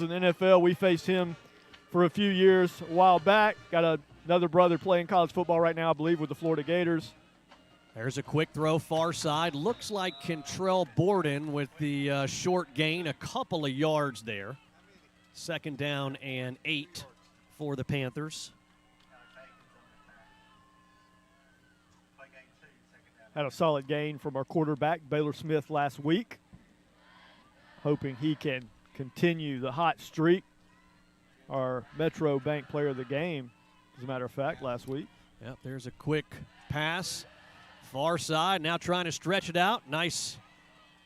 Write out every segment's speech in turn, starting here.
in the NFL. We faced him for a few years a while back. Got another brother playing college football right now, I believe, with the Florida Gators. There's a quick throw far side. Looks like Kentrell Borden with the short gain, a couple of yards there. 2nd down and 8 for the Panthers. Had a solid gain from our quarterback, Baylor Smith, last week. Hoping he can continue the hot streak. Our Metro Bank player of the game, as a matter of fact, last week. Yep, there's a quick pass. Far side, now trying to stretch it out. Nice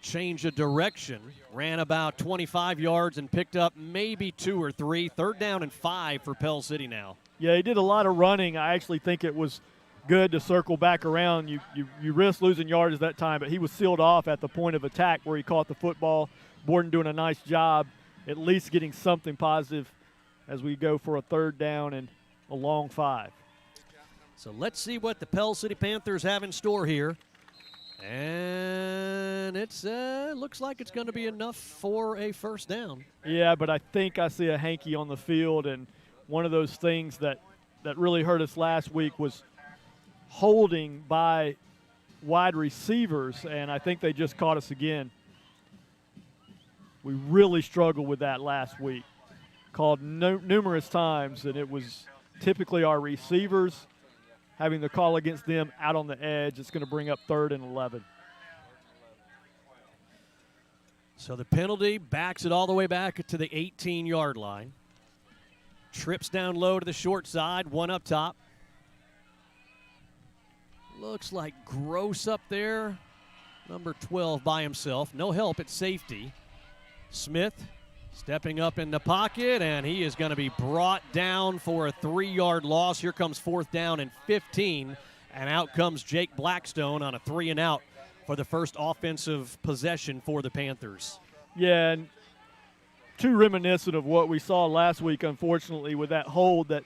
change of direction. Ran about 25 yards and picked up maybe 2 or 3. 3rd down and 5 for Pell City now. Yeah, he did a lot of running. I actually think it was good to circle back around. You risk losing yards that time, but he was sealed off at the point of attack where he caught the football. Borden doing a nice job, at least getting something positive as we go for a 3rd down and a long 5. So let's see what the Pell City Panthers have in store here. And it's looks like it's going to be enough for a 1st down. Yeah, but I think I see a hanky on the field, and one of those things that really hurt us last week was holding by wide receivers, and I think they just caught us again. We really struggled with that last week. Called numerous times, and it was typically our receivers having the call against them out on the edge. It's going to bring up 3rd and 11. So the penalty backs it all the way back to the 18-yard line. Trips down low to the short side, one up top. Looks like Gross up there, number 12 by himself. No help at safety. Smith stepping up in the pocket, and he is going to be brought down for a 3-yard loss. Here comes 4th down and 15, and out comes Jake Blackstone on a 3-and-out for the first offensive possession for the Panthers. Yeah, and too reminiscent of what we saw last week, unfortunately, with that hold that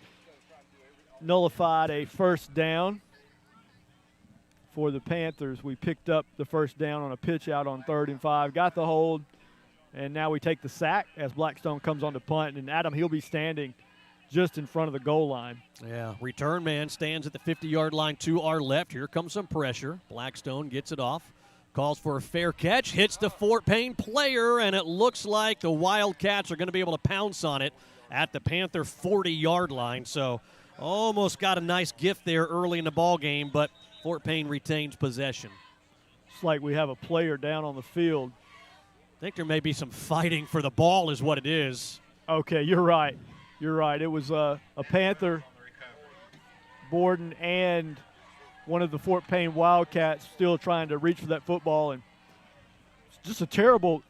nullified a 1st down for the Panthers. We picked up the 1st down on a pitch out on 3rd and 5, got the hold, and now we take the sack as Blackstone comes on to punt. And Adam, he'll be standing just in front of the goal line. Yeah, return man stands at the 50-yard line to our left. Here comes some pressure. Blackstone gets it off, calls for a fair catch, hits the Fort Payne player, and it looks like the Wildcats are going to be able to pounce on it at the Panther 40-yard line. So almost got a nice gift there early in the ball game, but Fort Payne retains possession. It's like we have a player down on the field. I think there may be some fighting for the ball is what it is. Okay, you're right. You're right. It was a Panther, Borden, and one of the Fort Payne Wildcats still trying to reach for that football. And it's just a terrible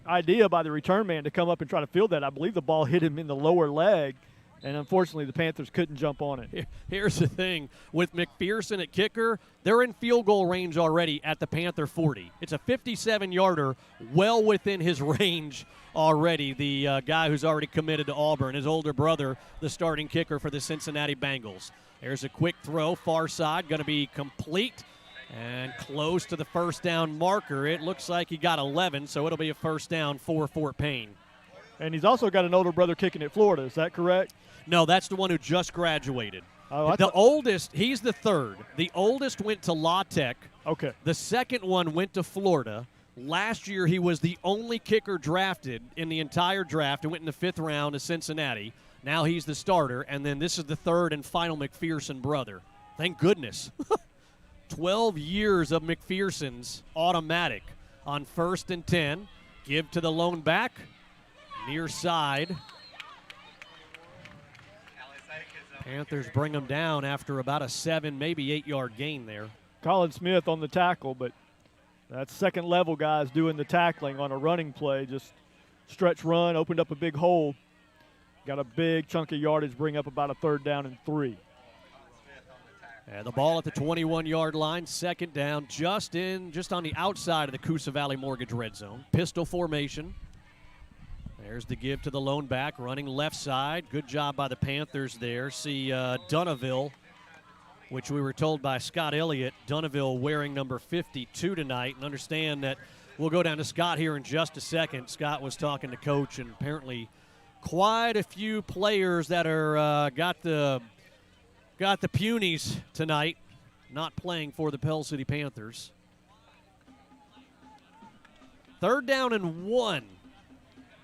idea by the return man to come up and try to field that. I believe the ball hit him in the lower leg, and unfortunately the Panthers couldn't jump on it. Here's the thing. With McPherson at kicker, they're in field goal range already at the Panther 40. It's a 57-yarder, well within his range already, the guy who's already committed to Auburn, his older brother, the starting kicker for the Cincinnati Bengals. There's a quick throw, far side, going to be complete and close to the 1st down marker. It looks like he got 11, so it'll be a 1st down for Fort Payne. And he's also got an older brother kicking at Florida. Is that correct? No, that's the one who just graduated. Oh, the oldest, he's the 3rd. The oldest went to La Tech. Okay. The 2nd one went to Florida. Last year, he was the only kicker drafted in the entire draft and went in the 5th round to Cincinnati. Now he's the starter, and then this is the 3rd and final McPherson brother. Thank goodness. 12 years of McPherson's automatic on 1st and 10. Give to the lone back, near side. Panthers bring him down after about a 7, maybe 8-yard gain there. Colin Smith on the tackle, but that second-level guy's doing the tackling on a running play. Just stretch run, opened up a big hole. Got a big chunk of yardage, bring up about a 3rd down and 3. And the ball at the 21-yard line, 2nd down, just on the outside of the Coosa Valley Mortgage red zone. Pistol formation. There's the give to the lone back, running left side. Good job by the Panthers there. See Dunnaville, which we were told by Scott Elliott, Dunnaville wearing number 52 tonight. And understand that We'll go down to Scott here in just a second. Scott was talking to Coach, and apparently quite a few players that are got the punies tonight, not playing for the Pell City Panthers. 3rd down and 1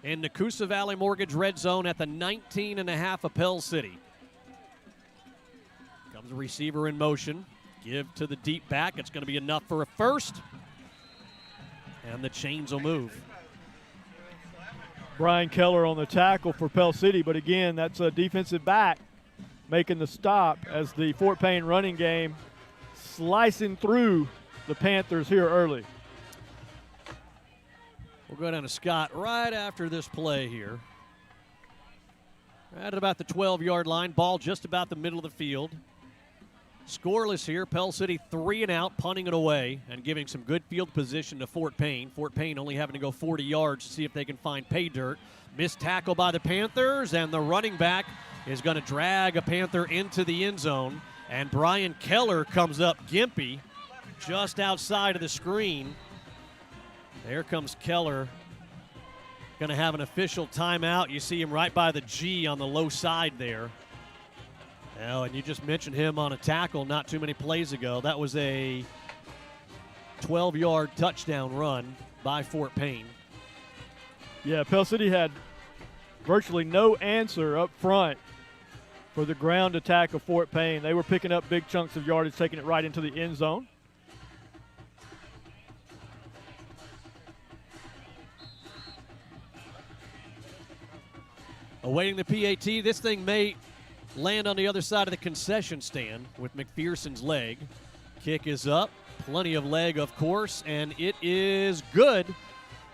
in the Coosa Valley Mortgage red zone at the 19.5 of Pell City. Comes a receiver in motion. Give to the deep back. It's going to be enough for a first. And the chains will move. Brian Keller on the tackle for Pell City, but again, that's a defensive back making the stop as the Fort Payne running game slicing through the Panthers here early. We'll go down to Scott right after this play here. At about the 12-yard line, ball just about the middle of the field. Scoreless here. Pell City 3 and out, punting it away and giving some good field position to Fort Payne. Fort Payne only having to go 40 yards to see if they can find pay dirt. Missed tackle by the Panthers, and the running back is going to drag a Panther into the end zone. And Brian Keller comes up gimpy just outside of the screen. There comes Keller. Going to have an official timeout. You see him right by the G on the low side there. Oh, and you just mentioned him on a tackle not too many plays ago. That was a 12-yard touchdown run by Fort Payne. Yeah, Pell City had virtually no answer up front for the ground attack of Fort Payne. They were picking up big chunks of yardage, taking it right into the end zone. Awaiting the PAT, this thing may land on the other side of the concession stand with McPherson's leg. Kick is up. Plenty of leg, of course, and it is good.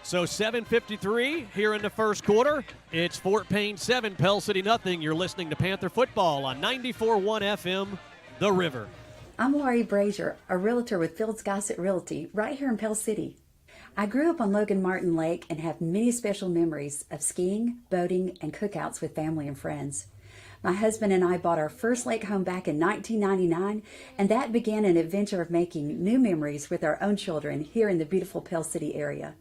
So 7:53 here in the first quarter. It's Fort Payne 7, Pell City nothing. You're listening to Panther Football on 94.1 FM, The River. I'm Laurie Brazier, a realtor with Fields Gossett Realty right here in Pell City. I grew up on Logan Martin Lake and have many special memories of skiing, boating, and cookouts with family and friends. My husband and I bought our first lake home back in 1999, and that began an adventure of making new memories with our own children here in the beautiful Pell City area.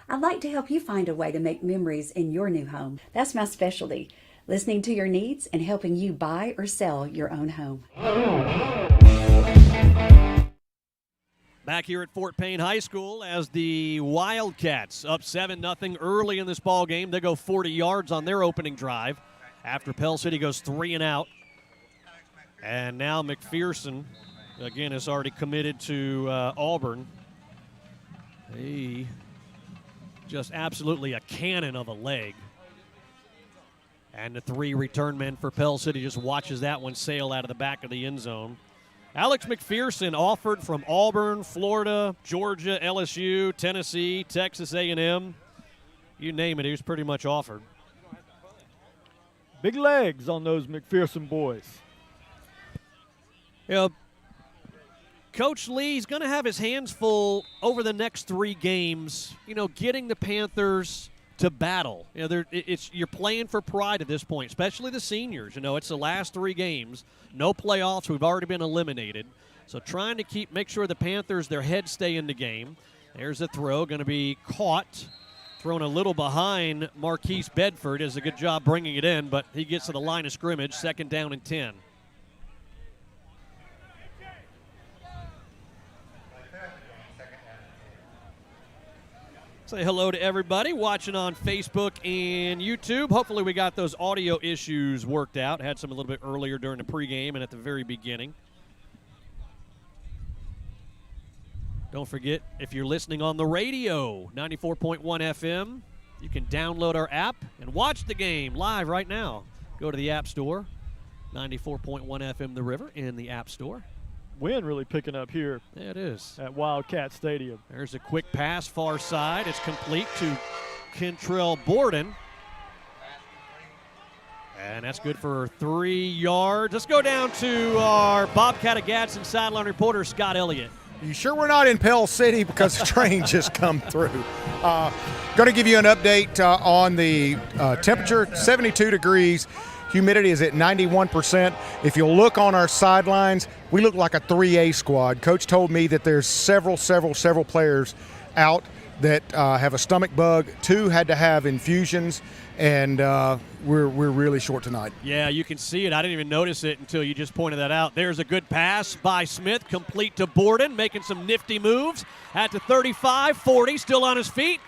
I'd like to help you find a way to make memories in your new home. That's my specialty, listening to your needs and helping you buy or sell your own home. Back here at Fort Payne High School as the Wildcats up 7-0 early in this ball game. They go 40 yards on their opening drive after Pell City goes 3 and out. And now McPherson, again, is already committed to Auburn. He just absolutely a cannon of a leg. And the 3 return men for Pell City just watches that one sail out of the back of the end zone. Alex McPherson offered from Auburn, Florida, Georgia, LSU, Tennessee, Texas A&M. You name it, he was pretty much offered. Big legs on those McPherson boys. You know, Coach Lee's going to have his hands full over the next 3 games, getting the Panthers to battle. You're playing for pride at this point, especially the seniors. It's the last 3 games. No playoffs. We've already been eliminated. So trying to make sure the Panthers, their heads stay in the game. There's a throw, going to be caught. Thrown a little behind Marquise Bedford. Does a good job bringing it in, but he gets to the line of scrimmage, 2nd down and 10. Say hello to everybody watching on Facebook and YouTube. Hopefully we got those audio issues worked out. Had some a little bit earlier during the pregame and at the very beginning. Don't forget, if you're listening on the radio, 94.1 FM, you can download our app and watch the game live right now. Go to the App Store, 94.1 FM The River in the App Store. Wind really picking up here. Yeah, it is. At Wildcat Stadium. There's a quick pass far side. It's complete to Kentrell Borden. And that's good for 3 yards. Let's go down to our Bobcat of Gadsden sideline reporter, Scott Elliott. You sure we're not in Pell City because the train just come through? Going to give you an update on the temperature, 72 degrees. Humidity is at 91%. If you'll look on our sidelines, we look like a 3A squad. Coach told me that there's several players out that have a stomach bug. 2 had to have infusions, and we're really short tonight. Yeah, you can see it. I didn't even notice it until you just pointed that out. There's a good pass by Smith, complete to Borden, making some nifty moves at the 35, 40, still on his feet.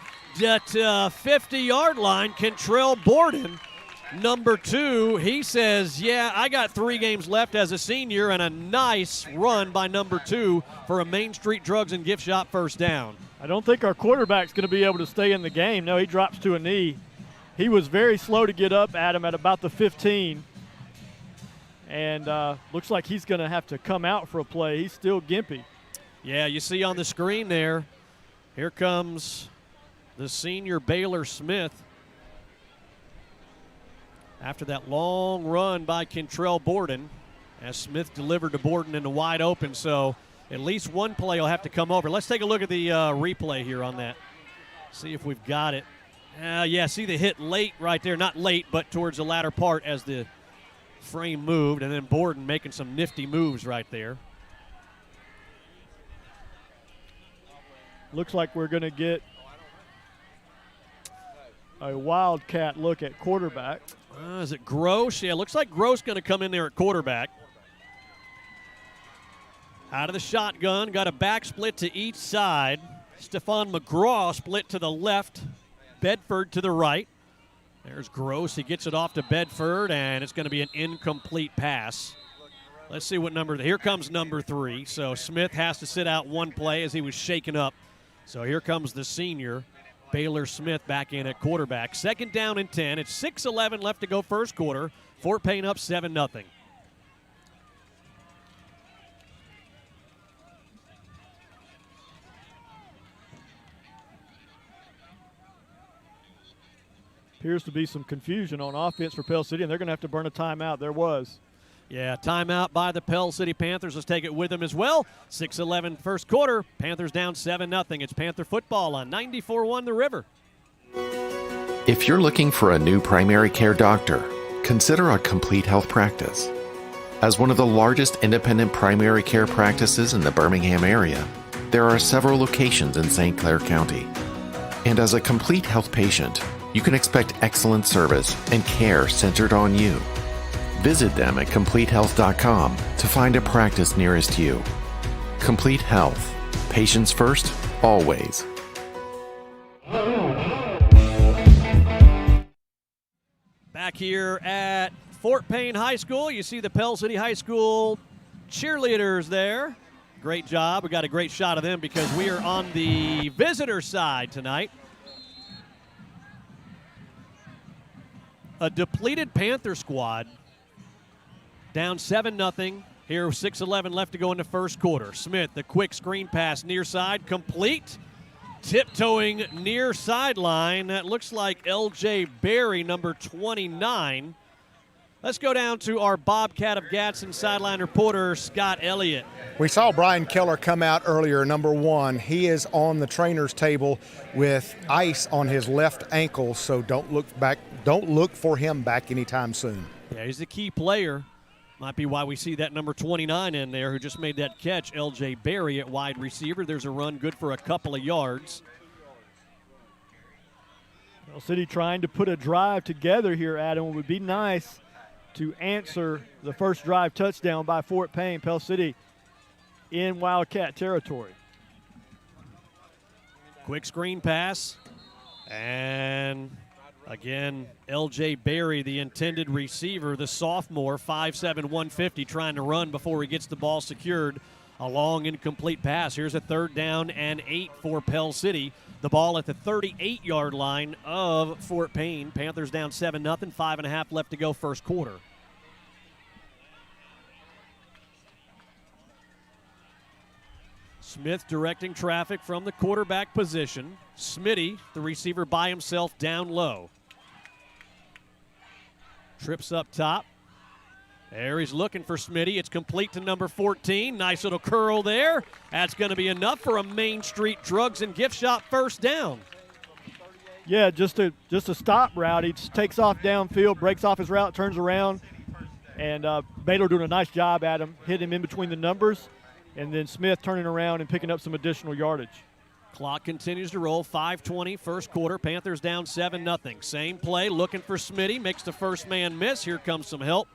At 50-yard line, Kentrell Borden, number 2, he says, yeah, I got 3 games left as a senior, and a nice run by number 2 for a Main Street Drugs and Gift Shop first down. I don't think our quarterback's going to be able to stay in the game. No, he drops to a knee. He was very slow to get up at him at about the 15. And looks like he's going to have to come out for a play. He's still gimpy. Yeah, you see on the screen there, here comes the senior Baylor Smith. After that long run by Kentrell Borden, as Smith delivered to Borden in the wide open. So at least one play will have to come over. Let's take a look at the replay here on that. See if we've got it. Yeah, see the hit late right there. Not late, but towards the latter part as the frame moved. And then Borden making some nifty moves right there. Looks like we're going to get a wildcat look at quarterback. Is it Gross? Yeah, looks like Gross going to come in there at quarterback. Out of the shotgun, got a back split to each side. Stephon McGraw split to the left, Bedford to the right. There's Gross. He gets it off to Bedford, and it's going to be an incomplete pass. Let's see what number. Here comes number 3. So Smith has to sit out one play as he was shaken up. So here comes the senior, Baylor Smith, back in at quarterback. 2nd down and 10. It's 6:11 left to go first quarter. Fort Payne up 7-0. Appears to be some confusion on offense for Pell City, and they're going to have to burn a timeout. There was. Yeah, timeout by the Pell City Panthers. Let's take it with them as well. 6:11 first quarter. Panthers down 7-0. It's Panther football on 94.1 The River. If you're looking for a new primary care doctor, consider a Complete Health practice. As one of the largest independent primary care practices in the Birmingham area, there are several locations in St. Clair County. And as a Complete Health patient, you can expect excellent service and care centered on you. Visit them at CompleteHealth.com to find a practice nearest you. Complete Health. Patients first, always. Back here at Fort Payne High School, you see the Pell City High School cheerleaders there. Great job. We got a great shot of them because we are on the visitor side tonight. A depleted Panther squad, down 7-0. Here, 6:11 left to go in the first quarter. Smith, the quick screen pass near side, complete. Tiptoeing near sideline. That looks like L.J. Berry, number 29. Let's go down to our Bobcat of Gadsden sideline reporter, Scott Elliott. We saw Brian Keller come out earlier, number 1. He is on the trainer's table with ice on his left ankle, so don't look for him back anytime soon. Yeah, he's the key player. Might be why we see that number 29 in there who just made that catch, L.J. Berry at wide receiver. There's a run good for a couple of yards. Pell City trying to put a drive together here, Adam. It would be nice to answer the first drive touchdown by Fort Payne. Pell City in Wildcat territory. Quick screen pass. And again, L.J. Berry, the intended receiver, the sophomore, 5'7", 150, trying to run before he gets the ball secured. A long incomplete pass. Here's a 3rd down and 8 for Pell City. The ball at the 38-yard line of Fort Payne. Panthers down 7-0, 5.5 left to go first quarter. Smith directing traffic from the quarterback position. Smitty, the receiver by himself, down low. Trips up top. There he's looking for Smitty. It's complete to number 14. Nice little curl there. That's going to be enough for a Main Street Drugs and Gift Shop first down. Yeah, just a stop route. He just takes off downfield, breaks off his route, turns around, and Baylor doing a nice job at him, hit him in between the numbers, and then Smith turning around and picking up some additional yardage. Clock continues to roll. 5:20 first quarter. Panthers down 7-0. Same play, looking for Smitty. Makes the first man miss. Here comes some help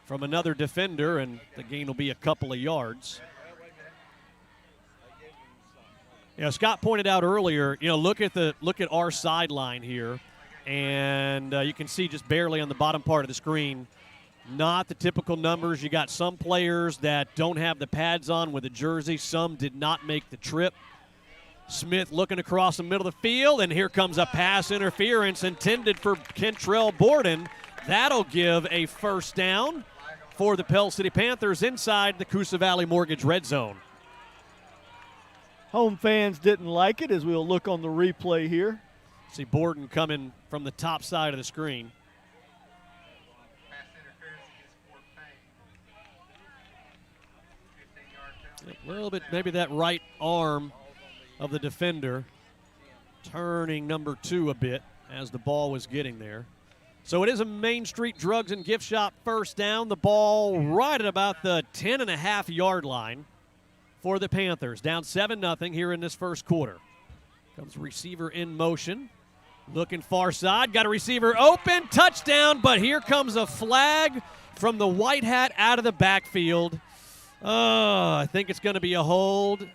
from another defender, and the gain will be a couple of yards. Scott pointed out earlier, look at our sideline here, and you can see just barely on the bottom part of the screen, not the typical numbers. You got some players that don't have the pads on with a jersey. Some did not make the trip. Smith looking across the middle of the field, and here comes a pass interference intended for Kentrell Borden. That'll give a first down for the Pell City Panthers inside the Coosa Valley Mortgage red zone. Home fans didn't like it, as we'll look on the replay here. See Borden coming from the top side of the screen. A little bit, maybe that right arm of the defender turning number 2 a bit as the ball was getting there. So it is a Main Street Drugs and Gift Shop first down. The ball right at about the 10.5-yard line for the Panthers. Down 7-0 here in this first quarter. Comes receiver in motion. Looking far side. Got a receiver open. Touchdown, but here comes a flag from the white hat out of the backfield. I think it's going to be a hold.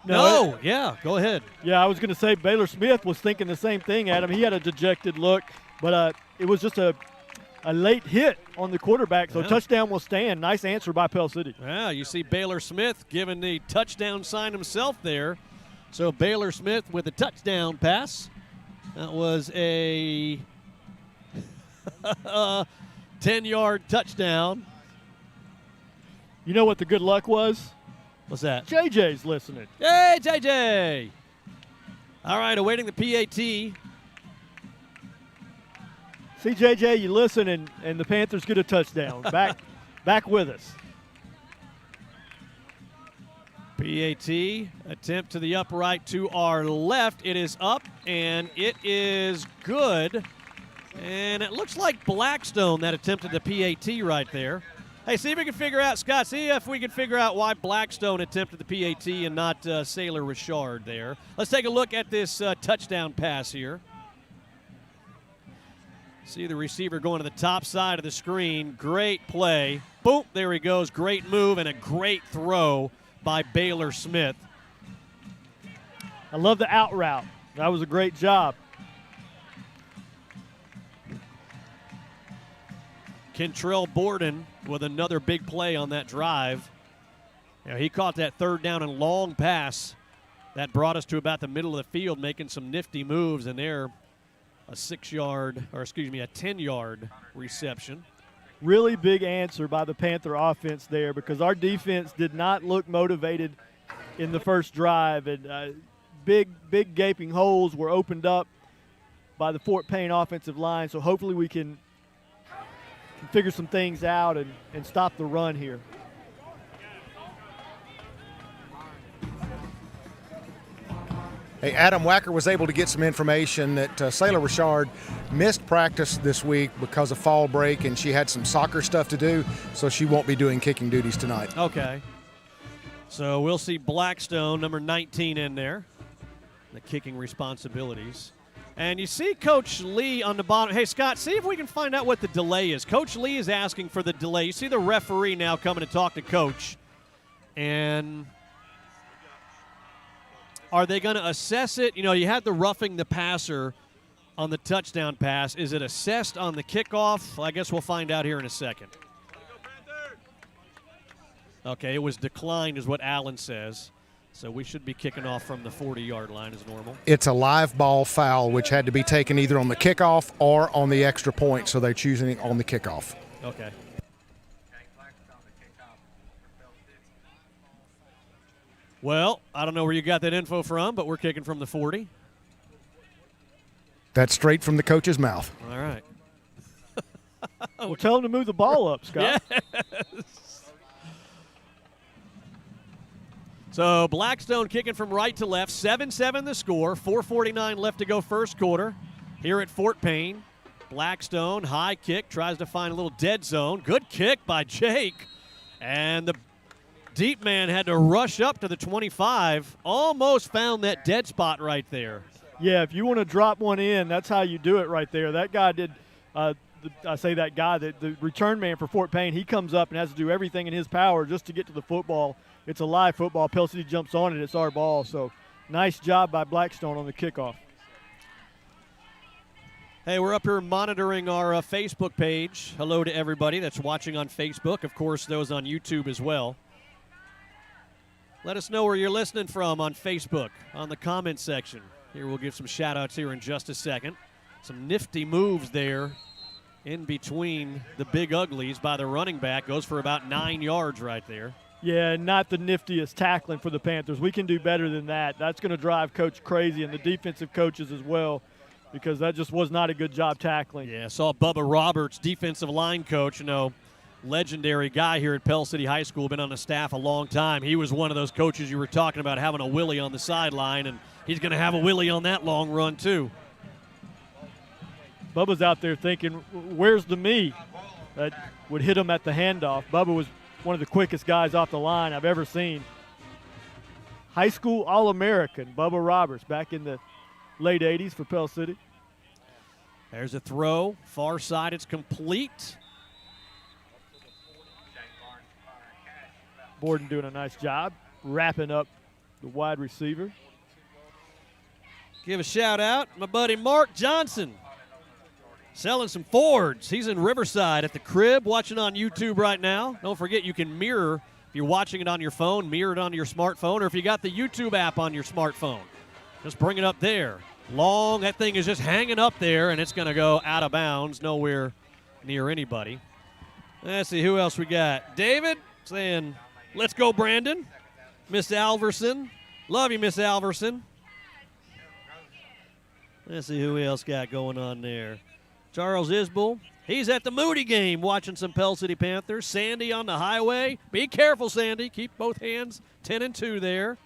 No. Yeah, go ahead. Yeah, I was going to say Baylor Smith was thinking the same thing, Adam. He had a dejected look, but it was just a late hit on the quarterback, so touchdown will stand. Nice answer by Pell City. Yeah, you see Baylor Smith giving the touchdown sign himself there. So Baylor Smith with a touchdown pass. That was a 10-yard touchdown. You know what the good luck was? What's that? JJ's listening. Hey, JJ! All right, awaiting the PAT. See, JJ, you listen, and the Panthers get a touchdown. Back with us. PAT, attempt to the upright to our left. It is up, and it is good. And it looks like Blackstone that attempted the PAT right there. Hey, see if we can figure out, Scott, see if we can figure out why Blackstone attempted the PAT and not Sailor Richard there. Let's take a look at this touchdown pass here. See the receiver going to the top side of the screen. Great play. Boom, there he goes. Great move and a great throw by Baylor Smith. I love the out route. That was a great job. Kentrell Borden with another big play on that drive. He caught that third down and long pass that brought us to about the middle of the field, making some nifty moves, and there a 10-yard reception. Really big answer by the Panther offense there, because our defense did not look motivated in the first drive, and big gaping holes were opened up by the Fort Payne offensive line, so hopefully we can figure some things out and stop the run here. Hey, Adam Wacker was able to get some information that Sailor Richard missed practice this week because of fall break, and she had some soccer stuff to do, so she won't be doing kicking duties tonight. Okay. So we'll see Blackstone, number 19, in there, the kicking responsibilities. And you see Coach Lee on the bottom. Hey, Scott, see if we can find out what the delay is. Coach Lee is asking for the delay. You see the referee now coming to talk to Coach. And are they going to assess it? You had the roughing the passer on the touchdown pass. Is it assessed on the kickoff? I guess we'll find out here in a second. Okay, it was declined is what Allen says. So we should be kicking off from the 40-yard line as normal. It's a live ball foul, which had to be taken either on the kickoff or on the extra point, so they're choosing on the kickoff. Okay. Well, I don't know where you got that info from, but we're kicking from the 40. That's straight from the coach's mouth. All right. Well, tell him to move the ball up, Scott. Yes. So Blackstone kicking from right to left, 7-7 the score, 4:49 left to go first quarter here at Fort Payne. Blackstone, high kick, tries to find a little dead zone. Good kick by Jake. And the Deep man had to rush up to the 25, almost found that dead spot right there. Yeah, if you want to drop one in, that's how you do it right there. That guy did, the return man for Fort Payne, he comes up and has to do everything in his power just to get to the football. It's a live football. Pell City jumps on it. It's our ball. So nice job by Blackstone on the kickoff. Hey, we're up here monitoring our Facebook page. Hello to everybody that's watching on Facebook. Of course, those on YouTube as well. Let us know where you're listening from on Facebook, on the comment section. Here we'll give some shout-outs here in just a second. Some nifty moves there in between the big uglies by the running back. Goes for about 9 yards right there. Yeah, not the niftiest tackling for the Panthers. We can do better than that. That's going to drive Coach crazy and the defensive coaches as well, because that just was not a good job tackling. Yeah, saw Bubba Roberts, defensive line coach, legendary guy here at Pell City High School, been on the staff a long time. He was one of those coaches you were talking about having a willie on the sideline, and he's going to have a willie on that long run too. Bubba's out there thinking, where's the me that would hit him at the handoff? Bubba was one of the quickest guys off the line I've ever seen. High school All-American, Bubba Roberts, back in the late 80s for Pell City. There's a throw. Far side, it's complete. Borden doing a nice job wrapping up the wide receiver. Give a shout out, my buddy Mark Johnson, selling some Fords. He's in Riverside at the crib, watching on YouTube right now. Don't forget you can mirror, if you're watching it on your phone, mirror it onto your smartphone, or if you got the YouTube app on your smartphone, just bring it up there. Long, that thing is just hanging up there, and it's going to go out of bounds, nowhere near anybody. Let's see who else we got. David saying, let's go, Brandon. Miss Alverson. Love you, Miss Alverson. Let's see who we else got going on there. Charles Isbell. He's at the Moody game watching some Pell City Panthers. Sandy on the highway. Be careful, Sandy. Keep both hands 10 and 2 there.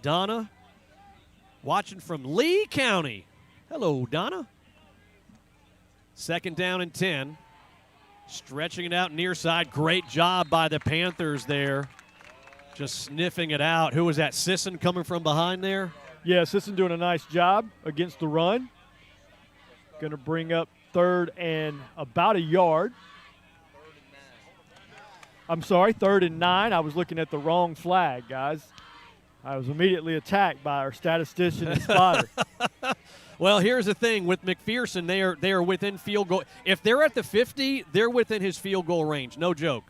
Donna watching from Lee County. Hello, Donna. 2nd down and 10. Stretching it out near side. Great job by the Panthers there. Just sniffing it out. Who was that, Sisson coming from behind there? Yeah, Sisson doing a nice job against the run. Going to bring up 3rd and about a yard. I'm sorry, 3rd and 9. I was looking at the wrong flag, guys. I was immediately attacked by our statistician and spotter. Well, here's the thing with McPherson, they are within field goal. If they're at the 50, they're within his field goal range. No joke.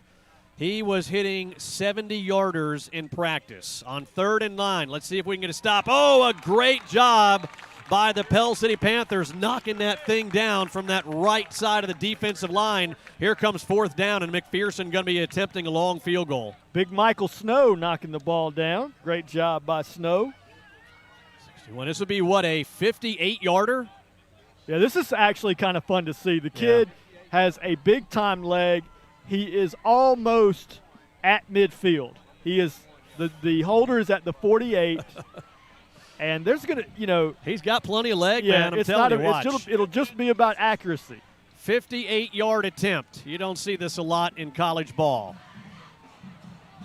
He was hitting 70-yarders in practice on 3rd and 9. Let's see if we can get a stop. Oh, a great job by the Pell City Panthers knocking that thing down from that right side of the defensive line. Here comes 4th down, and McPherson going to be attempting a long field goal. Big Michael Snow knocking the ball down. Great job by Snow. 61. This would be, what, a 58-yarder? Yeah, this is actually kind of fun to see. The kid has a big-time leg. He is almost at midfield. He is the holder is at the 48. And there's going to, he's got plenty of leg, man. I'm telling you, watch. It'll just be about accuracy. 58-yard attempt. You don't see this a lot in college ball.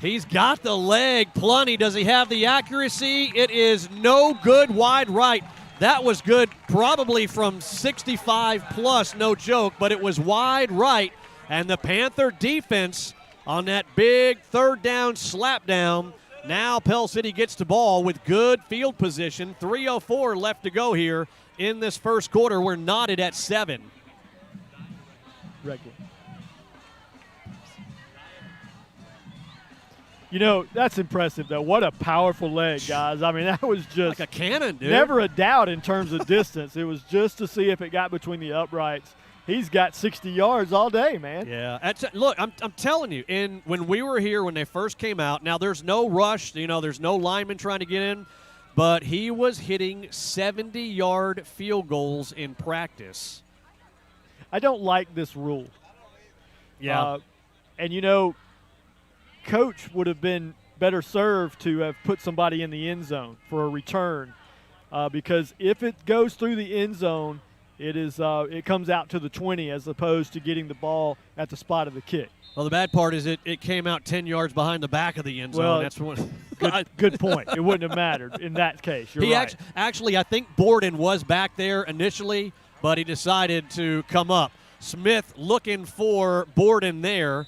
He's got the leg plenty. Does he have the accuracy? It is no good wide right. That was good probably from 65 plus, no joke, but it was wide right. And the Panther defense on that big 3rd down slap down. Now Pell City gets the ball with good field position. 3:04 left to go here in this first quarter. We're knotted at 7. Regular. That's impressive, though. What a powerful leg, guys. I mean, that was just like a cannon, dude. Never a doubt in terms of distance. It was just to see if it got between the uprights. He's got 60 yards all day, man. Yeah. Look, I'm telling you, when we were here, when they first came out, now there's no rush. There's no lineman trying to get in, but he was hitting 70-yard field goals in practice. I don't like this rule. Yeah. And, Coach would have been better served to have put somebody in the end zone for a return because if it goes through the end zone, it comes out to the 20 as opposed to getting the ball at the spot of the kick. Well, the bad part is it came out 10 yards behind the back of the end zone. Well, That's what. Good point. It wouldn't have mattered in that case. You're right. Actually, I think Borden was back there initially, but he decided to come up. Smith looking for Borden there,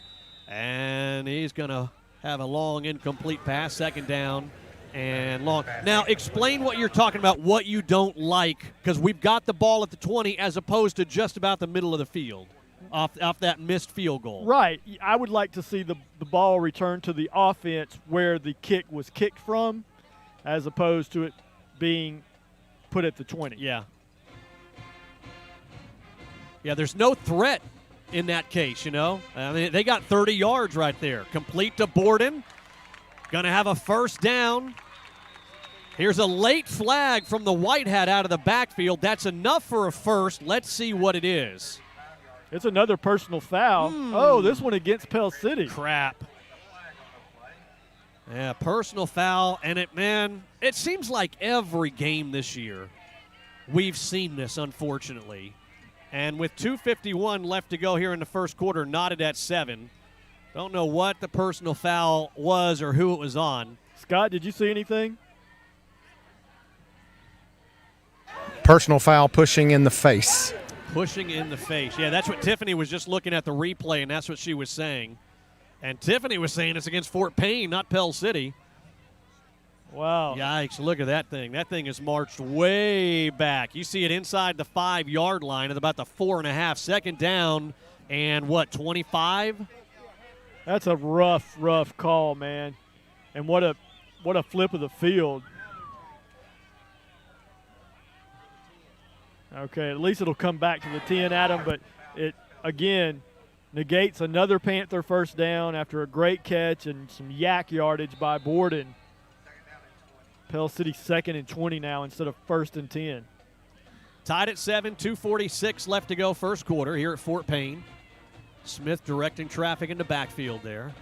and he's going to have a long incomplete pass, second down and long. Now, explain what you're talking about, what you don't like, because we've got the ball at the 20 as opposed to just about the middle of the field off that missed field goal. Right. I would like to see the ball return to the offense where the kick was kicked from as opposed to it being put at the 20. Yeah. Yeah, there's no threat in that case, you know. I mean, they got 30 yards right there. Complete to Borden. Going to have a first down. Here's a late flag from the white hat out of the backfield. That's enough for a first. Let's see what it is. It's another personal foul. Oh, this one against Pell City. Crap. Yeah, personal foul. And it seems like every game this year we've seen this, unfortunately. And with 2:51 left to go here in the first quarter, knotted at 7. Don't know what the personal foul was or who it was on. Scott, did you see anything? Personal foul, pushing in the face. Pushing in the face. Yeah, that's what Tiffany was just looking at the replay, and that's what she was saying. And Tiffany was saying it's against Fort Payne, not Pell City. Wow. Yikes, look at that thing. That thing has marched way back. You see it inside the 5-yard line at about the 4.5. Second down and, 25? That's a rough call, man. And what a flip of the field. Okay, at least it'll come back to the 10, Adam, but it, again, negates another Panther first down after a great catch and some yak yardage by Borden. Pell City 2nd and 20 now instead of 1st and 10. Tied at 7, 2:46 left to go first quarter here at Fort Payne. Smith directing traffic in the backfield there.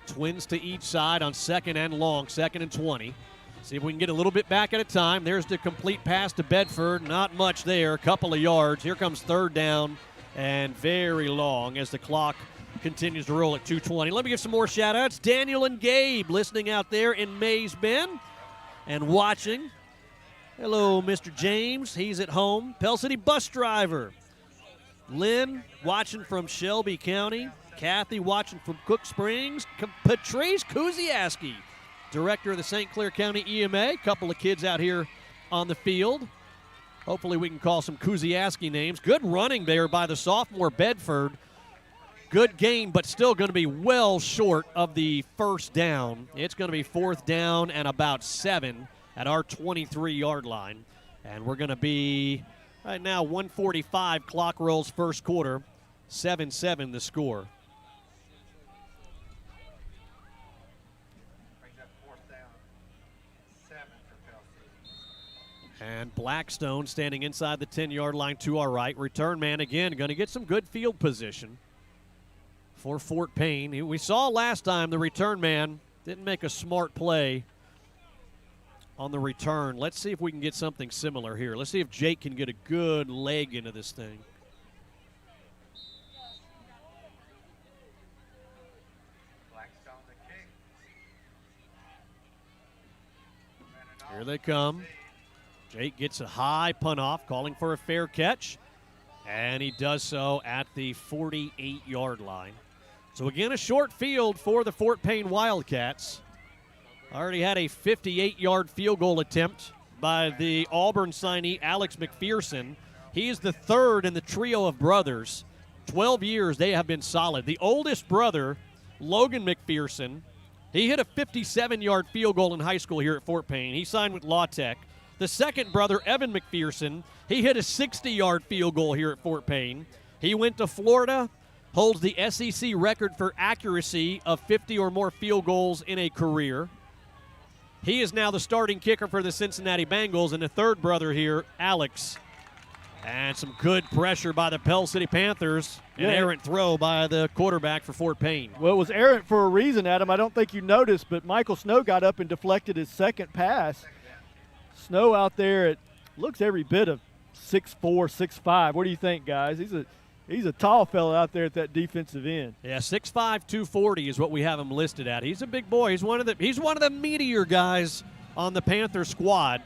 Twins to each side on 2nd and long, 2nd and 20. See if we can get a little bit back at a time. There's the complete pass to Bedford. Not much there, a couple of yards. Here comes third down and very long as the clock continues to roll at 2:20. Let me give some more shout-outs. Daniel and Gabe listening out there in Mays Bend and watching. Hello, Mr. James. He's at home. Pell City bus driver. Lynn watching from Shelby County. Kathy watching from Cook Springs. Patrice Kuziaski, director of the St. Clair County EMA. A couple of kids out here on the field. Hopefully we can call some Kuziaski names. Good running there by the sophomore Bedford. Good game, but still going to be well short of the first down. It's going to be 4th down and about 7 at our 23-yard line. And we're going to be right now 1:45. Clock rolls first quarter. 7-7 the score. And Blackstone standing inside the 10-yard line to our right. Return man again, going to get some good field position for Fort Payne. We saw last time the return man didn't make a smart play on the return. Let's see if we can get something similar here. Let's see if Jake can get a good leg into this thing. Here they come. Jake gets a high punt off, calling for a fair catch, and he does so at the 48-yard line. So again, a short field for the Fort Payne Wildcats. Already had a 58-yard field goal attempt by the Auburn signee Alex McPherson. He is the third in the trio of brothers. 12 years they have been solid. The oldest brother, Logan McPherson, he hit a 57-yard field goal in high school here at Fort Payne. He signed with La Tech. The second brother, Evan McPherson, he hit a 60-yard field goal here at Fort Payne. He went to Florida, holds the SEC record for accuracy of 50 or more field goals in a career. He is now the starting kicker for the Cincinnati Bengals. And the third brother here, Alex. And some good pressure by the Pell City Panthers. An errant throw by the quarterback for Fort Payne. Well, it was errant for a reason, Adam. I don't think you noticed, but Michael Snow got up and deflected his second pass. Snow out there, it looks every bit of 6'4", 6'5". What do you think, guys? He's a tall fella out there at that defensive end. Yeah, 6'5", 240 is what we have him listed at. He's a big boy. He's one of the meatier guys on the Panther squad.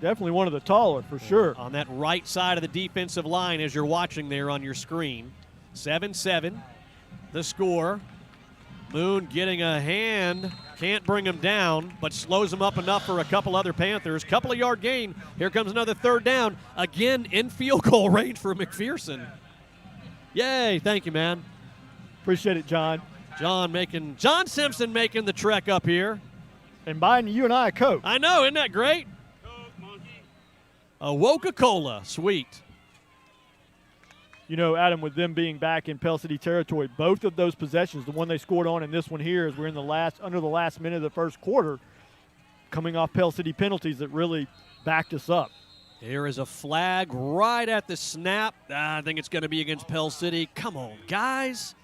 Definitely one of the taller, for sure. On that right side of the defensive line as you're watching there on your screen. 7-7, the score. Moon getting a hand. Can't bring him down, but slows him up enough for a couple other Panthers. Couple of yard gain. Here comes another third down. Again, in field goal range for McPherson. Yay, thank you, man. Appreciate it, John. John Simpson making the trek up here. And buying you and I a Coke. I know, isn't that great? A Coca-Cola, sweet. You know, Adam, with them being back in Pell City territory, both of those possessions, the one they scored on and this one here, as we're in under the last minute of the first quarter, coming off Pell City penalties that really backed us up. There is a flag right at the snap. I think it's going to be against Pell City. Come on, guys.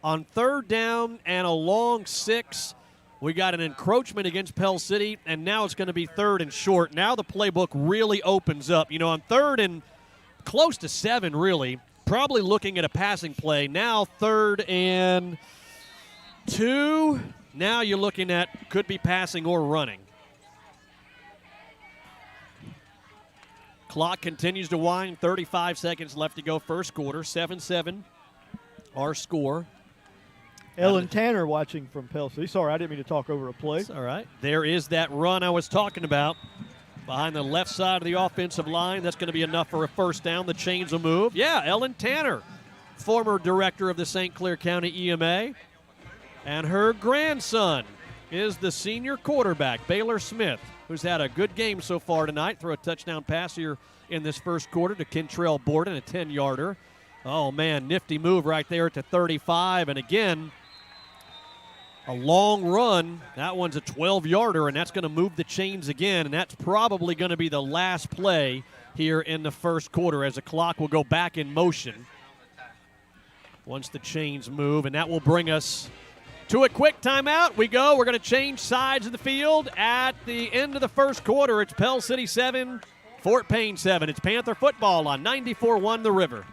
On third down and a long 6, we got an encroachment against Pell City, and now it's going to be third and short. Now the playbook really opens up. You know, on third and close to 7, really, probably looking at a passing play. Now third and 2. Now you're looking at could be passing or running. Clock continues to wind. 35 seconds left to go first quarter. 7-7 our score. Ellen Tanner watching from Pell City. Sorry, I didn't mean to talk over a play. That's all right. There is that run I was talking about behind the left side of the offensive line. That's going to be enough for a first down. The chains will move. Yeah, Ellen Tanner, former director of the St. Clair County EMA. And her grandson is the senior quarterback, Baylor Smith, who's had a good game so far tonight. Throw a touchdown pass here in this first quarter to Kentrell Borden, a 10-yarder. Oh, man, nifty move right there to 35. And again, a long run. That one's a 12-yarder, and that's going to move the chains again, and that's probably going to be the last play here in the first quarter as the clock will go back in motion once the chains move, and that will bring us to a quick timeout. We're going to change sides of the field at the end of the first quarter. It's Pell City 7, Fort Payne 7. It's Panther football on 94.1 The River.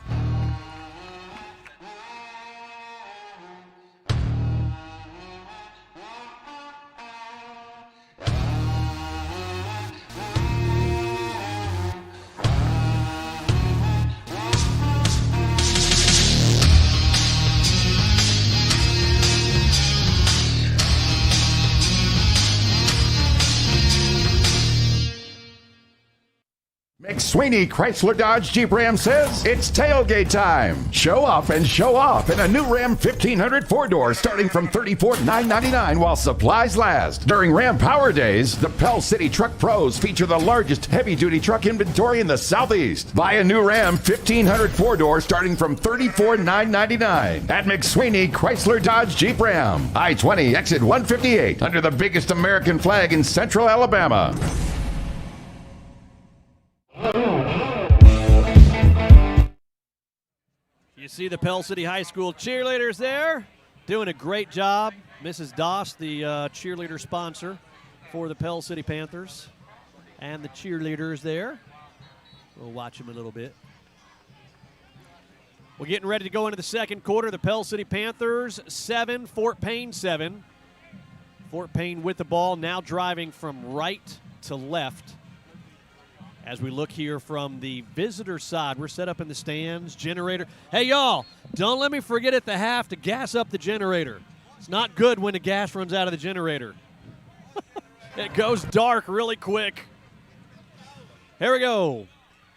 McSweeney Chrysler Dodge Jeep Ram says it's tailgate time. Show off and show off in a new Ram 1500 4-door starting from $34,999 while supplies last. During Ram Power Days, the Pell City Truck Pros feature the largest heavy-duty truck inventory in the Southeast. Buy a new Ram 1500 4-door starting from $34,999 at McSweeney Chrysler Dodge Jeep Ram. I-20 exit 158 under the biggest American flag in Central Alabama. You see the Pell City High School cheerleaders there doing a great job. Mrs. Doss, the cheerleader sponsor for the Pell City Panthers, and the cheerleaders there. We'll watch them a little bit. We're getting ready to go into the second quarter. The Pell City Panthers 7, Fort Payne 7. Fort Payne with the ball, now driving from right to left. As we look here from the visitor side, we're set up in the stands. Generator. Hey, y'all, don't let me forget at the half to gas up the generator. It's not good when the gas runs out of the generator. It goes dark really quick. Here we go.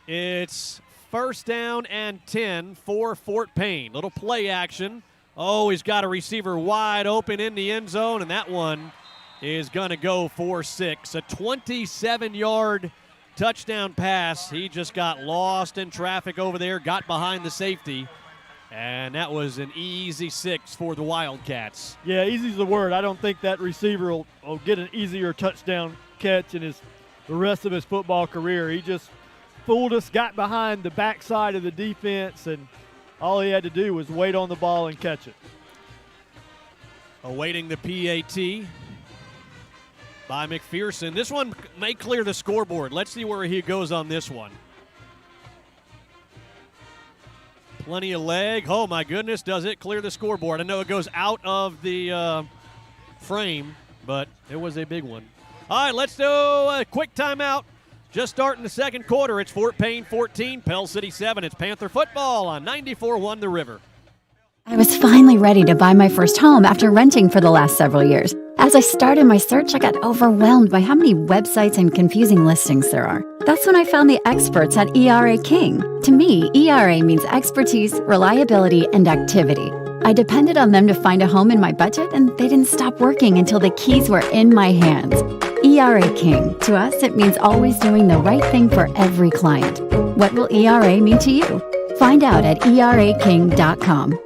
It's first down and 10 for Fort Payne. Little play action. Oh, he's got a receiver wide open in the end zone, and that one is going to go for 6. A 27-yard touchdown pass. He just got lost in traffic over there, got behind the safety, and that was an easy 6 for the Wildcats. Yeah, easy's the word. I don't think that receiver will get an easier touchdown catch in the rest of his football career. He just fooled us, got behind the backside of the defense, and all he had to do was wait on the ball and catch it. Awaiting the PAT by McPherson. This one may clear the scoreboard. Let's see where he goes on this one. Plenty of leg. Oh, my goodness, does it clear the scoreboard? I know it goes out of the frame, but it was a big one. All right, let's do a quick timeout. Just starting the second quarter. It's Fort Payne 14, Pell City 7. It's Panther football on 94.1 The River. I was finally ready to buy my first home after renting for the last several years. As I started my search, I got overwhelmed by how many websites and confusing listings there are. That's when I found the experts at ERA King. To me, ERA means expertise, reliability, and activity. I depended on them to find a home in my budget, and they didn't stop working until the keys were in my hands. ERA King. To us, it means always doing the right thing for every client. What will ERA mean to you? Find out at eraking.com.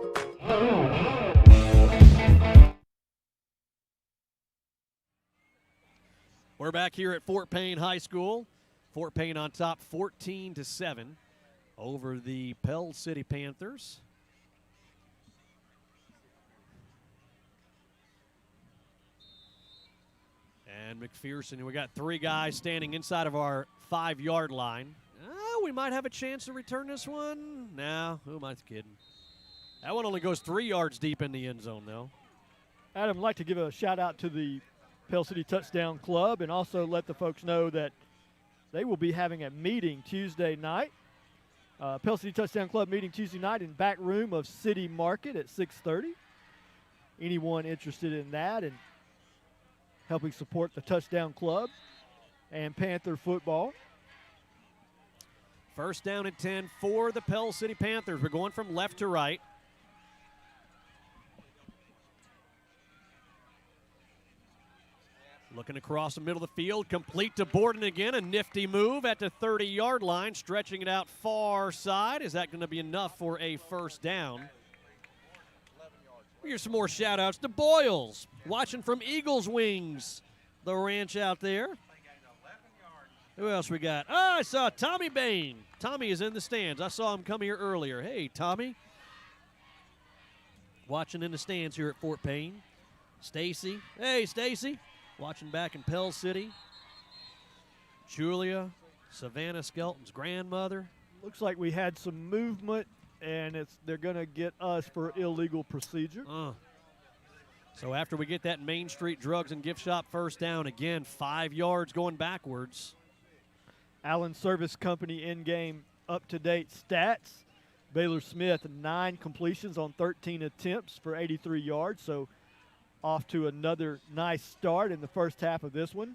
We're back here at Fort Payne High School. Fort Payne on top 14-7 over the Pell City Panthers. And McPherson, we got 3 guys standing inside of our 5-yard line. We might have a chance to return this one. No, who am I kidding? That one only goes 3 yards deep in the end zone, though. Adam, I'd like to give a shout-out to the Pell City Touchdown Club and also let the folks know that they will be having a meeting Tuesday night. Pell City Touchdown Club meeting Tuesday night in back room of City Market at 6:30. Anyone interested in that and helping support the Touchdown Club and Panther football. First down and 10 for the Pell City Panthers. We're going from left to right. Looking across the middle of the field, complete to Borden again. A nifty move at the 30-yard line, stretching it out far side. Is that going to be enough for a first down? Here's some more shout-outs to Boyles, watching from Eagles Wings, the ranch out there. Who else we got? Oh, I saw Tommy Payne. Tommy is in the stands. I saw him come here earlier. Hey, Tommy. Watching in the stands here at Fort Payne. Stacy. Hey, Stacy. Watching back in Pell City. Julia, Savannah Skelton's grandmother. Looks like we had some movement, and they're going to get us for illegal procedure. So after we get that Main Street Drugs and Gift Shop first down, again, 5 yards going backwards. Allen Service Company in-game up-to-date stats. Baylor Smith, 9 completions on 13 attempts for 83 yards, so off to another nice start in the first half of this one.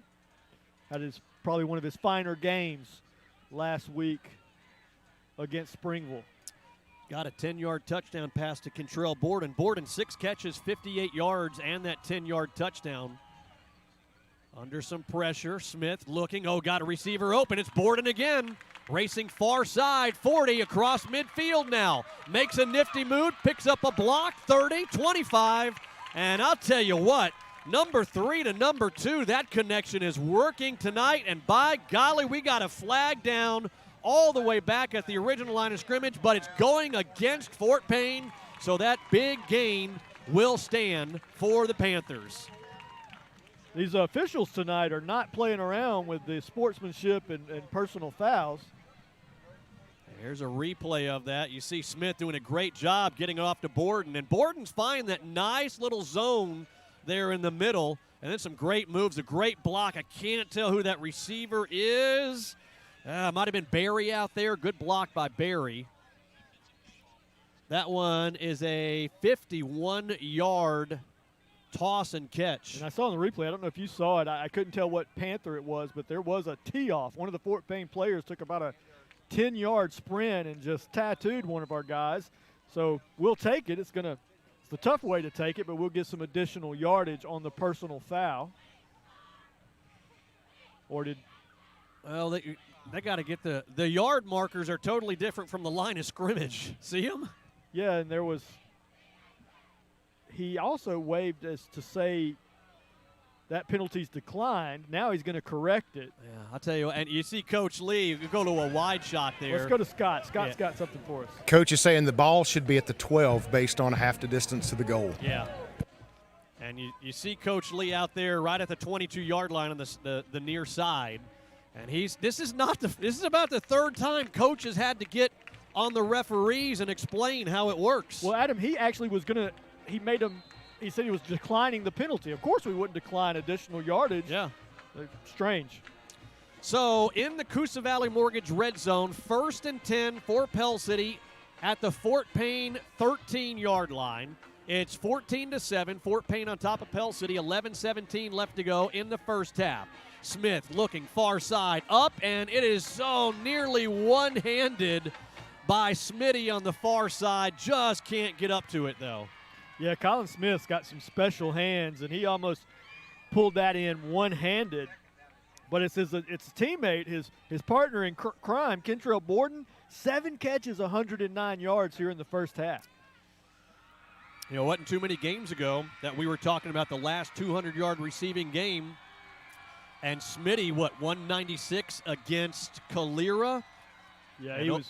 That is probably one of his finer games last week against Springville. Got a 10-yard touchdown pass to Contrell Borden. Borden, 6 catches, 58 yards, and that 10-yard touchdown. Under some pressure, Smith looking. Oh, got a receiver open. It's Borden again. Racing far side, 40 across midfield now. Makes a nifty move, picks up a block, 30, 25. And I'll tell you what, number 3 to number 2, that connection is working tonight. And by golly, we got a flag down all the way back at the original line of scrimmage, but it's going against Fort Payne, so that big gain will stand for the Panthers. These officials tonight are not playing around with the sportsmanship and personal fouls. Here's a replay of that. You see Smith doing a great job getting it off to Borden, and Borden's finding that nice little zone there in the middle, and then some great moves, a great block. I can't tell who that receiver is. Might have been Barry out there. Good block by Barry. That one is a 51-yard toss and catch. And I saw in the replay, I don't know if you saw it, I couldn't tell what Panther it was, but there was a tee-off. One of the Fort Payne players took about a 10-yard sprint and just tattooed one of our guys. So we'll take it. It's the tough way to take it, but we'll get some additional yardage on the personal foul. Or did – well, they got to get the yard markers are totally different from the line of scrimmage. See them? Yeah, and there was – he also waved as to say that penalty's declined. Now he's going to correct it. Yeah, I'll tell you, and you see Coach Lee, you go to a wide shot there. Let's go to Scott. Scott's got something for us. Coach is saying the ball should be at the 12 based on half the distance to the goal. Yeah. And you see Coach Lee out there right at the 22-yard line on the near side. And this is about the third time Coach has had to get on the referees and explain how it works. Well, Adam, he actually was going to – he said he was declining the penalty. Of course we wouldn't decline additional yardage. Yeah. Strange. So in the Coosa Valley Mortgage red zone, 1st and 10 for Pell City at the Fort Payne 13-yard line. It's 14-7. Fort Payne on top of Pell City. 11-17 left to go in the first half. Smith looking far side up, and it is so nearly one-handed by Smitty on the far side. Just can't get up to it, though. Yeah, Colin Smith's got some special hands, and he almost pulled that in one-handed. But it's a teammate, his partner in crime, Kentrell Borden, 7 catches, 109 yards here in the first half. You know, it wasn't too many games ago that we were talking about the last 200-yard receiving game. And Smitty, 196 against Calera? Yeah,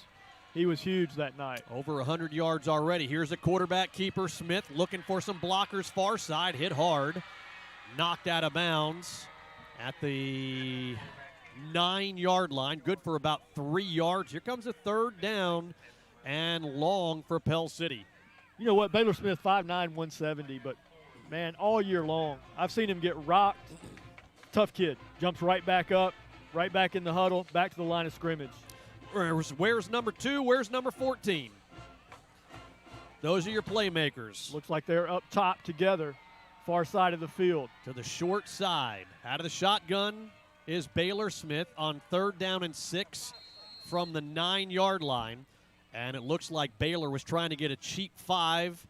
he was huge that night. Over 100 yards already. Here's a quarterback keeper, Smith, looking for some blockers far side, hit hard, knocked out of bounds at the 9-yard line. Good for about 3 yards. Here comes a 3rd down and long for Pell City. You know what, Baylor Smith, 5'9", 170, but, man, all year long, I've seen him get rocked. Tough kid. Jumps right back up, right back in the huddle, back to the line of scrimmage. Where's number 2? Where's number 14? Those are your playmakers. Looks like they're up top together, far side of the field. To the short side. Out of the shotgun is Baylor Smith on 3rd down and 6 from the 9-yard line. And it looks like Baylor was trying to get a cheap 5.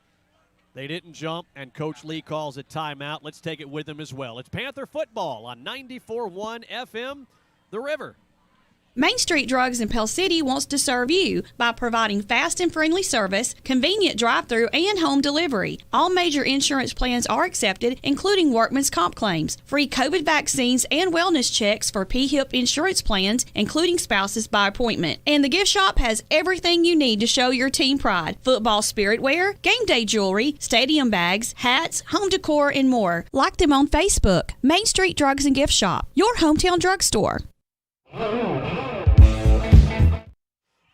They didn't jump, and Coach Lee calls it timeout. Let's take it with them as well. It's Panther football on 94.1 FM, The River. Main Street Drugs in Pell City wants to serve you by providing fast and friendly service, convenient drive-through, and home delivery. All major insurance plans are accepted, including workman's comp claims, free COVID vaccines, and wellness checks for PHIP insurance plans, including spouses by appointment. And the gift shop has everything you need to show your team pride: football spirit wear, game day jewelry, stadium bags, hats, home decor, and more. Like them on Facebook. Main Street Drugs and Gift Shop, your hometown drugstore.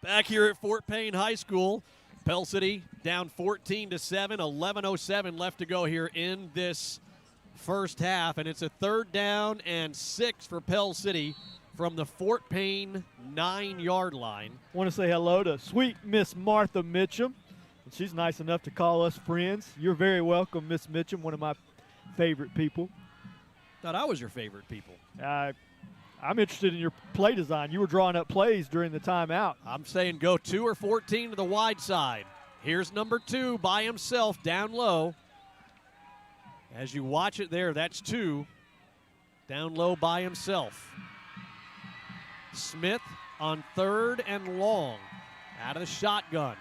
Back here at Fort Payne High School, Pell City down 14-7, 11:07 left to go here in this first half, and it's a 3rd down and 6 for Pell City from the Fort Payne 9-yard line. I want to say hello to sweet Miss Martha Mitchum. She's nice enough to call us friends. You're very welcome, Miss Mitchum, one of my favorite people. Thought I was your favorite people. I'm interested in your play design. You were drawing up plays during the timeout. I'm saying go 2 or 14 to the wide side. Here's number 2 by himself down low. As you watch it there, that's 2 down low by himself. Smith on 3rd and long out of the shotgun.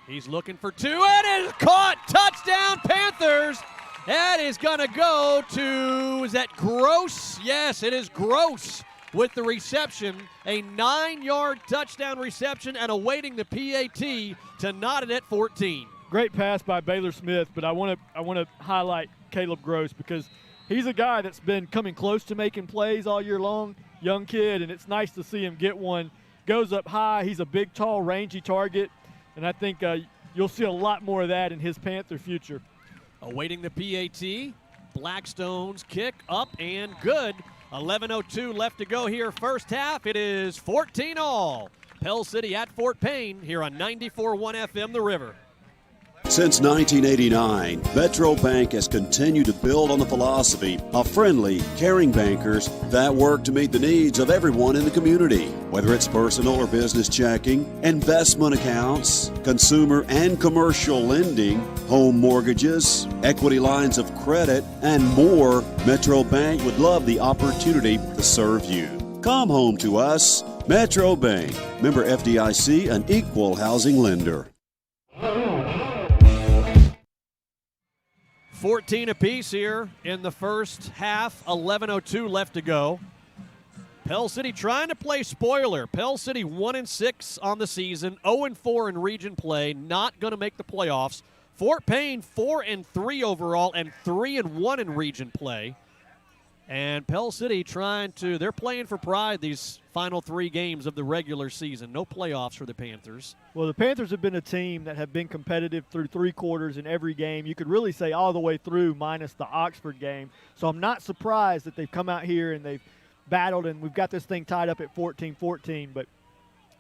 He's looking for 2, and it is caught. Touchdown, Panthers. That is going to go to, is that Gross? Yes, it is Gross with the reception. A 9-yard touchdown reception and awaiting the PAT to knot it at 14. Great pass by Baylor Smith, but I want to highlight Caleb Gross because he's a guy that's been coming close to making plays all year long, young kid, and it's nice to see him get one. Goes up high. He's a big, tall, rangy target, and I think you'll see a lot more of that in his Panther future. Awaiting the PAT. Blackstone's kick up and good. 11:02 left to go here first half. It is 14-all. Pell City at Fort Payne here on 94.1 FM The River. Since 1989, Metro Bank has continued to build on the philosophy of friendly, caring bankers that work to meet the needs of everyone in the community. Whether it's personal or business checking, investment accounts, consumer and commercial lending, home mortgages, equity lines of credit, and more, Metro Bank would love the opportunity to serve you. Come home to us, Metro Bank. Member FDIC, an equal housing lender. 14 apiece here in the first half, 11:02 left to go. Pell City trying to play spoiler. Pell City 1-6 on the season, 0-4 in region play, not going to make the playoffs. Fort Payne 4-3 overall and 3-1 in region play. And Pell City they're playing for pride these final 3 games of the regular season. No playoffs for the Panthers. Well, the Panthers have been a team that have been competitive through 3 quarters in every game. You could really say all the way through minus the Oxford game. So I'm not surprised that they've come out here and they've battled, and we've got this thing tied up at 14-14, but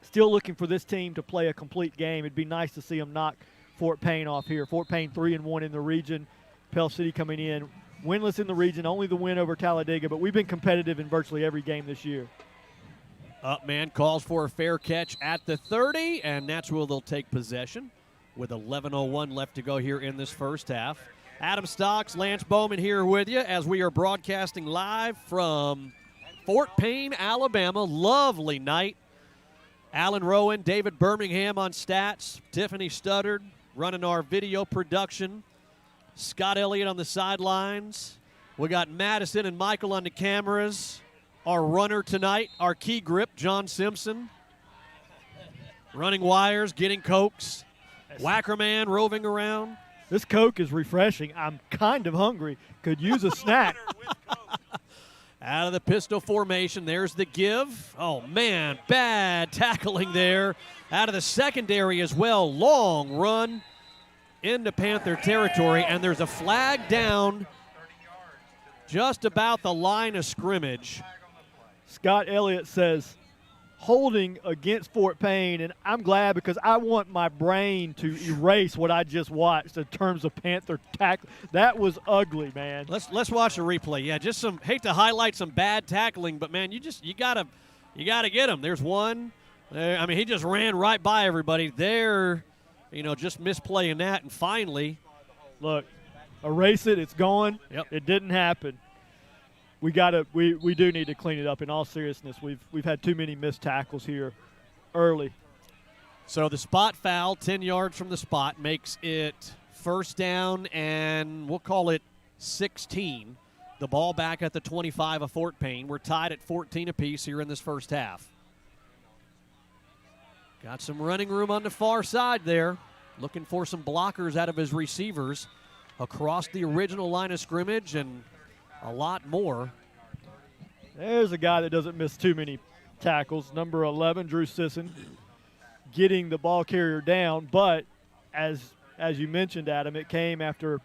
still looking for this team to play a complete game. It'd be nice to see them knock Fort Payne off here. Fort Payne 3-1 in the region. Pell City coming in winless in the region, only the win over Talladega, but we've been competitive in virtually every game this year. Upman calls for a fair catch at the 30, and that's where they'll take possession with 11:01 left to go here in this first half. Adam Stocks, Lance Bowman here with you as we are broadcasting live from Fort Payne, Alabama. Lovely night. Alan Rowan, David Birmingham on stats, Tiffany Studdard running our video production, Scott Elliott on the sidelines. We got Madison and Michael on the cameras. Our runner tonight, our key grip, John Simpson. Running wires, getting cokes. Wackerman roving around. This Coke is refreshing. I'm kind of hungry. Could use a snack. Out of the pistol formation, there's the give. Oh, man, bad tackling there. Out of the secondary as well. Long run into Panther territory, and there's a flag down just about the line of scrimmage. Scott Elliott says holding against Fort Payne, and I'm glad because I want my brain to erase what I just watched in terms of Panther tackle. That was ugly, man. Let's watch a replay. Yeah, just hate to highlight some bad tackling, but man, you gotta get him. There's one. I mean, he just ran right by everybody there. Just misplaying that, and finally, look, erase it. It's gone. Yep. It didn't happen. We do need to clean it up. In all seriousness, we've had too many missed tackles here early. So the spot foul, 10 yards from the spot, makes it first down, and we'll call it 16. The ball back at the 25 of Fort Payne. We're tied at 14 apiece here in this first half. Got some running room on the far side there. Looking for some blockers out of his receivers across the original line of scrimmage and a lot more. There's a guy that doesn't miss too many tackles. Number 11, Drew Sisson, getting the ball carrier down. But as you mentioned, Adam, it came after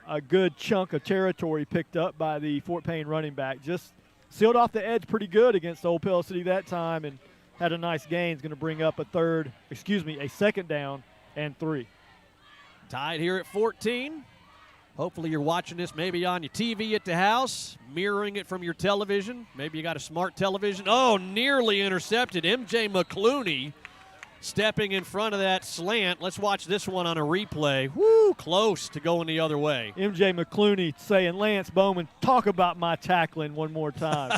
a good chunk of territory picked up by the Fort Payne running back. Just sealed off the edge pretty good against Old Pell City that time and had a nice gain. It's going to bring up a second down and 3. Tied here at 14. Hopefully you're watching this maybe on your TV at the house, mirroring it from your television. Maybe you got a smart television. Oh, nearly intercepted. MJ McClooney stepping in front of that slant. Let's watch this one on a replay. Woo, close to going the other way. MJ McClooney saying, Lance Bowman, talk about my tackling one more time.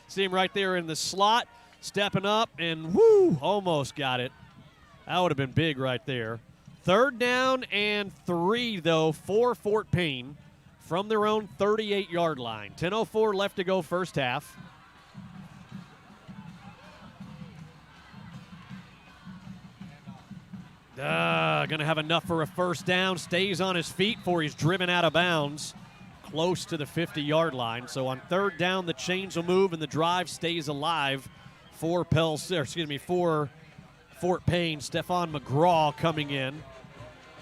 See him right there in the slot, stepping up, and woo, almost got it. That would have been big right there. Third down and 3, though, for Fort Payne from their own 38-yard line. 10:04 left to go first half. Going to have enough for a first down. Stays on his feet before he's driven out of bounds close to the 50-yard line. So on third down, the chains will move and the drive stays alive for Fort Payne. Stephon McGraw coming in.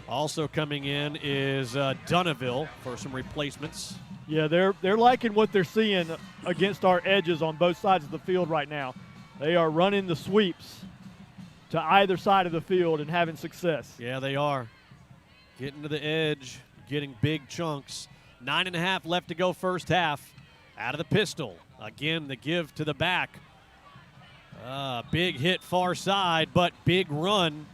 Also coming in is Dunnaville for some replacements. Yeah, they're liking what they're seeing against our edges on both sides of the field right now. They are running the sweeps to either side of the field and having success. Yeah, they are. Getting to the edge, getting big chunks. 9.5 left to go first half. Out of the pistol. Again, the give to the back. Big hit far side, but big run.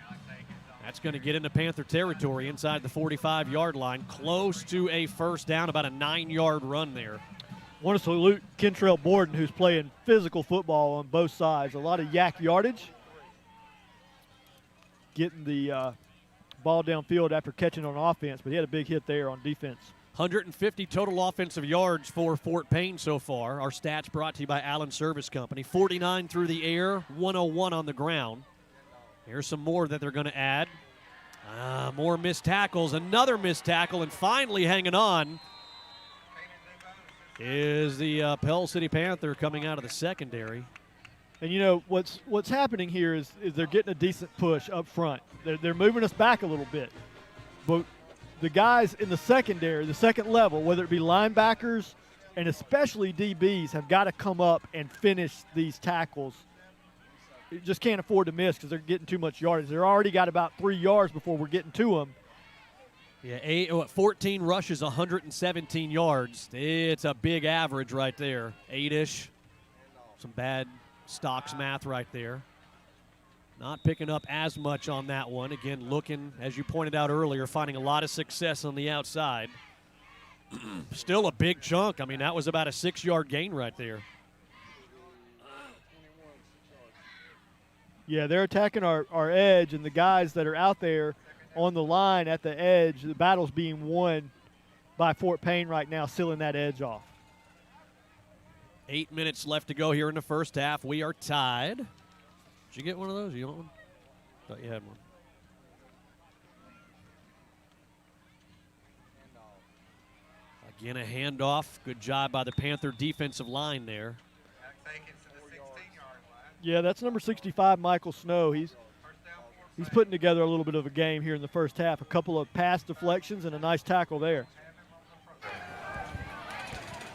That's going to get into Panther territory inside the 45-yard line. Close to a first down, about a 9-yard run there. Want to salute Kentrell Borden, who's playing physical football on both sides. A lot of yak yardage. Getting the ball downfield after catching on offense, but he had a big hit there on defense. 150 total offensive yards for Fort Payne so far. Our stats brought to you by Allen Service Company. 49 through the air, 101 on the ground. Here's some more that they're going to add. More missed tackles, another missed tackle, and finally hanging on. is the Pell City Panther coming out of the secondary. And you know what's happening here is they're getting a decent push up front. They're moving us back a little bit, but the guys in the secondary, the second level, whether it be linebackers and especially DBs, have got to come up and finish these tackles. You just can't afford to miss because they're getting too much yardage. They're already got about 3 yards before we're getting to them. Yeah, 14 rushes, 117 yards. It's a big average right there. 8-ish. Some bad stocks math right there. Not picking up as much on that one. Again, looking, as you pointed out earlier, finding a lot of success on the outside. Still a big chunk. I mean, that was about a 6-yard gain right there. Yeah, they're attacking our edge, and the guys that are out there on the line at the edge, the battle's being won by Fort Payne right now, sealing that edge off. 8 minutes left to go here in the first half. We are tied. Did you get one of those? You want one? Thought you had one. Again, a handoff. Good job by the Panther defensive line there. Yeah, that's number 65, Michael Snow. He's putting together a little bit of a game here in the first half. A couple of pass deflections and a nice tackle there.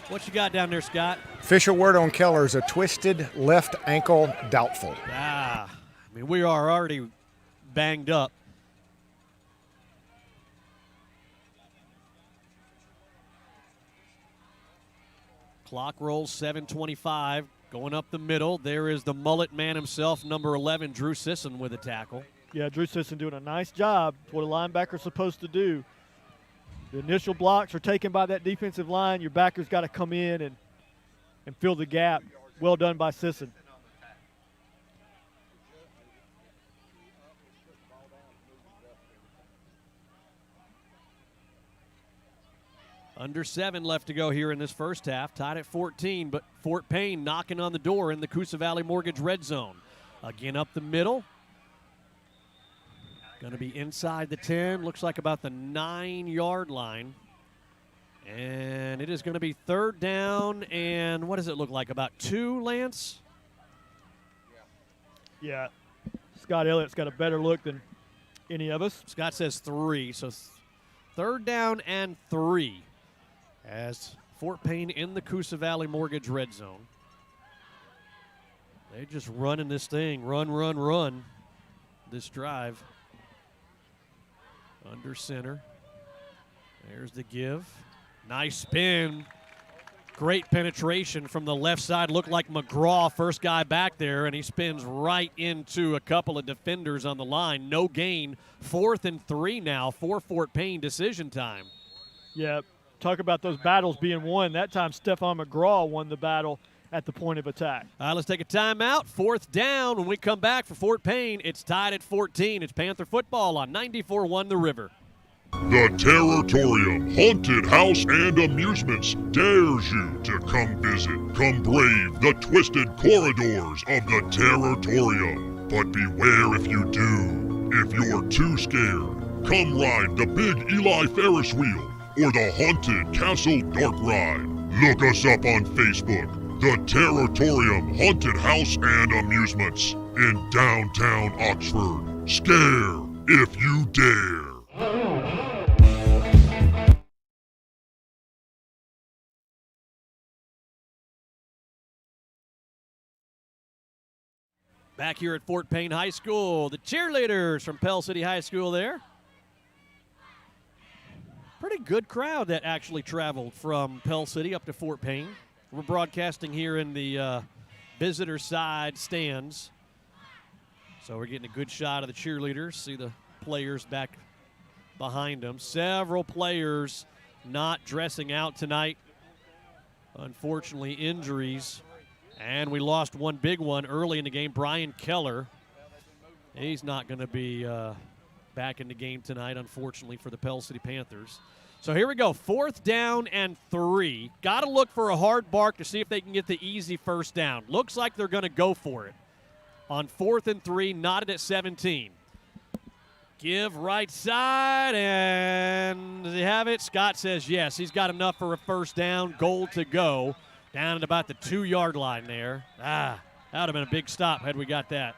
What you got down there, Scott? Official word on Keller is a twisted left ankle, doubtful. I mean, we are already banged up. Clock rolls, 7:25. Going up the middle, there is the mullet man himself, number 11, Drew Sisson, with a tackle. Yeah, Drew Sisson doing a nice job. It's what a linebacker's supposed to do. The initial blocks are taken by that defensive line. Your backer's got to come in and fill the gap. Well done by Sisson. Under 7 left to go here in this first half. Tied at 14, but Fort Payne knocking on the door in the Coosa Valley Mortgage red zone. Again up the middle. Going to be inside the 10. Looks like about the 9-yard line. And it is going to be third down. And what does it look like? About 2, Lance? Yeah. Scott Elliott's got a better look than any of us. Scott says 3. So third down and 3. As Fort Payne in the Coosa Valley Mortgage red zone. They just running this thing. Run. This drive. Under center. There's the give. Nice spin. Great penetration from the left side. Looked like McGraw, first guy back there, and he spins right into a couple of defenders on the line. No gain. 4th and 3 now for Fort Payne. Decision time. Yeah, talk about those battles being won. That time Stephon McGraw won the battle at the point of attack. All right, let's take a timeout. 4th down. When we come back for Fort Payne, it's tied at 14. It's Panther football on 94.1 The River. The Territorium Haunted House and Amusements dares you to come visit. Come brave the twisted corridors of the Territorium. But beware if you do. If you're too scared, come ride the Big Eli Ferris wheel or the Haunted Castle Dark Ride. Look us up on Facebook. The Territorium Haunted House and Amusements in downtown Oxford. Scare if you dare. Back here at Fort Payne High School, the cheerleaders from Pell City High School there. Pretty good crowd that actually traveled from Pell City up to Fort Payne. We're broadcasting here in the visitor side stands. So we're getting a good shot of the cheerleaders. See the players back behind them. Several players not dressing out tonight. Unfortunately, injuries. And we lost one big one early in the game. Brian Keller. He's not going to be back in the game tonight, unfortunately, for the Pell City Panthers. So here we go. 4th down and 3. Got to look for a hard bark to see if they can get the easy first down. Looks like they're going to go for it. On 4th and 3, knotted at 17. Give right side, and does he have it? Scott says yes. He's got enough for a first down. Goal to go. Down at about the 2-yard line there. That would have been a big stop had we got that.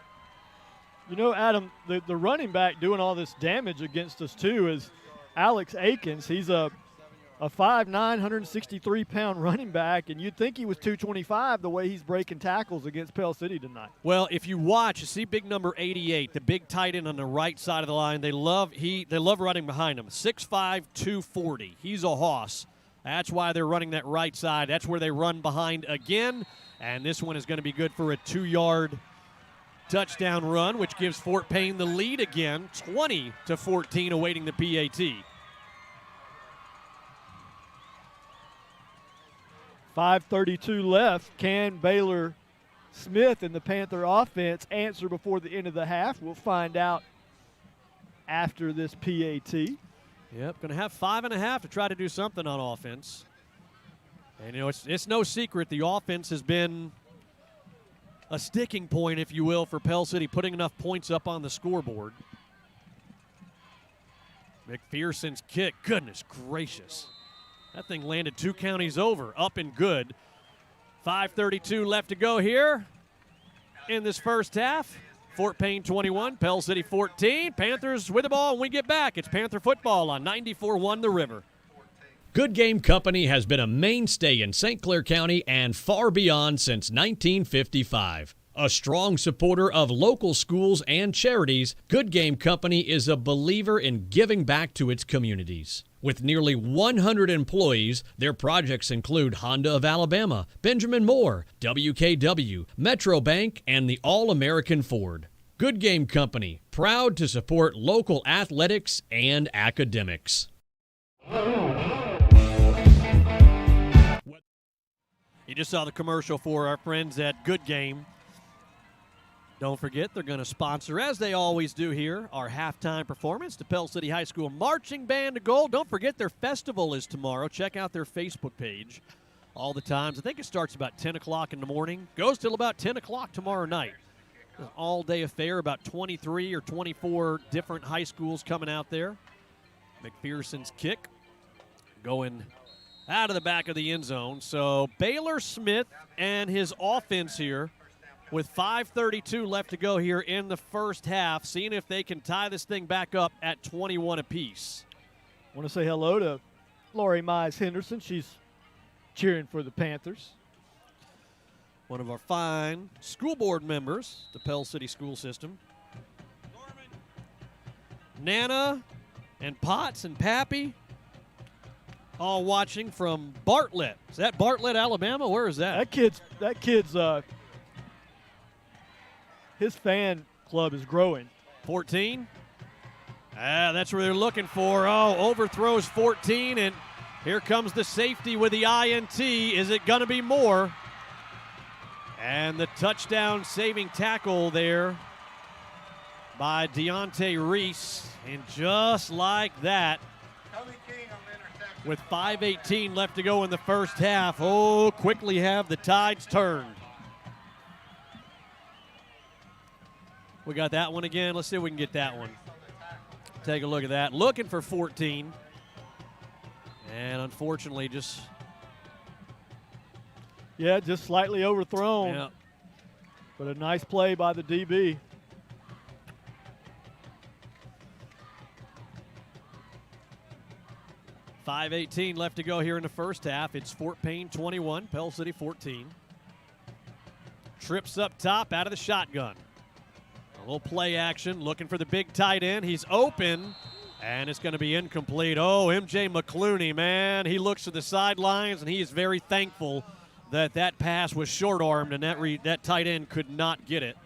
You know, Adam, the running back doing all this damage against us, too, is Alex Akins. He's a 5'9", 163-pound running back, and you'd think he was 225 the way he's breaking tackles against Pell City tonight. Well, if you watch, you see big number 88, the big tight end on the right side of the line. They love running behind him. 6'5", 240. He's a hoss. That's why they're running that right side. That's where they run behind again, and this one is going to be good for a 2-yard touchdown run, which gives Fort Payne the lead again, 20-14, awaiting the PAT. 5:32 left. Can Baylor Smith and the Panther offense answer before the end of the half? We'll find out after this PAT. Yep, going to have 5.5 to try to do something on offense. And, you know, it's no secret the offense has been a sticking point, if you will, for Pell City, putting enough points up on the scoreboard. McPherson's kick, goodness gracious. That thing landed 2 counties over, up and good. 5:32 left to go here in this first half. Fort Payne 21, Pell City 14. Panthers with the ball when we get back. It's Panther football on 94.1 The River. Good Game Company has been a mainstay in St. Clair County and far beyond since 1955. A strong supporter of local schools and charities, Good Game Company is a believer in giving back to its communities. With nearly 100 employees, their projects include Honda of Alabama, Benjamin Moore, WKW, Metro Bank, and the All-American Ford. Good Game Company, proud to support local athletics and academics. You just saw the commercial for our friends at Good Game. Don't forget, they're going to sponsor, as they always do here, our halftime performance, the Pell City High School Marching Band to Gold. Don't forget their festival is tomorrow. Check out their Facebook page. All the times. I think it starts about 10 o'clock in the morning, goes till about 10 o'clock tomorrow night. An all-day affair, about 23 or 24 different high schools coming out there. McPherson's kick going out of the back of the end zone. So Baylor Smith and his offense here with 5:32 left to go here in the first half, seeing if they can tie this thing back up at 21 apiece. I want to say hello to Lori Mize Henderson. She's cheering for the Panthers. One of our fine school board members, the Pell City school system. Nana and Potts and Pappy all watching from Bartlett. Is that Bartlett, Alabama? Where is that? That kid's his fan club is growing. 14. That's where they're looking for. Oh, overthrows 14, and here comes the safety with the INT. Is it going to be more? And the touchdown saving tackle there by Deontay Reese. And just like that, with 5:18 left to go in the first half, quickly have the tides turned. We got that one again. Let's see if we can get that one. Take a look at that. Looking for 14. And unfortunately just slightly overthrown. Yeah. But a nice play by the DB. .5:18 left to go here in the first half. It's Fort Payne 21, Pell City 14. Trips up top out of the shotgun. A little play action, looking for the big tight end. He's open, and it's going to be incomplete. Oh, MJ McClooney, man, he looks to the sidelines, and he is very thankful that pass was short-armed, and that tight end could not get it.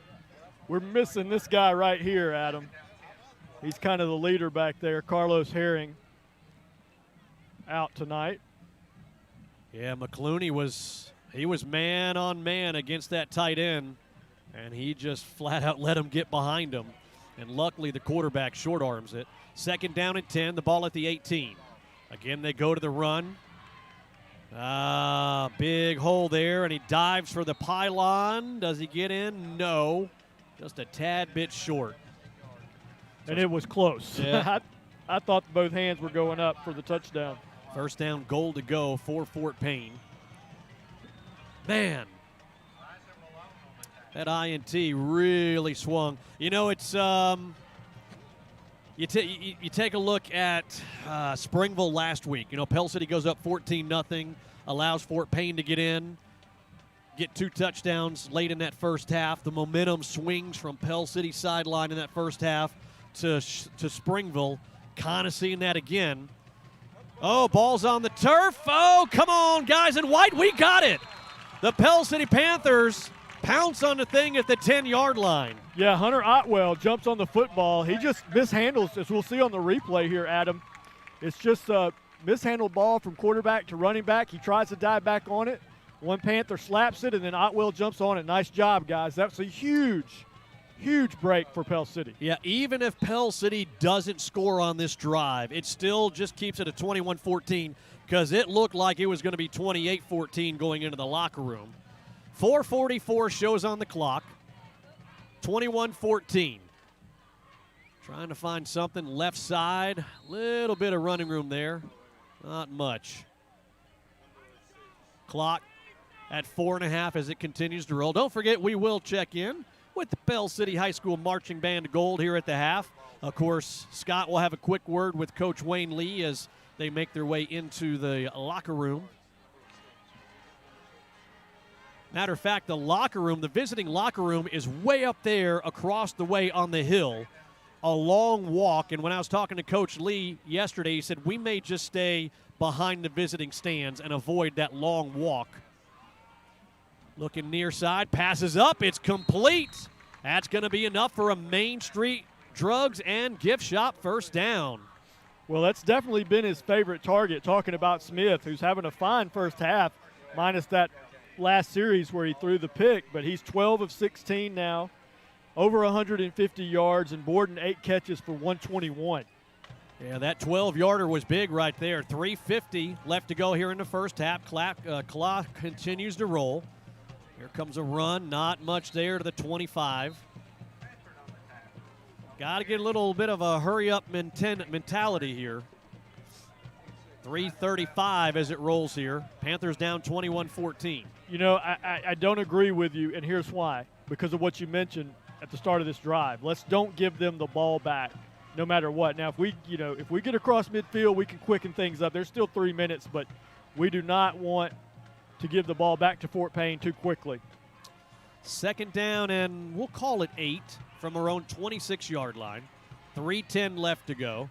We're missing this guy right here, Adam. He's kind of the leader back there, Carlos Herring, out tonight. Yeah, McClooney was man-on-man against that tight end, and he just flat out let him get behind him. And luckily the quarterback short arms it. Second down and 10, the ball at the 18. Again, they go to the run. Big hole there, and he dives for the pylon. Does he get in? No. Just a tad bit short. And it was close. Yeah. I thought both hands were going up for the touchdown. First down, goal to go for Fort Payne. Man, that INT really swung. You know, it's you take a look at Springville last week. You know, Pell City goes up 14-0, allows Fort Payne to get in, get 2 touchdowns late in that first half. The momentum swings from Pell City sideline in that first half to Springville. Kind of seeing that again. Oh, ball's on the turf. Oh, come on, guys in white. We got it. The Pell City Panthers pounce on the thing at the 10-yard line. Yeah, Hunter Otwell jumps on the football. He just mishandles, as we'll see on the replay here, Adam. It's just a mishandled ball from quarterback to running back. He tries to dive back on it. One Panther slaps it, and then Otwell jumps on it. Nice job, guys. That's a huge break for Pell City. Yeah, even if Pell City doesn't score on this drive, it still just keeps it at 21-14 because it looked like it was going to be 28-14 going into the locker room. 4:44 shows on the clock. 21-14. Trying to find something left side. Little bit of running room there. Not much. Clock at 4.5 as it continues to roll. Don't forget, we will check in with the Pell City High School Marching Band Gold here at the half. Of course, Scott will have a quick word with Coach Wayne Lee as they make their way into the locker room. Matter of fact, the locker room, the visiting locker room, is way up there across the way on the hill. A long walk, and when I was talking to Coach Lee yesterday, he said we may just stay behind the visiting stands and avoid that long walk. Looking near side, passes up, it's complete. That's going to be enough for a Main Street Drugs and Gift Shop first down. Well, that's definitely been his favorite target, talking about Smith, who's having a fine first half, minus that last series where he threw the pick, but he's 12 of 16 now, over 150 yards, and Borden 8 catches for 121. Yeah, that 12-yarder was big right there. 3:50 left to go here in the first half. Clock continues to roll. Here comes a run, not much there to the 25. Got to get a little bit of a hurry-up mentality here. 3:35 as it rolls here. Panthers down 21-14. You know, I don't agree with you, and here's why. Because of what you mentioned at the start of this drive. Let's don't give them the ball back no matter what. Now, if we get across midfield, we can quicken things up. There's still 3 minutes, but we do not want to give the ball back to Fort Payne too quickly. Second down, and we'll call it 8 from our own 26-yard line. 3:10 left to go.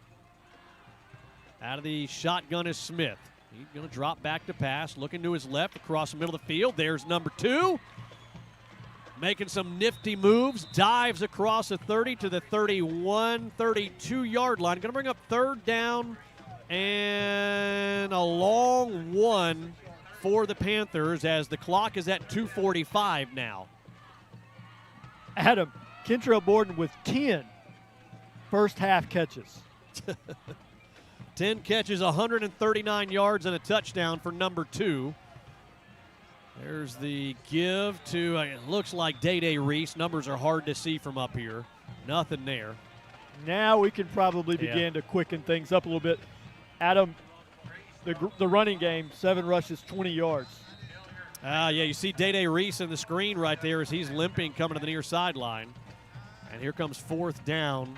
Out of the shotgun is Smith. He's going to drop back to pass, looking to his left across the middle of the field. There's number 2. Making some nifty moves, dives across the 30 to the 31, 32-yard line. Going to bring up third down and a long one for the Panthers as the clock is at 2:45 now. Adam, Kentrell Borden with 10 first half catches. 10 catches, 139 yards, and a touchdown for number 2. There's the give to, it looks like Day-Day Reese. Numbers are hard to see from up here. Nothing there. Now we can probably begin to quicken things up a little bit. Adam, the running game, 7 rushes, 20 yards. Yeah, you see Day-Day Reese in the screen right there as he's limping coming to the near sideline. And here comes fourth down.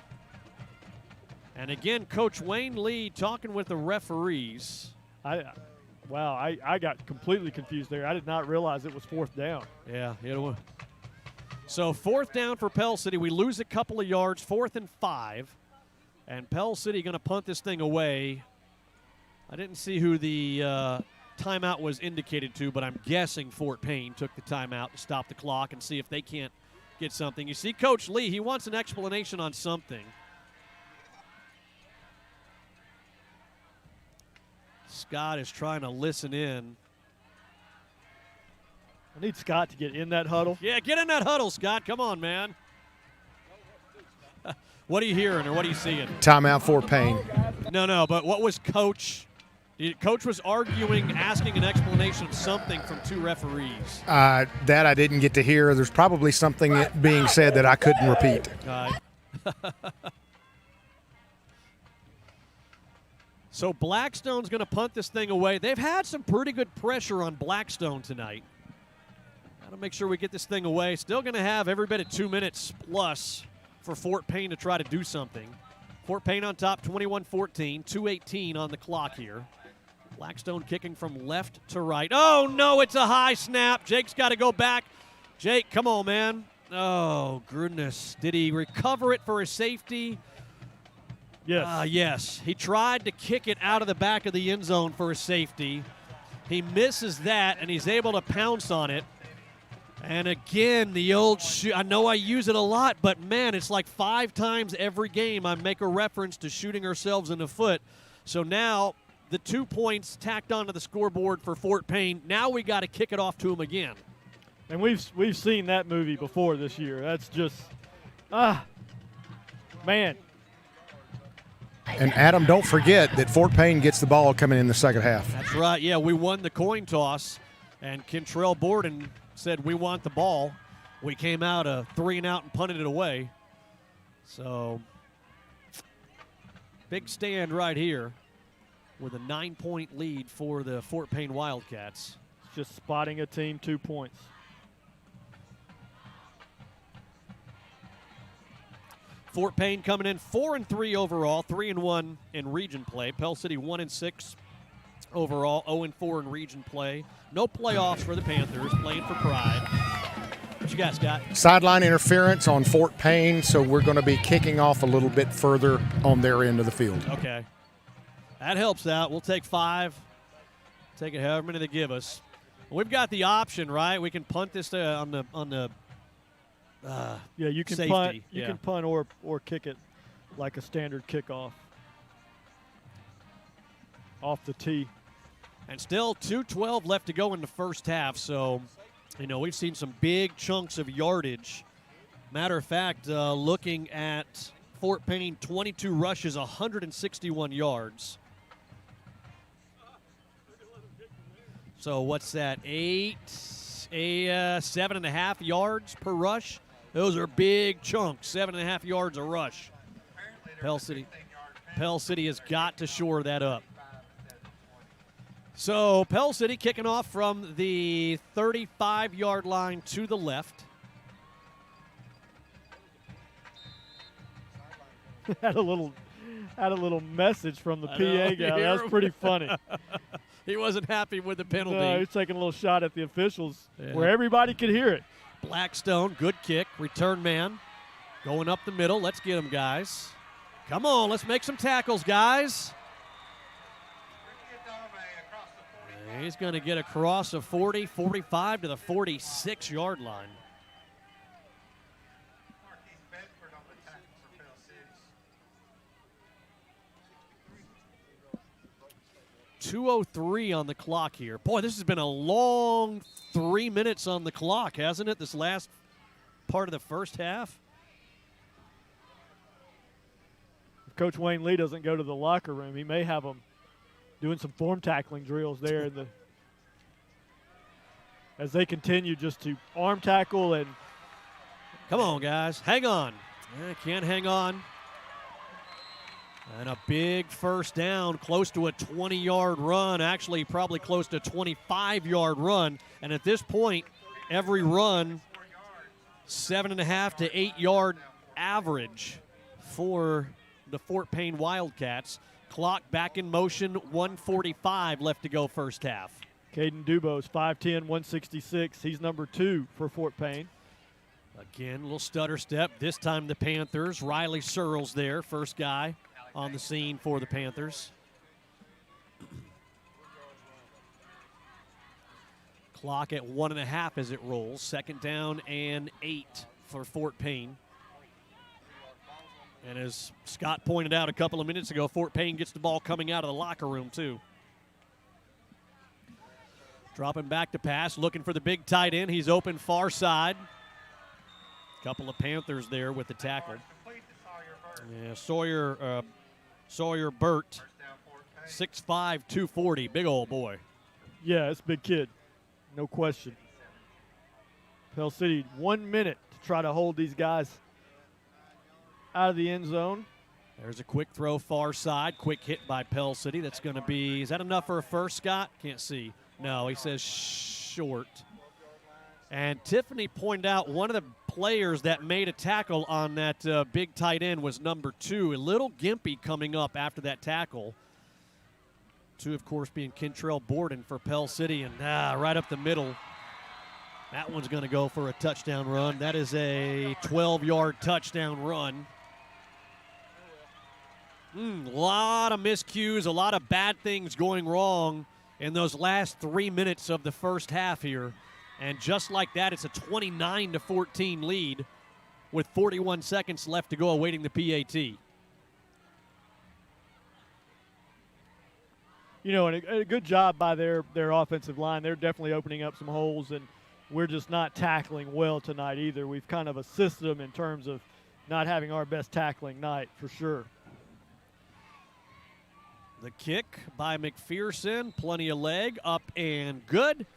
And again, Coach Wayne Lee talking with the referees. I got completely confused there. I did not realize it was fourth down. Yeah. So fourth down for Pell City. We lose a couple of yards, 4th and 5. And Pell City going to punt this thing away. I didn't see who the timeout was indicated to, but I'm guessing Fort Payne took the timeout to stop the clock and see if they can't get something. You see Coach Lee, he wants an explanation on something. Scott is trying to listen in. I need Scott to get in that huddle. Yeah, get in that huddle, Scott. Come on, man. What are you hearing or what are you seeing? Timeout for Payne. No, but what was Coach? Coach was arguing, asking an explanation of something from 2 referees. That I didn't get to hear. There's probably something being said that I couldn't repeat. So Blackstone's going to punt this thing away. They've had some pretty good pressure on Blackstone tonight. Got to make sure we get this thing away. Still going to have every bit of 2 minutes plus for Fort Payne to try to do something. Fort Payne on top, 21-14, 2:18 on the clock here. Blackstone kicking from left to right. Oh, no, it's a high snap. Jake's got to go back. Jake, come on, man. Oh, goodness. Did he recover it for a safety? Yes. Yes. He tried to kick it out of the back of the end zone for a safety. He misses that, and he's able to pounce on it. And again, the old shoot. I know I use it a lot, but, man, it's like 5 times every game I make a reference to shooting ourselves in the foot. So now the 2 points tacked onto the scoreboard for Fort Payne. Now we got to kick it off to him again. And we've seen that movie before this year. That's just, man. And, Adam, don't forget that Fort Payne gets the ball coming in the second half. That's right. Yeah, we won the coin toss, and Kentrell Borden said we want the ball. We came out a 3-and-out and punted it away. So, big stand right here with a 9-point lead for the Fort Payne Wildcats. Just spotting a team 2 points. Fort Payne coming in 4-3 overall, 3-1 in region play. Pell City 1-6 overall, 0-4 in region play. No playoffs for the Panthers, playing for pride. What you got, Scott? Sideline interference on Fort Payne, so we're going to be kicking off a little bit further on their end of the field. Okay. That helps out. We'll take 5. Take it however many they give us. We've got the option, right? We can punt this on the yeah, you can safety. punt. You can punt or kick it like a standard kickoff off the tee. And still 2:12 left to go in the first half. So, we've seen some big chunks of yardage. Matter of fact, looking at Fort Payne, 22 rushes, 161 yards. So what's that? 7.5 yards per rush. Those are big chunks. 7.5 yards a rush. Pell City has got to shore that up. So Pell City kicking off from the 35-yard line to the left. Had a little message from the PA guy. That was pretty funny. He wasn't happy with the penalty. No, he's taking a little shot at the officials where everybody could hear it. Blackstone, good kick, return man, going up the middle. Let's get him, guys. Come on, let's make some tackles, guys. He's going to get across a 40, 45 to the 46-yard line. .203 on the clock here. Boy, this has been a long 3 minutes on the clock, hasn't it, this last part of the first half? If Coach Wayne Lee doesn't go to the locker room, he may have them doing some form tackling drills there as they continue just to arm tackle and. Come on, guys. Hang on. Can't hang on. And a big first down, close to a 20-yard run, actually probably close to a 25-yard run. And at this point, every run, 7.5 to 8-yard average for the Fort Payne Wildcats. Clock back in motion, 1:45 left to go first half. Caden Dubose, 5'10", 166. He's number 2 for Fort Payne. Again, a little stutter step. This time the Panthers. Riley Searles there, first guy on the scene for the Panthers. Clock at 1.5 as it rolls. Second down and 8 for Fort Payne. And as Scott pointed out a couple of minutes ago, Fort Payne gets the ball coming out of the locker room too. Dropping back to pass, looking for the big tight end. He's open far side. Couple of Panthers there with the tackle. Yeah, Sawyer Burt, 6'5", 240, big old boy. Yeah, it's a big kid, no question. Pell City, 1 minute to try to hold these guys out of the end zone. There's a quick throw far side, quick hit by Pell City. That's going to be, is that enough for a first, Scott? Can't see. No, he says short. And Tiffany pointed out one of the players that made a tackle on that big tight end was number 2. A little gimpy coming up after that tackle. 2, of course, being Kentrell Borden for Pell City. And right up the middle, that one's going to go for a touchdown run. That is a 12-yard touchdown run. A lot of miscues, a lot of bad things going wrong in those last 3 minutes of the first half here. And just like that, it's a 29-14 lead with 41 seconds left to go awaiting the PAT. You know, and a good job by their offensive line. They're definitely opening up some holes, and we're just not tackling well tonight either. We've kind of assisted them in terms of not having our best tackling night for sure. The kick by McPherson, plenty of leg, up and good.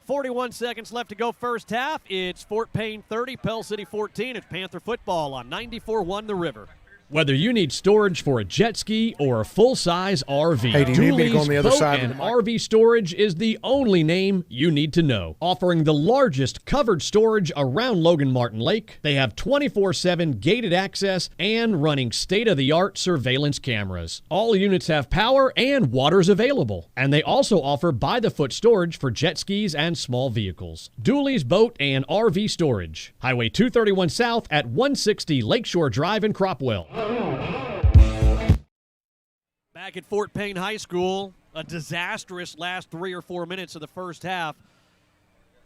41 seconds left to go first half. It's Fort Payne 30, Pell City 14. It's Panther football on 94.1 The River. Whether you need storage for a jet ski or a full-size RV, Hey, do you need me to go on the other Boat side of and the mic? RV Storage is the only name you need to know. Offering the largest covered storage around Logan Martin Lake, they have 24/7 gated access and running state-of-the-art surveillance cameras. All units have power and water's available, and they also offer by-the-foot storage for jet skis and small vehicles. Dooley's Boat and RV Storage, Highway 231 South at 160 Lakeshore Drive in Cropwell. Back at Fort Payne High School, a disastrous last 3 or 4 minutes of the first half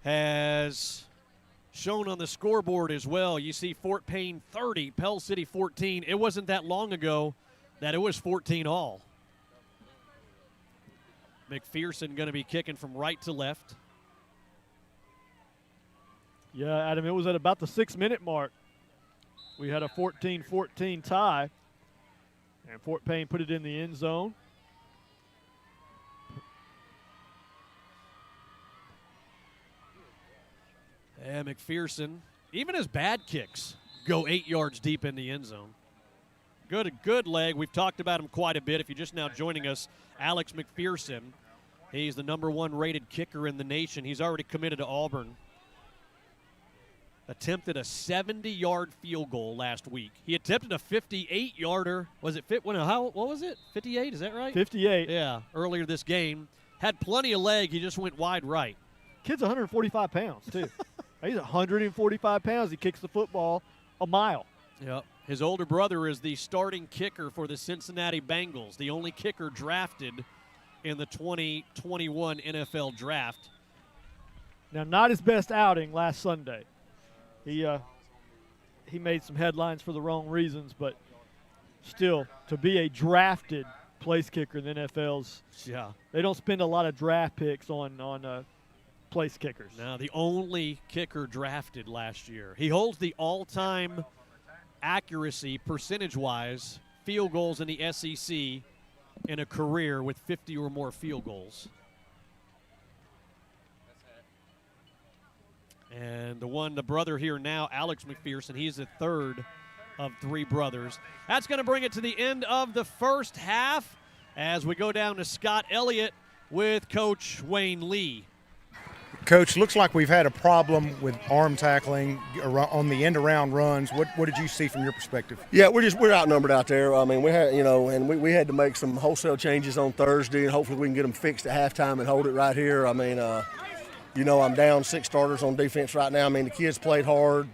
has shown on the scoreboard as well. You see Fort Payne 30, Pell City 14. It wasn't that long ago that it was 14 all. McPherson going to be kicking from right to left. Yeah, Adam, it was at about the 6-minute mark. We had a 14-14 tie, and Fort Payne put it in the end zone. And McPherson, even his bad kicks, go 8 yards deep in the end zone. Good leg. We've talked about him quite a bit. If you're just now joining us, Alex McPherson, he's the #1 rated kicker in the nation. He's already committed to Auburn. Attempted a 70-yard field goal last week. He attempted a 58-yarder. Was it what was it? 58, is that right? 58. Yeah, earlier this game. Had plenty of leg. He just went wide right. Kid's 145 pounds, too. He's 145 pounds. He kicks the football a mile. Yep. His older brother is the starting kicker for the Cincinnati Bengals, the only kicker drafted in the 2021 NFL Draft. Now, not his best outing last Sunday. He made some headlines for the wrong reasons, but still, to be a drafted place kicker in the NFL's, they don't spend a lot of draft picks on place kickers. Now, the only kicker drafted last year. He holds the all-time accuracy percentage-wise field goals in the SEC in a career with 50 or more field goals. And the brother here now, Alex McPherson, he's the third of 3 brothers. That's going to bring it to the end of the first half as we go down to Scott Elliott with Coach Wayne Lee. Coach, looks like we've had a problem with arm tackling on the end-around runs. What did you see from your perspective? Yeah, we're outnumbered out there. I mean, we had and we had to make some wholesale changes on Thursday, and hopefully we can get them fixed at halftime and hold it right here. I mean, I'm down 6 starters on defense right now. I mean, the kids played hard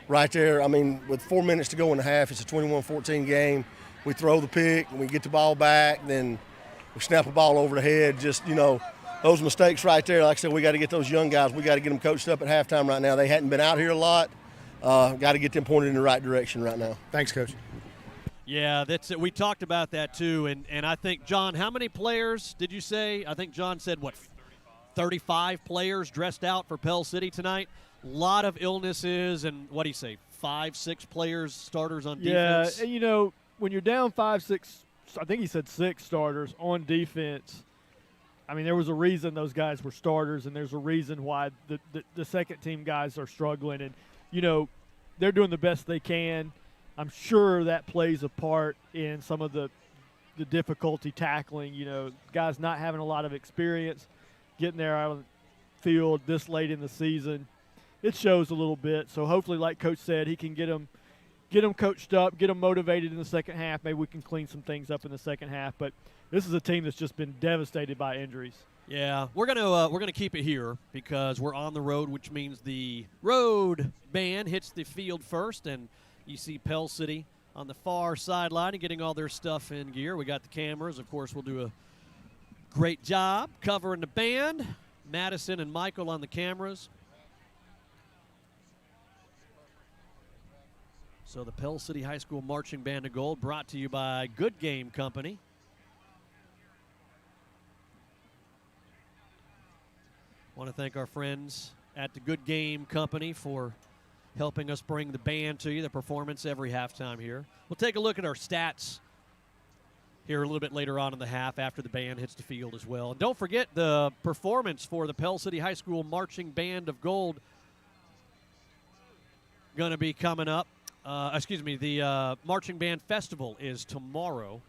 right there. I mean, with 4 minutes to go in the half, it's a 21-14 game. We throw the pick, and we get the ball back, then we snap a ball over the head. Just, those mistakes right there. Like I said, we got to get those young guys. We got to get them coached up at halftime right now. They hadn't been out here a lot. Got to get them pointed in the right direction right now. Thanks, Coach. Yeah, that's it. We talked about that too, and I think, John, how many players did you say? I think John said, 35 players dressed out for Pell City tonight? A lot of illnesses, and what do you say, 5-6 players, starters on defense? Yeah, and when you're down 5-6, I think he said 6 starters on defense, I mean, there was a reason those guys were starters, and there's a reason why the second-team guys are struggling. And, they're doing the best they can. I'm sure that plays a part in some of the difficulty tackling. You know, guys not having a lot of experience, getting there out of the field this late in the season, it shows a little bit. So hopefully, like Coach said, he can get them coached up, get them motivated in the second half. Maybe we can clean some things up in the second half. But this is a team that's just been devastated by injuries. Yeah, we're gonna keep it here because we're on the road, which means the road band hits the field first, and you see Pell City on the far sideline and getting all their stuff in gear. We got the cameras. Of course, we'll do a great job covering the band. Madison and Michael on the cameras. So the Pell City High School Marching Band of Gold brought to you by Good Game Company. Want to thank our friends at the Good Game Company for helping us bring the band to you, the performance every halftime here. We'll take a look at our stats here a little bit later on in the half after the band hits the field as well. And don't forget the performance for the Pell City High School Marching Band of Gold going to be coming up. The Marching Band Festival is tomorrow.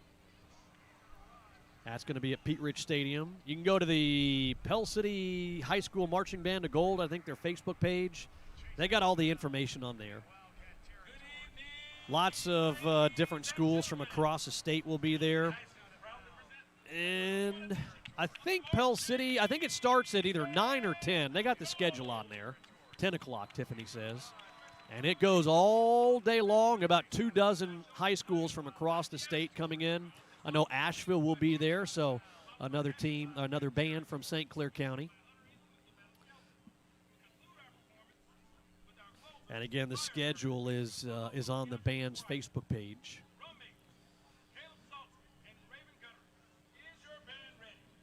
That's going to be at Pete Rich Stadium. You can go to the Pell City High School Marching Band of Gold, I think their Facebook page. They got all the information on there. Lots of different schools from across the state will be there. And I think Pell City, I think it starts at either 9 or 10. They got the schedule on there. 10 o'clock, Tiffany says. And it goes all day long, about 24 high schools from across the state coming in. I know Asheville will be there, so another band from St. Clair County. And again, the schedule is on the band's Facebook page.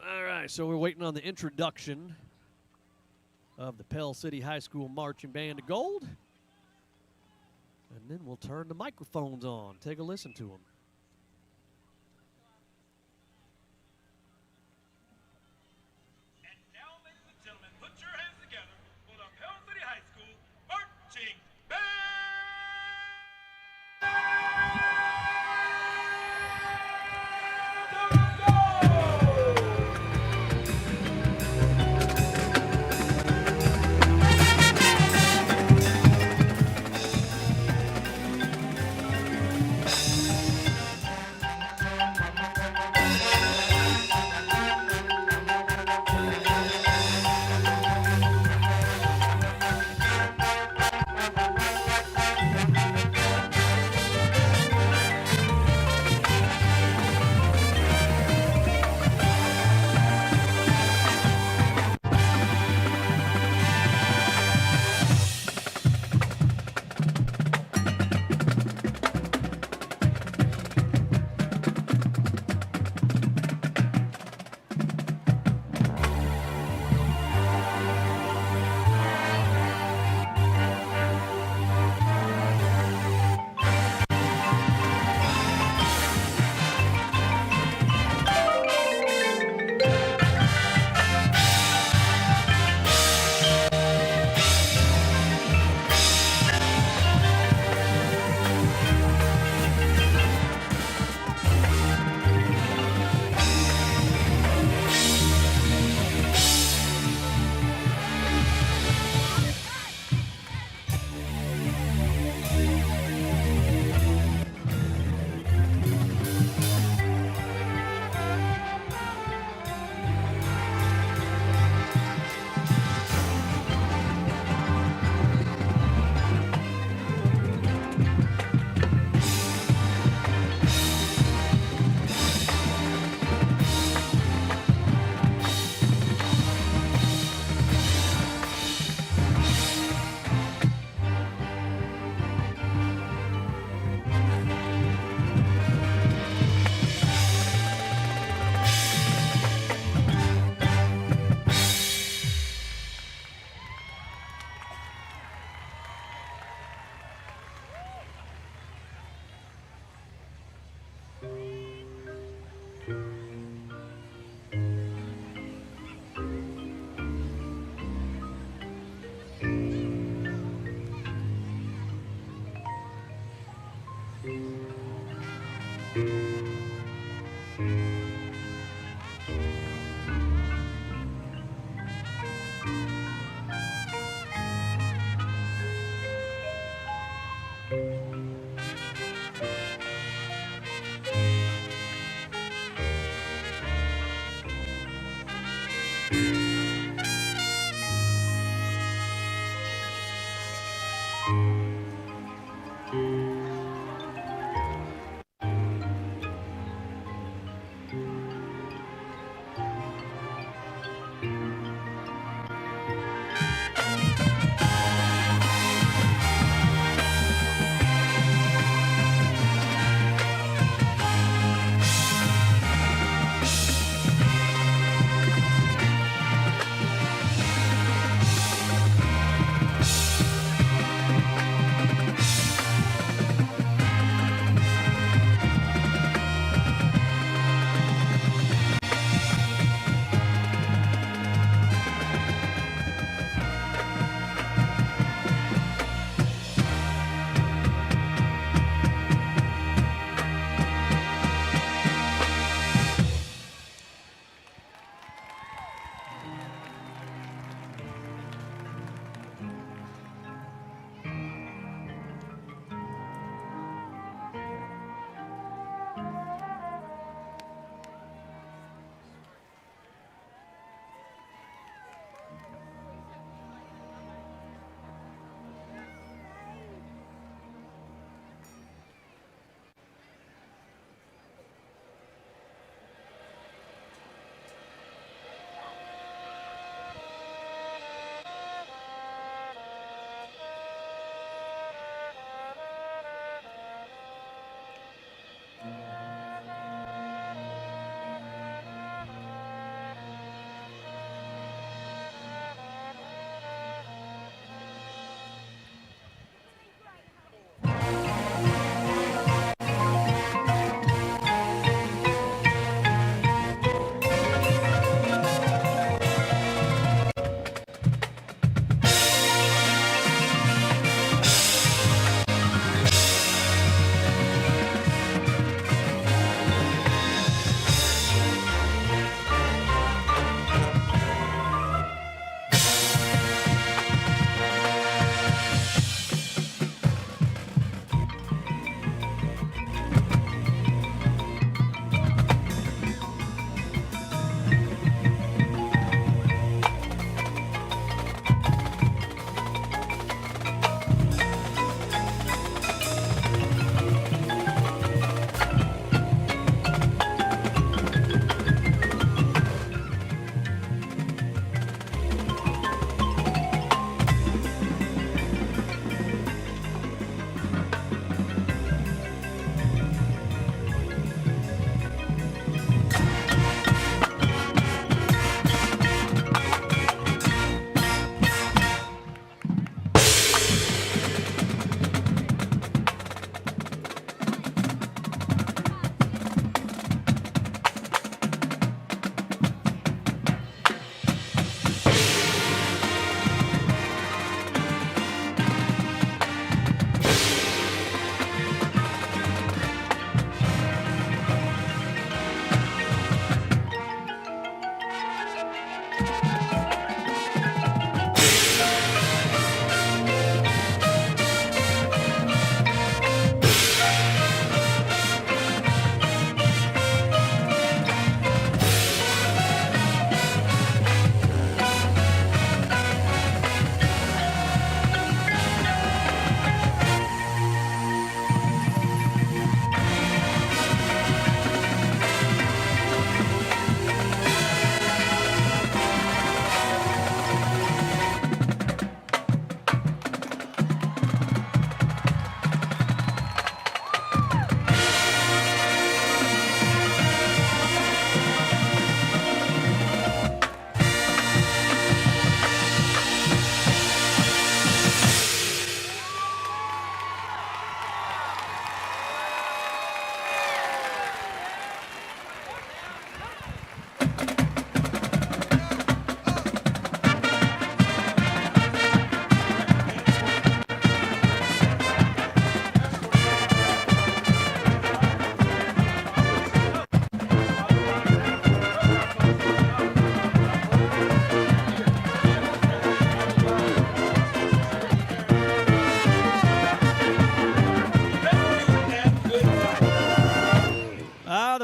All right, so we're waiting on the introduction of the Pell City High School Marching Band of Gold. And then we'll turn the microphones on. Take a listen to them.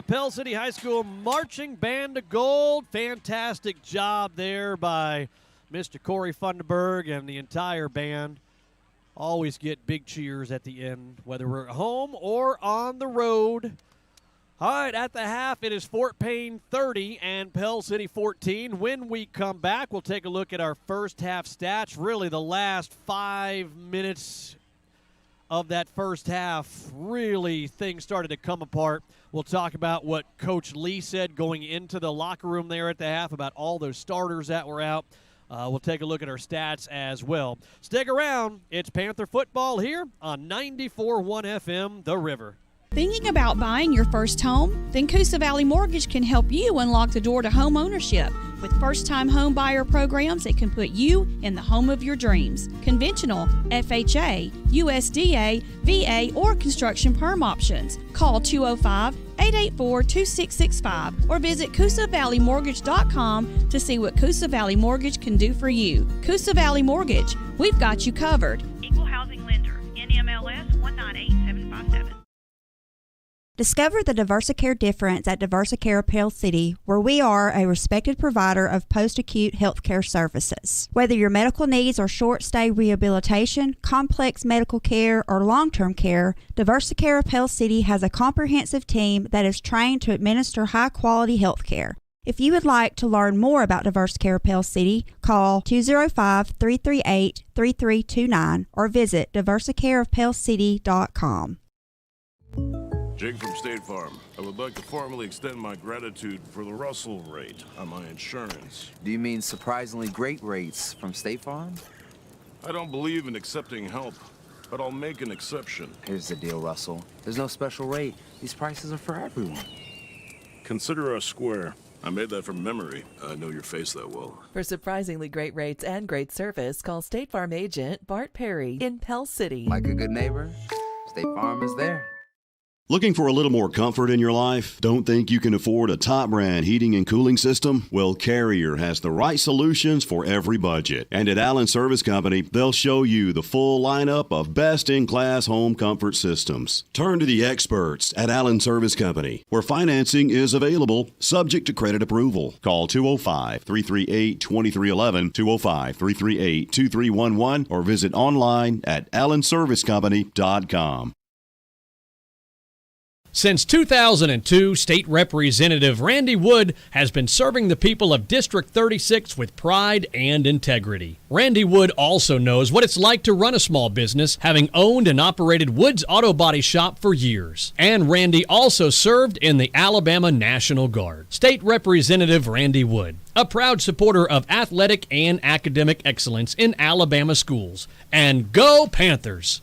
Pell City High School Marching Band of Gold. Fantastic job there by Mr. Corey Funderburg and the entire band. Always get big cheers at the end, whether we're at home or on the road. All right, at the half, it is Fort Payne 30 and Pell City 14. When we come back, we'll take a look at our first half stats. Really, the last 5 minutes of that first half, really things started to come apart. We'll talk about what Coach Lee said going into the locker room there at the half about all those starters that were out. We'll take a look at our stats as well. Stick around. It's Panther football here on 94.1 FM, The River. Thinking about buying your first home? Then Coosa Valley Mortgage can help you unlock the door to home ownership. With first-time home buyer programs that can put you in the home of your dreams. Conventional, FHA, USDA, VA, or construction perm options. Call 205-884-2665 or visit CoosaValleyMortgage.com to see what Coosa Valley Mortgage can do for you. Coosa Valley Mortgage, we've got you covered. Equal housing lender, NMLS 198757. Discover the Diversicare difference at Diversicare Pell City, where we are a respected provider of post-acute healthcare services. Whether your medical needs are short-stay rehabilitation, complex medical care, or long-term care, Diversicare Pell City has a comprehensive team that is trained to administer high-quality healthcare. If you would like to learn more about Diversicare Pell City, call 205-338-3329 or visit diversicareofpellcity.com. Jake from State Farm. I would like to formally extend my gratitude for the Russell rate on my insurance. Do you mean surprisingly great rates from State Farm? I don't believe in accepting help, but I'll make an exception. Here's the deal, Russell. There's no special rate. These prices are for everyone. Consider us square. I made that from memory. I know your face that well. For surprisingly great rates and great service, call State Farm agent Bart Perry in Pell City. Like a good neighbor, State Farm is there. Looking for a little more comfort in your life? Don't think you can afford a top brand heating and cooling system? Well, Carrier has the right solutions for every budget. And at Allen Service Company, they'll show you the full lineup of best-in-class home comfort systems. Turn to the experts at Allen Service Company, where financing is available, subject to credit approval. Call 205-338-2311, 205-338-2311, or visit online at allenservicecompany.com. Since 2002, State Representative Randy Wood has been serving the people of District 36 with pride and integrity. Randy Wood also knows what it's like to run a small business, having owned and operated Wood's Auto Body Shop for years. And Randy also served in the Alabama National Guard. State Representative Randy Wood, a proud supporter of athletic and academic excellence in Alabama schools. And go Panthers!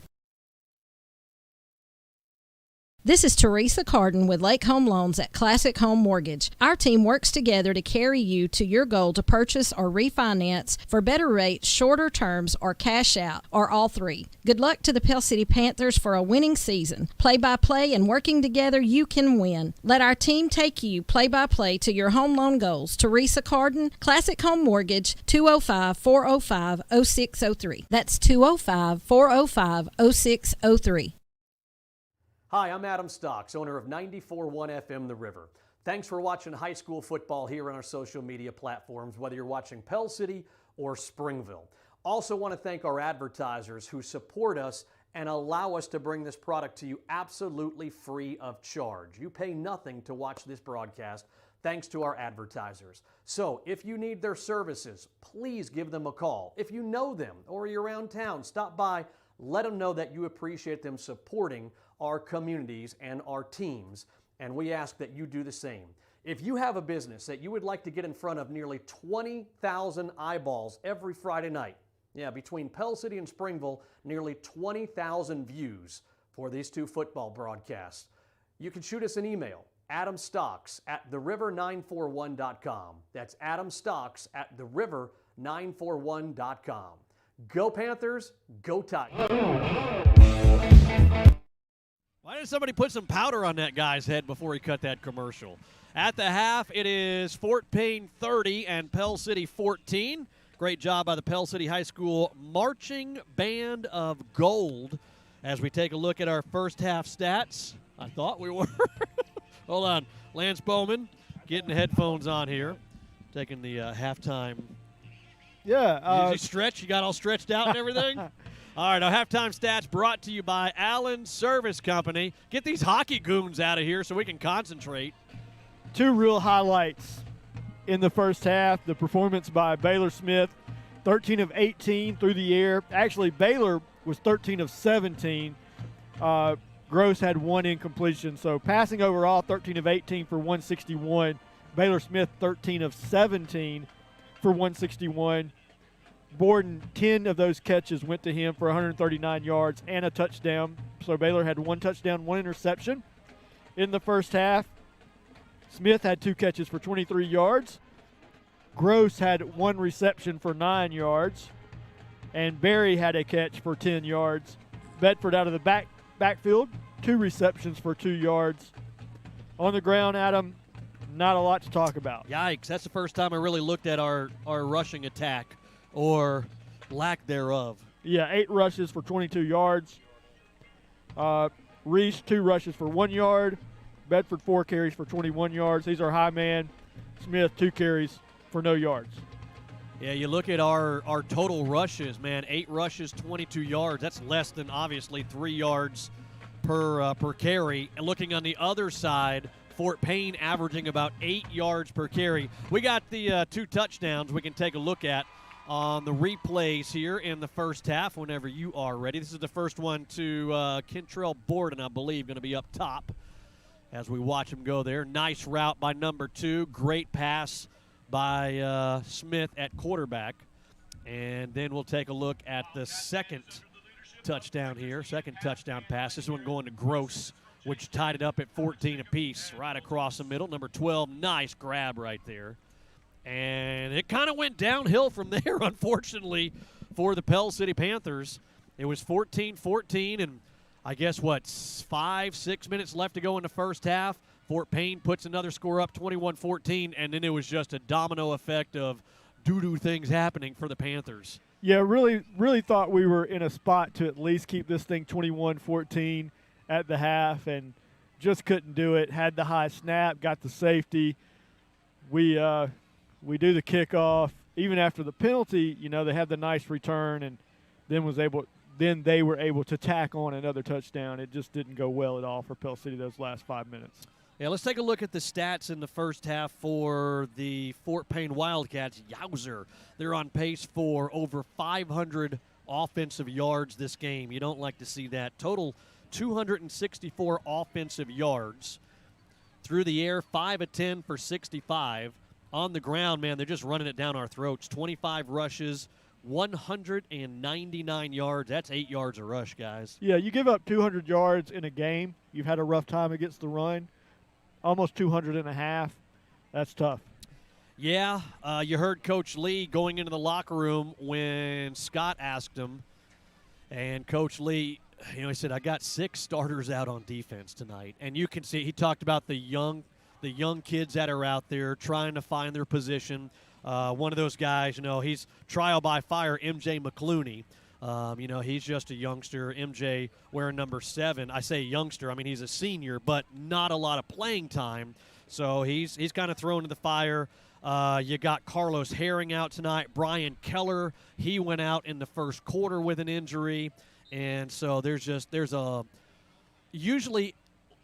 This is Teresa Carden with Lake Home Loans at Classic Home Mortgage. Our team works together to carry you to your goal to purchase or refinance for better rates, shorter terms, or cash out, or all three. Good luck to the Pell City Panthers for a winning season. Play-by-play and working together, you can win. Let our team take you play-by-play to your home loan goals. Teresa Carden, Classic Home Mortgage, 205-405-0603. That's 205-405-0603. Hi, I'm Adam Stocks, owner of 94.1 FM The River. Thanks for watching high school football here on our social media platforms, whether you're watching Pell City or Springville. Also want to thank our advertisers who support us and allow us to bring this product to you absolutely free of charge. You pay nothing to watch this broadcast thanks to our advertisers. So if you need their services, please give them a call. If you know them or you're around town, stop by, let them know that you appreciate them supporting our communities and our teams, and we ask that you do the same. If you have a business that you would like to get in front of nearly 20,000 eyeballs every Friday night, between Pell City and Springville, nearly 20,000 views for these two football broadcasts, you can shoot us an email, adamstocks@theriver941.com. That's adamstocks@theriver941.com. Go Panthers, go Tigers. Why didn't somebody put some powder on that guy's head before he cut that commercial? At the half, it is Fort Payne 30 and Pell City 14. Great job by the Pell City High School Marching Band of Gold. As we take a look at our first half stats, I thought we were. Hold on. Lance Bowman getting the headphones on here, taking the halftime. Yeah. Did you stretch? You got all stretched out and everything? All right, our halftime stats brought to you by Allen Service Company. Get these hockey goons out of here so we can concentrate. Two real highlights in the first half. The performance by Baylor Smith, 13 of 18 through the air. Actually, Baylor was 13 of 17. Gross had one incompletion. So passing overall, 13 of 18 for 161. Baylor Smith, 13 of 17 for 161. Borden, 10 of those catches went to him for 139 yards and a touchdown. So Baylor had one touchdown, one interception in the first half. Smith had 2 catches for 23 yards. Gross had 1 reception for 9 yards. And Berry had a catch for 10 yards. Bedford out of the backfield, 2 receptions for 2 yards. On the ground, Adam, not a lot to talk about. Yikes, that's the first time I really looked at our rushing attack, or lack thereof. Yeah, 8 rushes for 22 yards. Reese, 2 rushes for 1 yard. Bedford, 4 carries for 21 yards. He's our high man. Smith, 2 carries for no yards. Yeah, you look at our total rushes, man, 8 rushes, 22 yards. That's less than, obviously, 3 yards per carry. And looking on the other side, Fort Payne averaging about 8 yards per carry. We got the 2 touchdowns we can take a look at on the replays here in the first half whenever you are ready. This is the first one to Kentrell Borden, I believe, going to be up top as we watch him go there. Nice route by number 2. Great pass by Smith at quarterback. And then we'll take a look at the second touchdown here, second touchdown pass. This one going to Gross, which tied it up at 14 apiece, right across the middle. Number 12, nice grab right there. And it kind of went downhill from there, unfortunately, for the Pell City Panthers. It was 14-14, and I guess, 5-6 minutes left to go in the first half. Fort Payne puts another score up, 21-14, and then it was just a domino effect of doo-doo things happening for the Panthers. Yeah, really thought we were in a spot to at least keep this thing 21-14 at the half, and just couldn't do it. Had the high snap, got the safety. We do the kickoff. Even after the penalty, they had the nice return, and then they were able to tack on another touchdown. It just didn't go well at all for Pell City those last 5 minutes. Yeah, let's take a look at the stats in the first half for the Fort Payne Wildcats. Yowzer, they're on pace for over 500 offensive yards this game. You don't like to see that. Total 264 offensive yards. Through the air, 5 of 10 for 65. On the ground, man, they're just running it down our throats. 25 rushes, 199 yards. That's 8 yards a rush, guys. Yeah, you give up 200 yards in a game. You've had a rough time against the run. Almost 200 and a half. That's tough. Yeah, you heard Coach Lee going into the locker room when Scott asked him. And Coach Lee, he said, I got 6 starters out on defense tonight. And you can see he talked about the young kids that are out there trying to find their position. One of those guys, he's trial by fire, MJ McClooney. He's just a youngster. MJ wearing number 7. I say youngster. I mean, he's a senior, but not a lot of playing time. So he's kind of thrown to the fire. You got Carlos Herring out tonight. Brian Keller, he went out in the first quarter with an injury. And so usually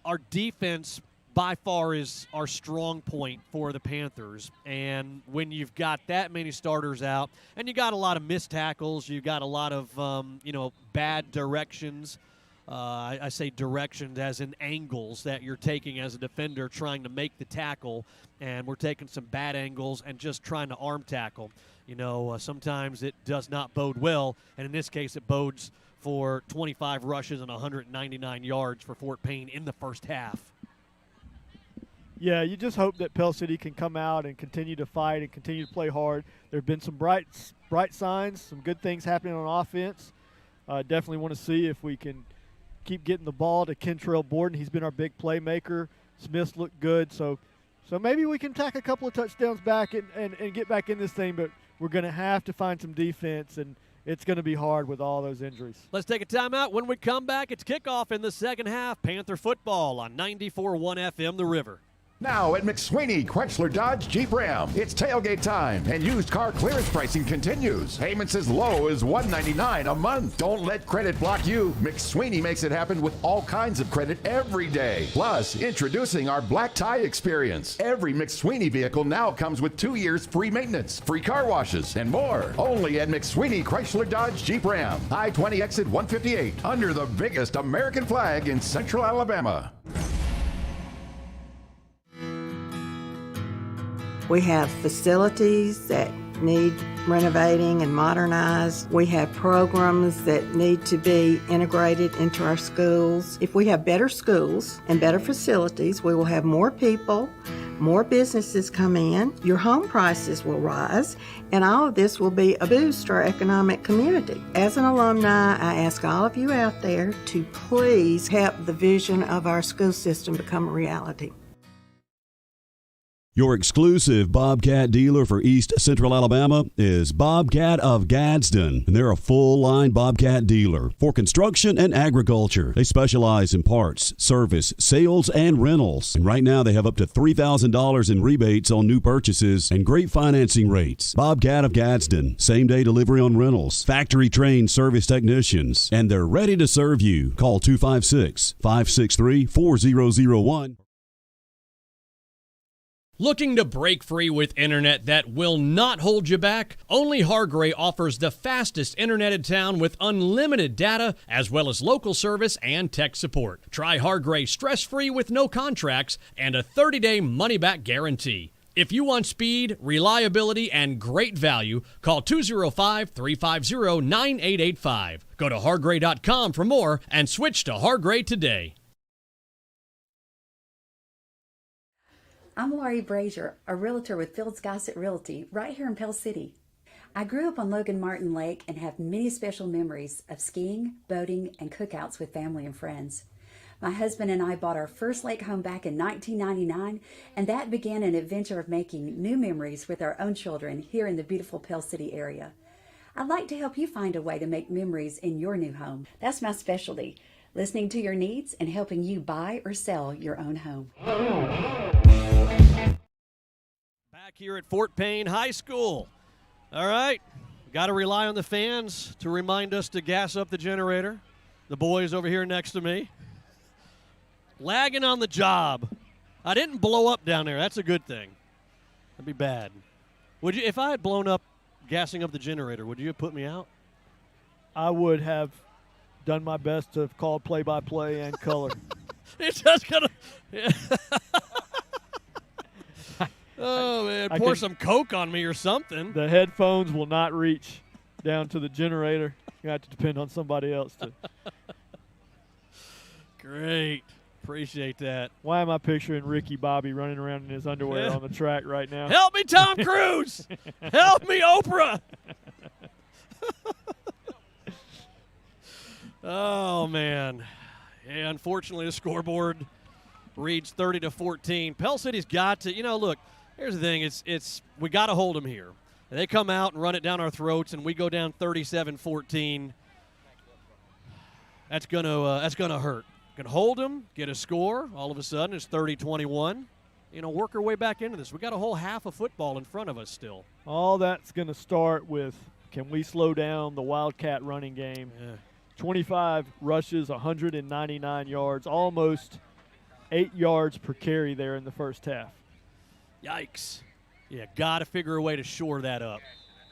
our defense by far is our strong point for the Panthers. And when you've got that many starters out and you got a lot of missed tackles, you got a lot of, bad directions. I say directions as in angles that you're taking as a defender trying to make the tackle. And we're taking some bad angles and just trying to arm tackle. Sometimes it does not bode well. And in this case, it bodes for 25 rushes and 199 yards for Fort Payne in the first half. Yeah, you just hope that Pell City can come out and continue to fight and continue to play hard. There have been some bright signs, some good things happening on offense. Definitely want to see if we can keep getting the ball to Kentrell Borden. He's been our big playmaker. Smith's looked good. So maybe we can tack a couple of touchdowns back and get back in this thing, but we're going to have to find some defense. And it's going to be hard with all those injuries. Let's take a timeout. When we come back, it's kickoff in the second half. Panther football on 94.1 FM The River. Now at McSweeney Chrysler Dodge Jeep Ram, it's tailgate time, and used car clearance pricing continues. Payments as low as $199 a month. Don't let credit block you. McSweeney makes it happen with all kinds of credit every day. Plus, introducing our black tie experience. Every McSweeney vehicle now comes with 2 years free maintenance, free car washes, and more. Only at McSweeney Chrysler Dodge Jeep Ram. I-20 exit 158, under the biggest American flag in Central Alabama. We have facilities that need renovating and modernized. We have programs that need to be integrated into our schools. If we have better schools and better facilities, we will have more people, more businesses come in, your home prices will rise, and all of this will be a boost to our economic community. As an alumni, I ask all of you out there to please help the vision of our school system become a reality. Your exclusive Bobcat dealer for East Central Alabama is Bobcat of Gadsden, and they're a full-line Bobcat dealer for construction and agriculture. They specialize in parts, service, sales, and rentals. And right now they have up to $3,000 in rebates on new purchases and great financing rates. Bobcat of Gadsden, same-day delivery on rentals, factory-trained service technicians, and they're ready to serve you. Call 256-563-4001. Looking to break free with internet that will not hold you back? Only Hargray offers the fastest internet in town with unlimited data as well as local service and tech support. Try Hargray stress-free with no contracts and a 30-day money-back guarantee. If you want speed, reliability, and great value, call 205-350-9885. Go to hargray.com for more and switch to Hargray today. I'm Laurie Brazier, a realtor with Fields Gossett Realty right here in Pell City. I grew up on Logan Martin Lake and have many special memories of skiing, boating, and cookouts with family and friends. My husband and I bought our first lake home back in 1999, and that began an adventure of making new memories with our own children here in the beautiful Pell City area. I'd like to help you find a way to make memories in your new home. That's my specialty, listening to your needs and helping you buy or sell your own home. Back here at Fort Payne High School. All right, got to rely on the fans to remind us to gas up the generator. The boys over here next to me. Lagging on the job. I didn't blow up down there. That's a good thing. That'd be bad. Would you, if I had blown up gassing up the generator, would you have put me out? I would have done my best to have called play-by-play and color. It's just going to... Oh, man, pour some Coke on me or something. The headphones will not reach down to the generator. You have to depend on somebody else to. Great. Appreciate that. Why am I picturing Ricky Bobby running around in his underwear on the track right now? Help me, Tom Cruise! Help me, Oprah! Oh, man. Yeah, unfortunately, the scoreboard reads 30-14. Pell City's got to, look, here's the thing. It's we got to hold them here. They come out and run it down our throats, and we go down 37-14. That's gonna hurt. Can hold them, get a score. All of a sudden, it's 30-21. Work our way back into this. We got a whole half of football in front of us still. All that's going to start with, can we slow down the Wildcat running game? Yeah. 25 rushes, 199 yards, almost 8 yards per carry there in the first half. Yikes. Yeah, got to figure a way to shore that up.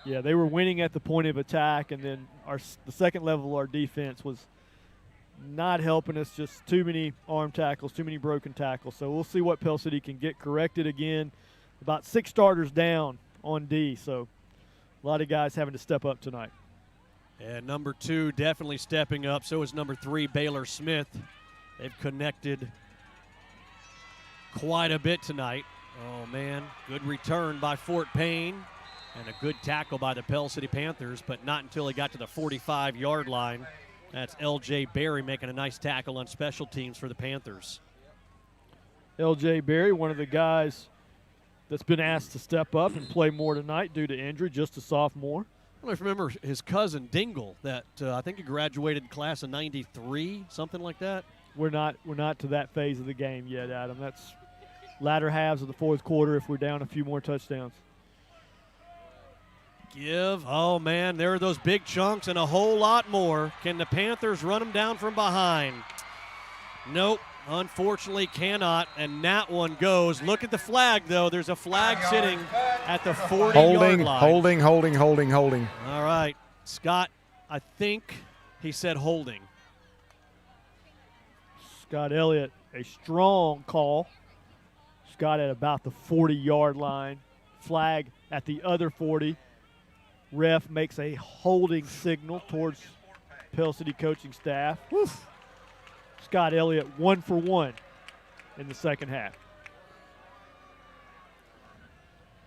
Yeah, they were winning at the point of attack, and then the second level of our defense was not helping us, just too many arm tackles, too many broken tackles. So we'll see what Pell City can get corrected again. About 6 starters down on D, so a lot of guys having to step up tonight. And number 2 definitely stepping up. So is number 3, Baylor Smith. They've connected quite a bit tonight. Oh, man, good return by Fort Payne and a good tackle by the Pell City Panthers, but not until he got to the 45-yard line. That's L.J. Berry making a nice tackle on special teams for the Panthers. L.J. Berry, one of the guys that's been asked to step up and play more tonight due to injury, just a sophomore. don't know if you remember his cousin Dingle that I think he graduated class of '93, something like that. We're not to that phase of the game yet, Adam. That's latter halves of the fourth quarter if we're down a few more touchdowns. Oh, man, there are those big chunks and a whole lot more. Can the Panthers run them down from behind? Nope, unfortunately cannot, and that one goes. Look at the flag, though. There's a flag sitting at the 40-yard line. Holding. All right, Scott, I think he said holding. Scott Elliott, a strong call. Scott at about the 40-yard line. Flag at the other 40. Ref makes a holding signal towards Pell City coaching staff. Woof. Scott Elliott 1 for 1 in the second half.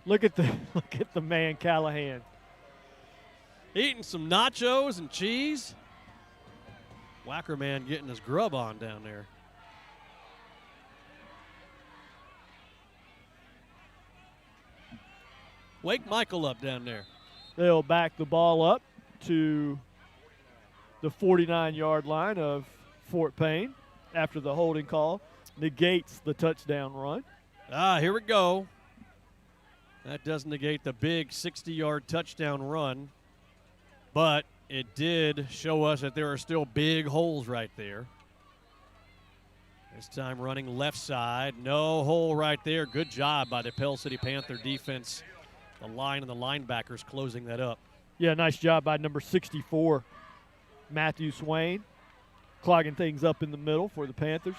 Look at the man Callahan. Eating some nachos and cheese. Whacker man getting his grub on down there. Wake Michael up down there. They'll back the ball up to the 49-yard line of Fort Payne after the holding call negates the touchdown run. Here we go. That does negate the big 60-yard touchdown run, but it did show us that there are still big holes right there. This time running left side. No hole right there. Good job by the Pell City Panther defense. The line and the linebackers closing that up. Yeah, nice job by number 64, Matthew Swain, clogging things up in the middle for the Panthers.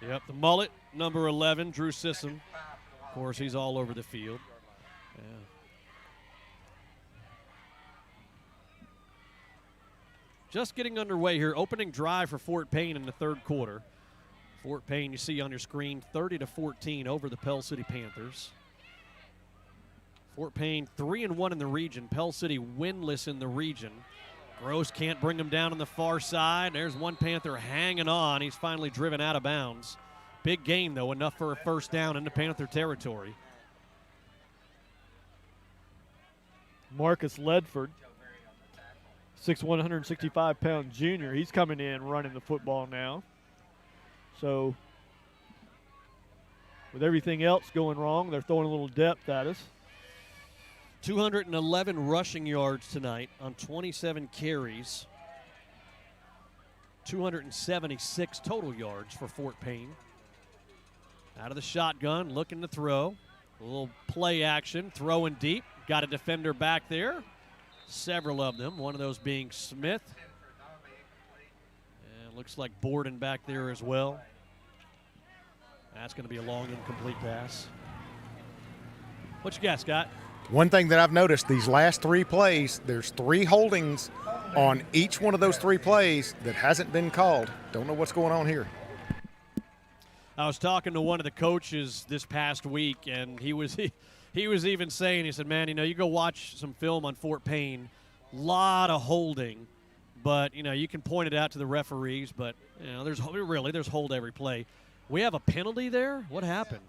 Yep, the mullet, number 11, Drew Sisson. Of course, he's all over the field. Yeah. Just getting underway here. Opening drive for Fort Payne in the third quarter. Fort Payne, you see on your screen, 30-14 over the Pell City Panthers. Fort Payne 3-1 in the region. Pell City winless in the region. Gross can't bring him down on the far side. There's one Panther hanging on. He's finally driven out of bounds. Big game, though, enough for a first down into Panther territory. Marcus Ledford, 6'1", 165-pound junior. He's coming in running the football now. So with everything else going wrong, they're throwing a little depth at us. 211 rushing yards tonight on 27 carries. 276 total yards for Fort Payne. Out of the shotgun, looking to throw. A little play action, throwing deep. Got a defender back there. Several of them, one of those being Smith. And looks like Borden back there as well. That's going to be a long, incomplete pass. What you got, Scott? One thing that I've noticed, these last three plays, there's 3 holdings on each one of those 3 plays that hasn't been called. Don't know what's going on here. I was talking to one of the coaches this past week, and he was even saying, he said, man, you go watch some film on Fort Payne, lot of holding, but, you can point it out to the referees, but, there's hold every play. We have a penalty there? What happened?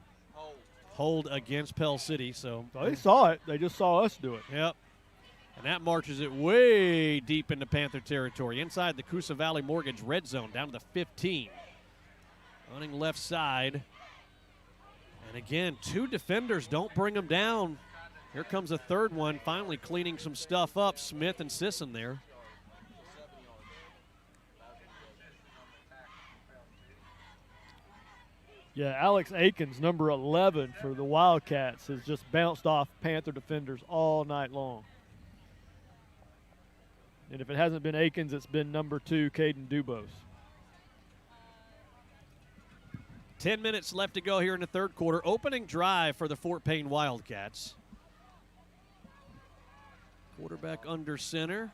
Hold against Pell City. So they saw it. They just saw us do it. Yep. And that marches it way deep into Panther territory. Inside the Coosa Valley Mortgage red zone, down to the 15. Running left side. And again, 2 defenders don't bring them down. Here comes a third one, finally cleaning some stuff up. Smith and Sisson there. Yeah, Alex Akins, number 11 for the Wildcats, has just bounced off Panther defenders all night long. And if it hasn't been Akins, it's been number 2, Caden Dubose. 10 minutes left to go here in the third quarter. Opening drive for the Fort Payne Wildcats. Quarterback under center.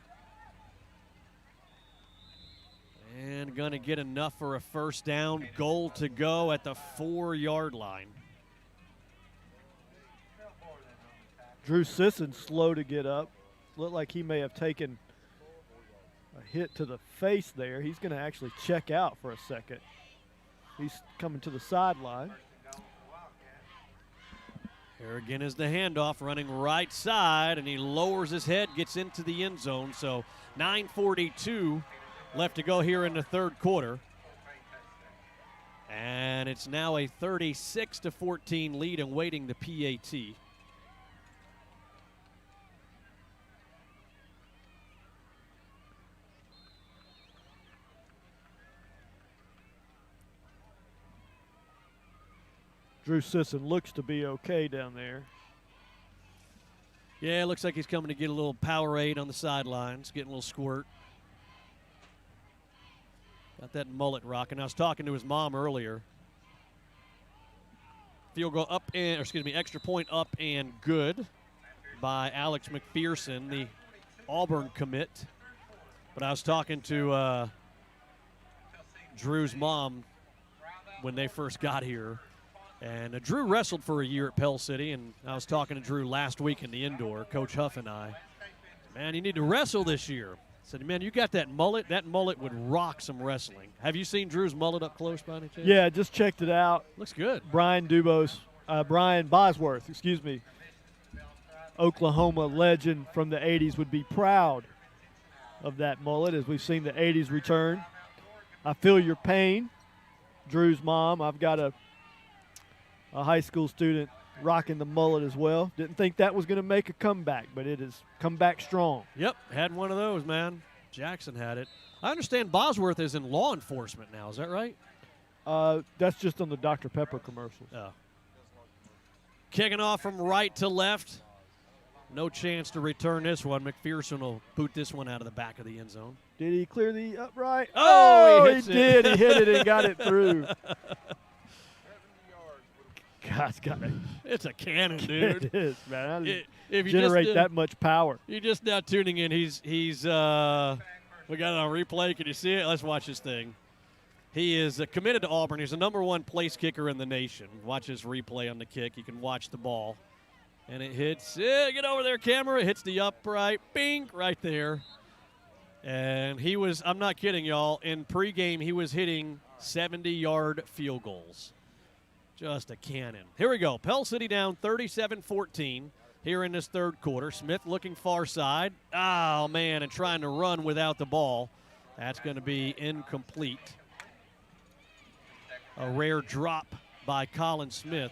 And going to get enough for a first down. Goal to go at the 4-yard line. Drew Sisson slow to get up. Looked like he may have taken a hit to the face there. He's going to actually check out for a second. He's coming to the sideline. Here again is the handoff, running right side, and he lowers his head, gets into the end zone. So 9:42 left to go here in the third quarter. And it's now a 36-14 lead and waiting the PAT. Drew Sisson looks to be okay down there. Yeah, it looks like he's coming to get a little Powerade on the sidelines, getting a little squirt. Got that mullet rocking. I was talking to his mom earlier. Field goal up and, extra point up and good by Alex McPherson, the Auburn commit. But I was talking to Drew's mom when they first got here. And Drew wrestled for a year at Pell City, and I was talking to Drew last week in the indoor, Coach Huff and I. Man, you need to wrestle this year. I said, man, you got that mullet? That mullet would rock some wrestling. Have you seen Drew's mullet up close by any chance? Yeah, just checked it out. Looks good. Brian Bosworth, Oklahoma legend from the 80s, would be proud of that mullet as we've seen the 80s return. I feel your pain, Drew's mom. I've got a high school student rocking the mullet as well. Didn't think that was going to make a comeback, but it has come back strong. Yep, had one of those, man. Jackson had it. I understand Bosworth is in law enforcement now. Is that right? That's just on the Dr. Pepper commercials. Oh. Kicking off from right to left. No chance to return this one. McPherson will boot this one out of the back of the end zone. Did he clear the upright? Oh, he did. He hit it and got it through. God's got it. It's a cannon, dude. It is, man. If you generate just, that much power. You're just now tuning in. We got it on replay. Can you see it? Let's watch this thing. He is committed to Auburn. He's the #1 place kicker in the nation. Watch his replay on the kick. You can watch the ball. And it hits. Get over there, camera. It hits the upright. Bing, right there. And he was, I'm not kidding, y'all, in pregame he was hitting 70-yard field goals. Just a cannon. Here we go. Pell City down 37-14 here in this third quarter. Smith looking far side. Oh, man, and trying to run without the ball. That's going to be incomplete. A rare drop by Colin Smith.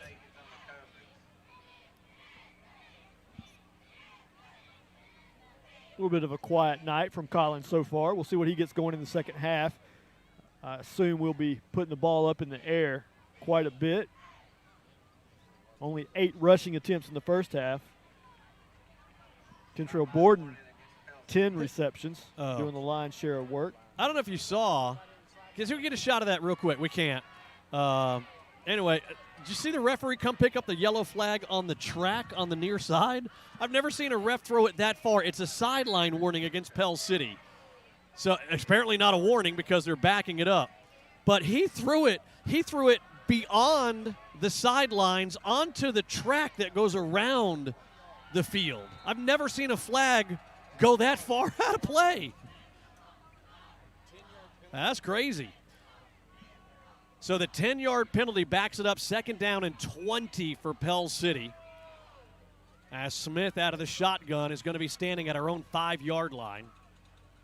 A little bit of a quiet night from Colin so far. We'll see what he gets going in the second half. I assume we'll be putting the ball up in the air quite a bit. Only 8 rushing attempts in the first half. Kentrell Borden, 10 receptions, doing the lion's share of work. I don't know if you saw, because we get a shot of that real quick. We can't. Anyway, did you see the referee come pick up the yellow flag on the track on the near side? I've never seen a ref throw it that far. It's a sideline warning against Pell City. So apparently not a warning because they're backing it up. But he threw it beyond the sidelines onto the track that goes around the field. I've never seen a flag go that far out of play. That's crazy. So the 10-yard penalty backs it up, 2nd down and 20 for Pell City. As Smith out of the shotgun is going to be standing at our own 5-yard line.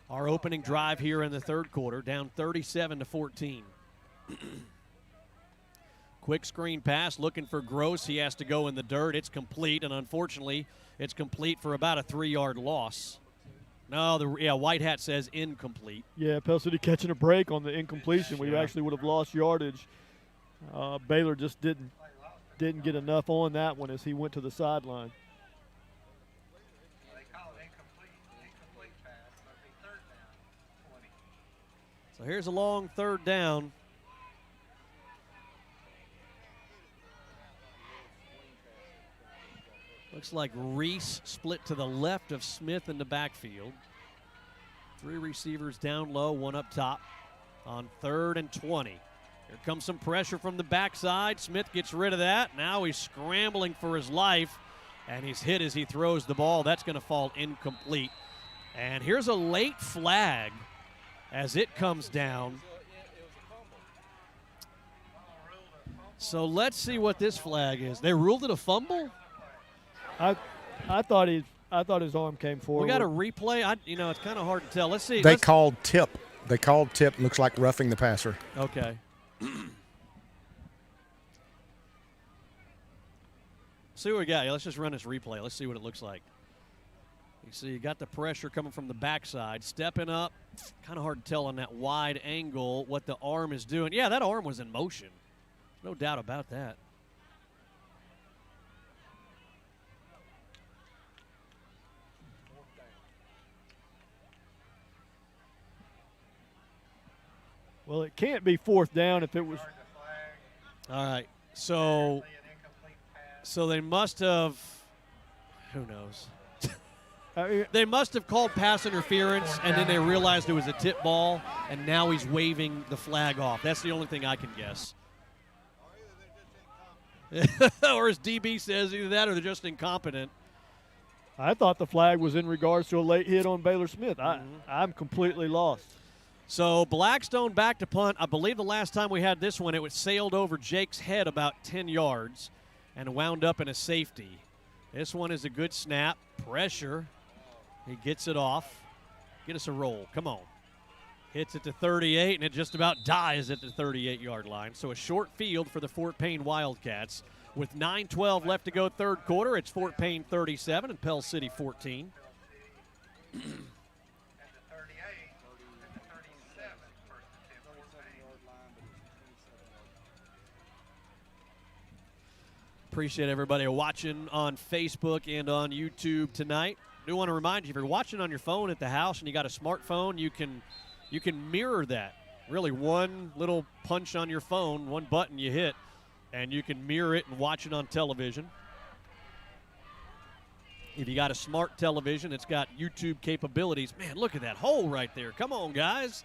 Our opening drive here in the third quarter, down 37-14. Quick screen pass, looking for Gross. He has to go in the dirt. It's complete, and unfortunately, it's complete for about a 3-yard loss. No, White Hat says incomplete. Yeah, Pell City catching a break on the incompletion. We actually would have lost yardage. Baylor just didn't get enough on that one as he went to the sideline. So here's a long 3rd down. Looks like Reese split to the left of Smith in the backfield. 3 receivers down low, 1 up top on 3rd and 20. Here comes some pressure from the backside. Smith gets rid of that. Now he's scrambling for his life, and he's hit as he throws the ball. That's going to fall incomplete. And here's a late flag as it comes down. So let's see what this flag is. They ruled it a fumble? I thought his arm came forward. We got a replay. It's kind of hard to tell. Let's see. They called tip. Looks like roughing the passer. Okay. See what we got. Yeah, let's just run this replay. Let's see what it looks like. You see, you got the pressure coming from the backside, stepping up. Kind of hard to tell on that wide angle what the arm is doing. Yeah, that arm was in motion. No doubt about that. Well, it can't be fourth down if it was. All right. So they must have, who knows? They must have called pass interference, and then they realized it was a tip ball, and now he's waving the flag off. That's the only thing I can guess. Or as DB says, either that or they're just incompetent. I thought the flag was in regards to a late hit on Baylor Smith. I'm completely lost. So Blackstone back to punt. I believe the last time we had this one, it was sailed over Jake's head about 10 yards and wound up in a safety. This one is a good snap. Pressure. He gets it off. Get us a roll. Come on. Hits it to 38, and it just about dies at the 38-yard line. So a short field for the Fort Payne Wildcats. With 9:12 left to go third quarter, it's Fort Payne 37 and Pell City 14. Appreciate everybody watching on Facebook and on YouTube tonight. I do want to remind you, if you're watching on your phone at the house and you got a smartphone, you can mirror that. Really, one little punch on your phone, one button you hit, and you can mirror it and watch it on television. If you got a smart television, it's got YouTube capabilities. Man, look at that hole right there. Come on, guys.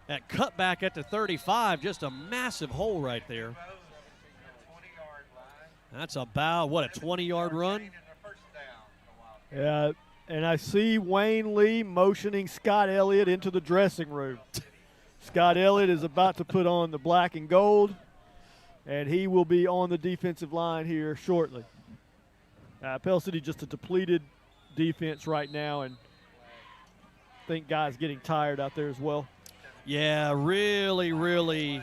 That cutback at the 35, just a massive hole right there. That's about, what, a 20-yard run? Yeah, and I see Wayne Lee motioning Scott Elliott into the dressing room. Scott Elliott is about to put on the black and gold, and he will be on the defensive line here shortly. Pell City just a depleted defense right now, and I think guys getting tired out there as well. Yeah, really,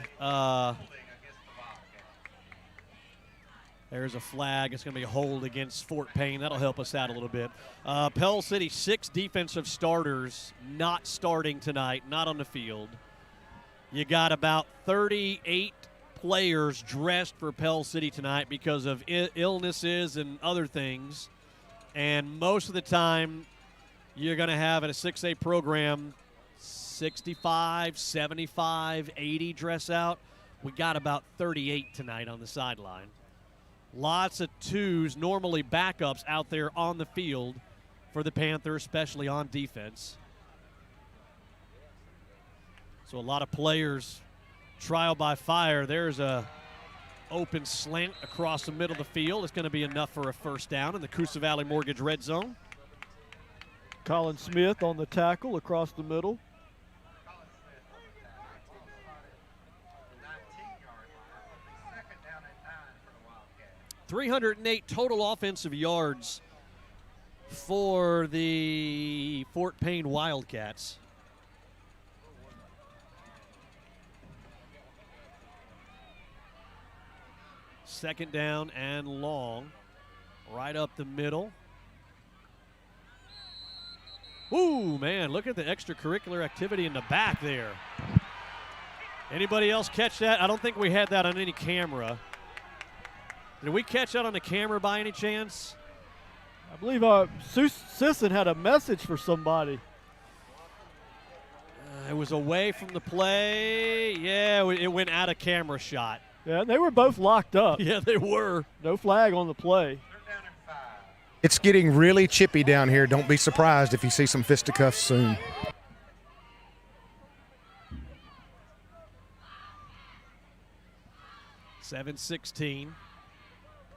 there's a flag. It's going to be a hold against Fort Payne. That'll help us out a little bit. Pell City, 6 defensive starters not starting tonight, not on the field. You got about 38 players dressed for Pell City tonight because of illnesses and other things. And most of the time, you're going to have in a 6A program 65, 75, 80 dress out. We got about 38 tonight on the sideline. Lots of twos, normally backups out there on the field for the Panthers, especially on defense. So a lot of players trial by fire. There's a open slant across the middle of the field. It's going to be enough for a first down in the Coosa Valley Mortgage red zone. Colin Smith on the tackle across the middle. 308 total offensive yards for the Fort Payne Wildcats. Second down and long. Right up the middle. Ooh, man, look at the extracurricular activity in the back there. Anybody else catch that? I don't think we had that on any camera. Did we catch that on the camera by any chance? I believe Sisson had a message for somebody. It was away from the play. Yeah, it went out of camera shot. Yeah, they were both locked up. Yeah, they were. No flag on the play. It's getting really chippy down here. Don't be surprised if you see some fisticuffs soon. $7-16.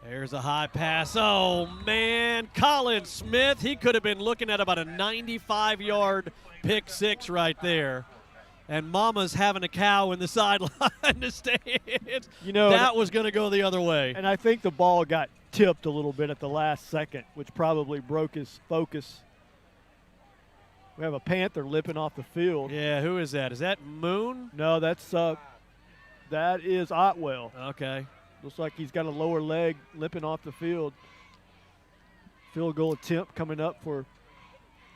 There's a high pass. Oh, man. Colin Smith, he could have been looking at about a 95-yard pick six right there. And Mama's having a cow in the sideline to stand. You know, that was going to go the other way. And I think the ball got tipped a little bit at the last second, which probably broke his focus. We have a Panther limping off the field. Yeah, who is that? Is that Moon? No, that is Otwell. Okay. Looks like he's got a lower leg limping off the field. Field goal attempt coming up for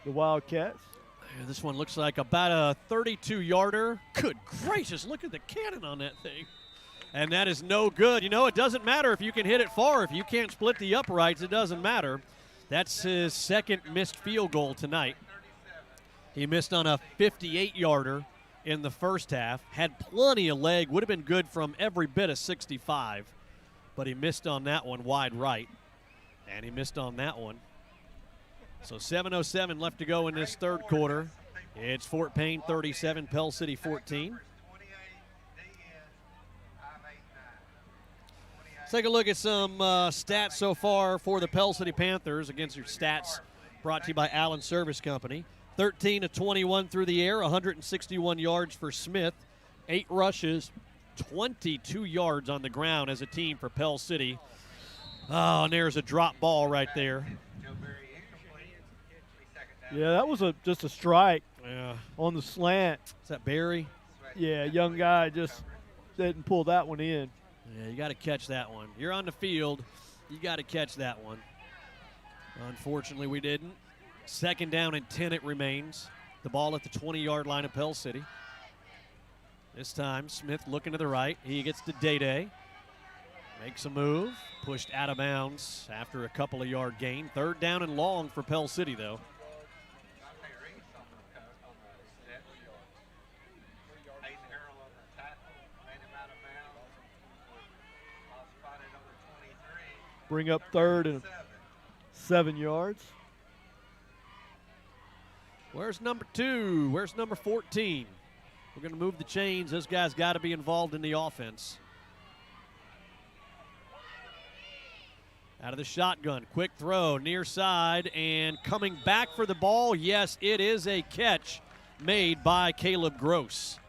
the Wildcats. Yeah, this one looks like about a 32-yarder. Good gracious, look at the cannon on that thing. And that is no good. You know, it doesn't matter if you can hit it far. If you can't split the uprights, it doesn't matter. That's his second missed field goal tonight. He missed on a 58-yarder in the first half. Had plenty of leg. Would have been good from every bit of 65. But he missed on that one wide right. And he missed on that one. So 7:07 left to go in this third quarter. It's Fort Payne 37, Pell City 14. Let's take a look at some stats so far for the Pell City Panthers against your stats brought to you by Allen Service Company. 13 of 21 through the air, 161 yards for Smith, 8 rushes, 22 yards on the ground as a team for Pell City. Oh, and there's a drop ball right there. Yeah, that was just a strike Yeah. on the slant. Is that Barry? Yeah, young guy just didn't pull that one in. Yeah, you got to catch that one. You're on the field. You got to catch that one. Unfortunately, we didn't. Second down and 10 it remains. The ball at the 20-yard line of Pell City. This time, Smith looking to the right. He gets to Day-Day. Makes a move. Pushed out of bounds after a couple of yard gain. Third down and long for Pell City, though. Bring up third and 7 yards. Where's number 2? Where's number 14? We're going to move the chains. Those guys got to be involved in the offense. Out of the shotgun. Quick throw, near side, and coming back for the ball. Yes, it is a catch made by Caleb Gross.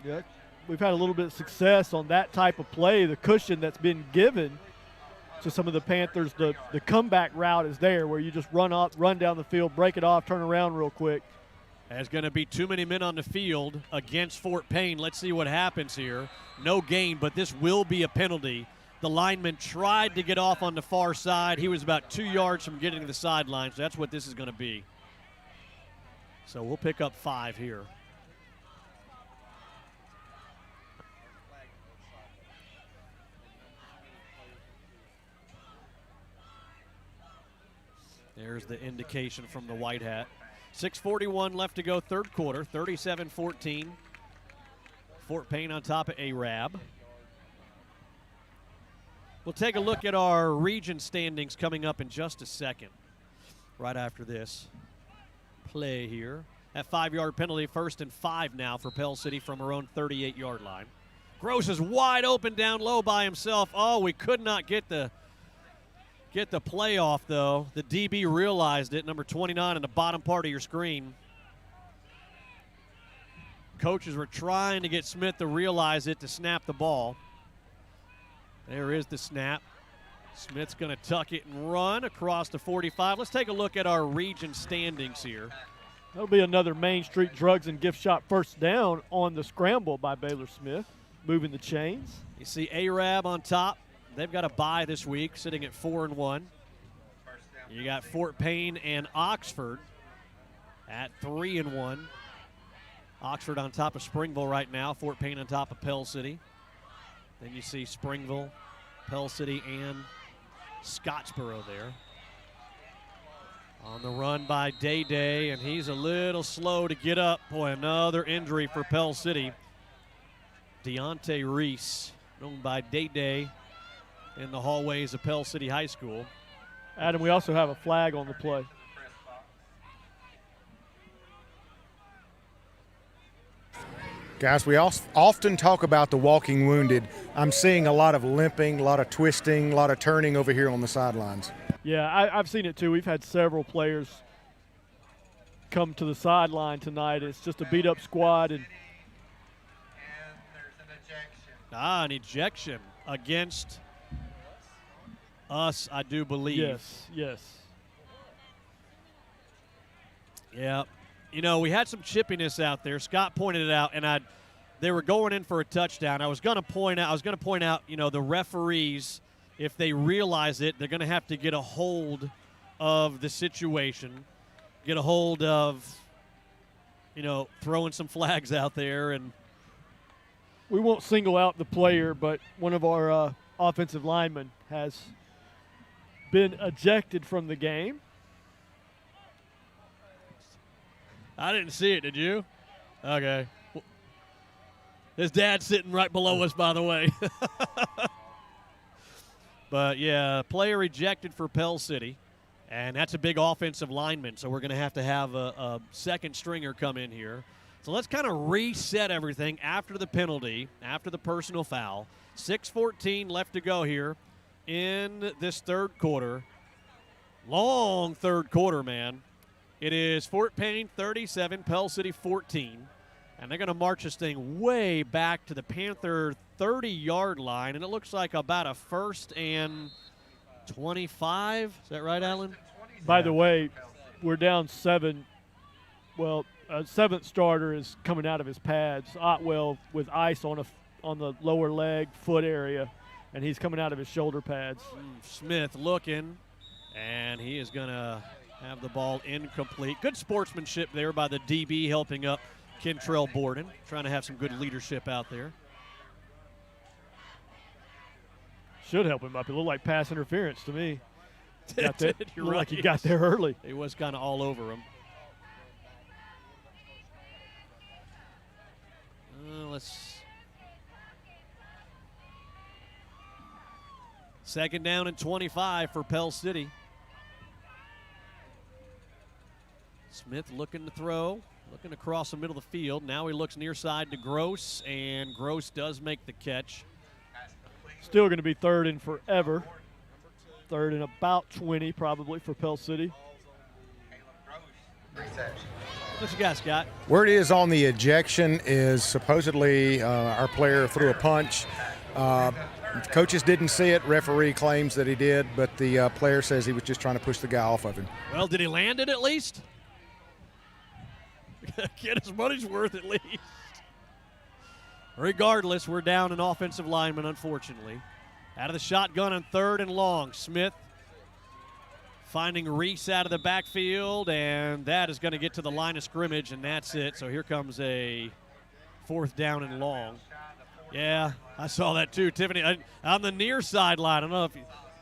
Yeah, we've had a little bit of success on that type of play. The cushion that's been given to some of the Panthers, the comeback route is there where you just run up, run down the field, break it off, turn around real quick. There's going to be too many men on the field against Fort Payne. Let's see what happens here. No gain, but this will be a penalty. The lineman tried to get off on the far side. He was about 2 yards from getting to the sideline, so that's what this is going to be. So we'll pick up 5 here. There's the indication from the white hat. 6:41 left to go, third quarter, 37-14. Fort Payne on top of Arab. We'll take a look at our region standings coming up in just a second, right after this play here. That 5-yard penalty, 1st and 5 now for Pell City from our own 38-yard line. Gross is wide open down low by himself. Oh, we could not get the play off, though. The DB realized it, number 29 in the bottom part of your screen. Coaches were trying to get Smith to realize it to snap the ball. There is the snap. Smith's going to tuck it and run across the 45. Let's take a look at our region standings here. That'll be another Main Street Drugs and Gift Shop first down on the scramble by Baylor Smith, moving the chains. You see Arab on top. They've got a bye this week, sitting at 4-1. You got Fort Payne and Oxford at 3-1. Oxford on top of Springville right now. Fort Payne on top of Pell City. Then you see Springville, Pell City, and Scottsboro there. On the run by Day-Day, and he's a little slow to get up. Boy, another injury for Pell City. Deontay Reese, known by Day-Day in the hallways of Pell City High School. Adam, we also have a flag on the play. Guys, we often talk about the walking wounded. I'm seeing a lot of limping, a lot of twisting, a lot of turning over here on the sidelines. Yeah, I've seen it too. We've had several players come to the sideline tonight. It's just a beat-up squad. And an ejection against Us, I do believe. Yes, yes. Yeah. You know, we had some chippiness out there. Scott pointed it out, and they were going in for a touchdown. I was going to point out, you know, the referees, if they realize it, they're going to have to get a hold of the situation, get a hold of, you know, throwing some flags out there. And we won't single out the player, but one of our offensive linemen has been ejected from the game. I didn't see it, did you? Okay. His dad's sitting right below us, by the way. But, yeah, player ejected for Pell City, and that's a big offensive lineman, so we're going to have a second stringer come in here. So let's kind of reset everything after the penalty, after the personal foul. 6:14 left to go here in this third quarter. Long third quarter, man. It is Fort Payne 37, Pell City 14. And they're going to march this thing way back to the Panther 30-yard line. And it looks like about a 1st and 25. Is that right, Alan? By the way, we're down 7. Well, a 7th starter is coming out of his pads. Otwell with ice on the lower leg, foot area, and he's coming out of his shoulder pads. Smith looking, and he is going to have the ball incomplete. Good sportsmanship there by the DB helping up Kentrell Borden, trying to have some good leadership out there. Should help him up. It looked like pass interference to me. You're right. Like he got there early. He was kind of all over him. Second down and 25 for Pell City. Smith looking to throw, looking across the middle of the field. Now he looks near side to Gross, and Gross does make the catch. Still going to be 3rd and forever. 3rd and about 20 probably for Pell City. What you got, Scott? Where it is on the ejection is supposedly our player threw a punch. Coaches didn't see it. Referee claims that he did, but the player says he was just trying to push the guy off of him. Well, did he land it at least? Get his money's worth at least. Regardless, we're down an offensive lineman, unfortunately. Out of the shotgun on 3rd and long. Smith finding Reese out of the backfield, and that is going to get to the line of scrimmage, and that's it. So here comes a 4th down and long. Yeah, I saw that too, Tiffany. On the near sideline, I don't know if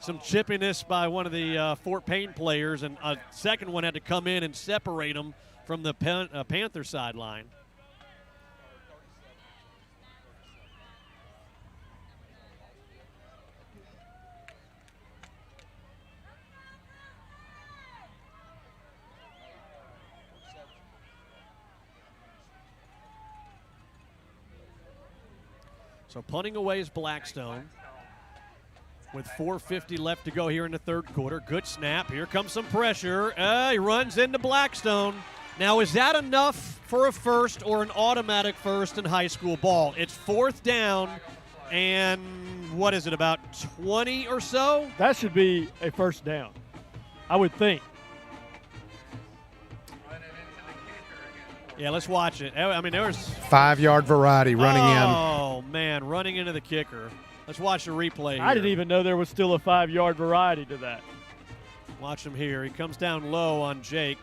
some chippiness by one of the Fort Payne players, and a second one had to come in and separate them from the Panther sideline. So punting away is Blackstone with 4:50 left to go here in the third quarter. Good snap. Here comes some pressure. He runs into Blackstone. Now, is that enough for a first or an automatic first in high school ball? It's 4th down, and what is it, about 20 or so? That should be a first down, I would think. Yeah, let's watch it. I mean, there was 5-yard variety running in. Oh, man, running into the kicker. Let's watch the replay here. I didn't even know there was still a 5-yard variety to that. Watch him here. He comes down low on Jake.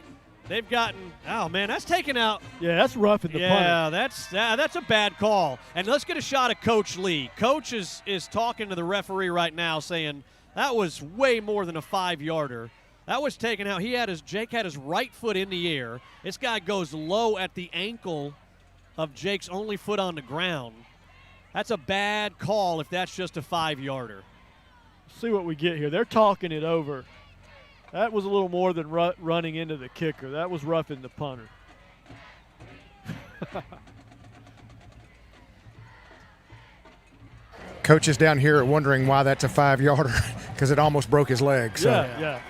They've gotten, oh, man, that's taken out. Yeah, that's rough in the punter. Yeah, that's a bad call. And let's get a shot of Coach Lee. Coach is talking to the referee right now saying that was way more than a 5-yarder. That was taken out. Jake had his right foot in the air. This guy goes low at the ankle of Jake's only foot on the ground. That's a bad call if that's just a 5-yarder. See what we get here. They're talking it over. That was a little more than running into the kicker. That was roughing the punter. Coaches down here are wondering why that's a 5-yarder because it almost broke his leg. So. Yeah,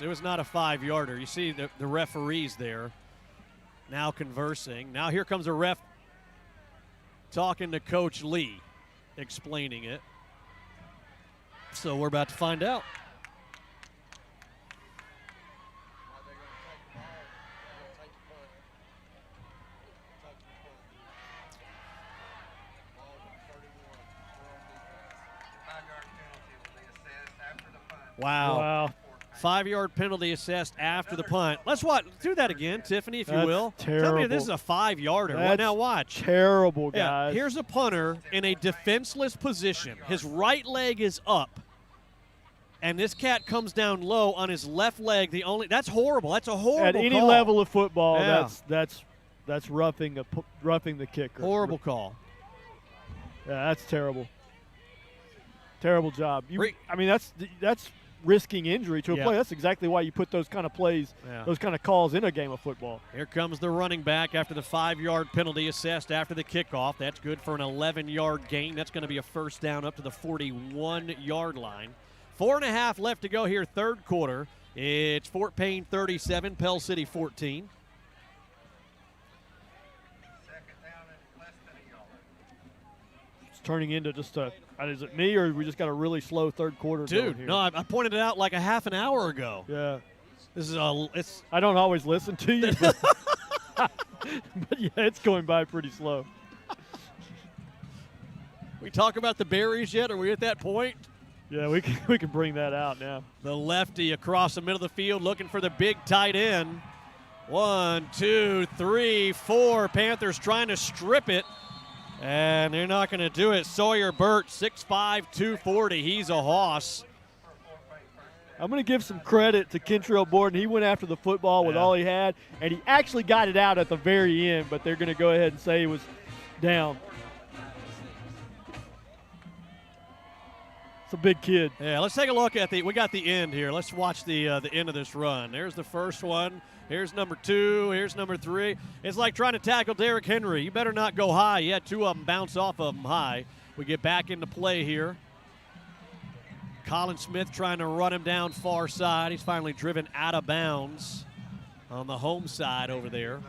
it was not a 5-yarder. You see the referees there now conversing. Now here comes a ref talking to Coach Lee, explaining it. So we're about to find out. Wow. 5-yard penalty assessed after the punt. Let's do that again, Tiffany, if you will. Terrible. Tell me if this is a 5-yarder. Well, now watch. Terrible, guys. Here's a punter in a defenseless position. His right leg is up, and this cat comes down low on his left leg. That's horrible. That's a horrible At any call. level of football, Yeah. that's roughing the kicker. Horrible call. Yeah, that's terrible. Terrible job. That's risking injury to a play. That's exactly why you put those kind of plays, those kind of calls in a game of football. Here comes the running back after the 5-yard penalty assessed after the kickoff. That's good for an 11-yard gain. That's going to be a first down up to the 41-yard line. 4.5 left to go here, third quarter. It's Fort Payne 37, Pell City 14. It's turning into just is it me or we just got a really slow third quarter? Dude, here? no, I pointed it out like a half an hour ago. Yeah. This is I don't always listen to you, but yeah, it's going by pretty slow. We talk about the berries yet? Are we at that point? Yeah, we can bring that out now. The lefty across the middle of the field looking for the big tight end. 1, 2, 3, 4. Panthers trying to strip it, and they're not going to do it. Sawyer Burt, 6'5", 240. He's a hoss. I'm going to give some credit to Kentrell Borden. He went after the football with all he had, and he actually got it out at the very end, but they're going to go ahead and say he was down. It's a big kid. Yeah, let's take a look at we got the end here. Let's watch the end of this run. There's the first one. Here's number 2. Here's number 3. It's like trying to tackle Derrick Henry. You better not go high. You had 2 of them bounce off of him high. We get back into play here. Colin Smith trying to run him down far side. He's finally driven out of bounds on the home side over there.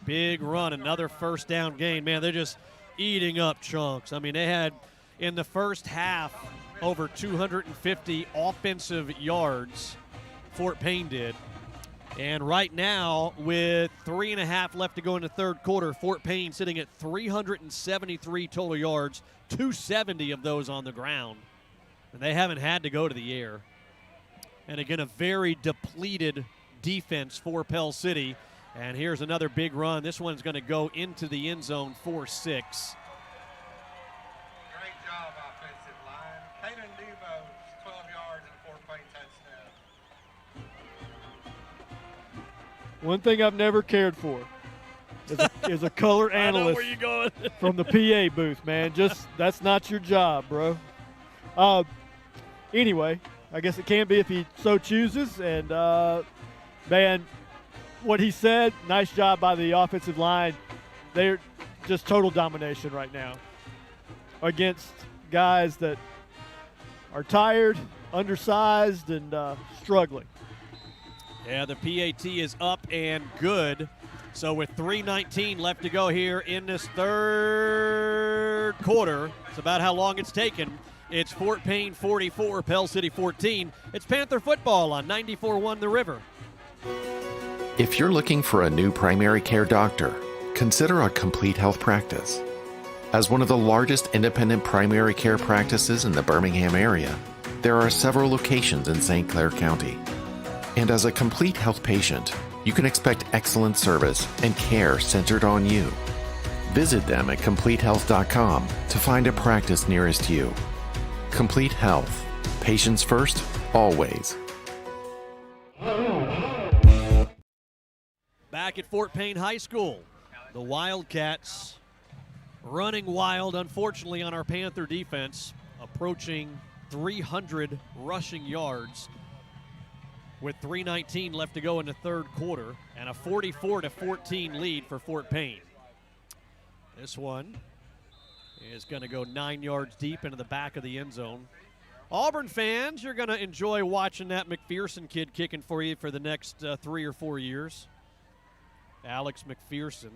Big run, another first down gain. Man, they're just eating up chunks. I mean, they had in the first half over 250 offensive yards, Fort Payne did. And right now, with 3.5 left to go in the third quarter, Fort Payne sitting at 373 total yards, 270 of those on the ground. And they haven't had to go to the air. And again, a very depleted defense for Pell City. And here's another big run. This one's going to go into the end zone for 6. Great job, offensive line. Kaden Debo, 12 yards and a Fort Payne touchdown. One thing I've never cared for is a color analyst I know where you going. from the PA booth, man. That's not your job, bro. Anyway, I guess it can be if he so chooses. And, man, what he said, nice job by the offensive line. They're just total domination right now against guys that are tired, undersized, and struggling. Yeah, the PAT is up and good. So with 3:19 left to go here in this third quarter, it's about how long it's taken. It's Fort Payne 44, Pell City 14. It's Panther football on 94.1 The River. If you're looking for a new primary care doctor, consider a complete health practice. As one of the largest independent primary care practices in the Birmingham area, there are several locations in St. Clair County. And as a complete health patient, you can expect excellent service and care centered on you. Visit them at CompleteHealth.com to find a practice nearest you. Complete Health. Patients first, always. Back at Fort Payne High School, the Wildcats running wild, unfortunately, on our Panther defense, approaching 300 rushing yards with 3:19 left to go in the third quarter and a 44-14 lead for Fort Payne. This one is going to go 9 yards deep into the back of the end zone. Auburn fans, you're going to enjoy watching that McPherson kid kicking for you for the next 3 or 4 years. Alex McPherson,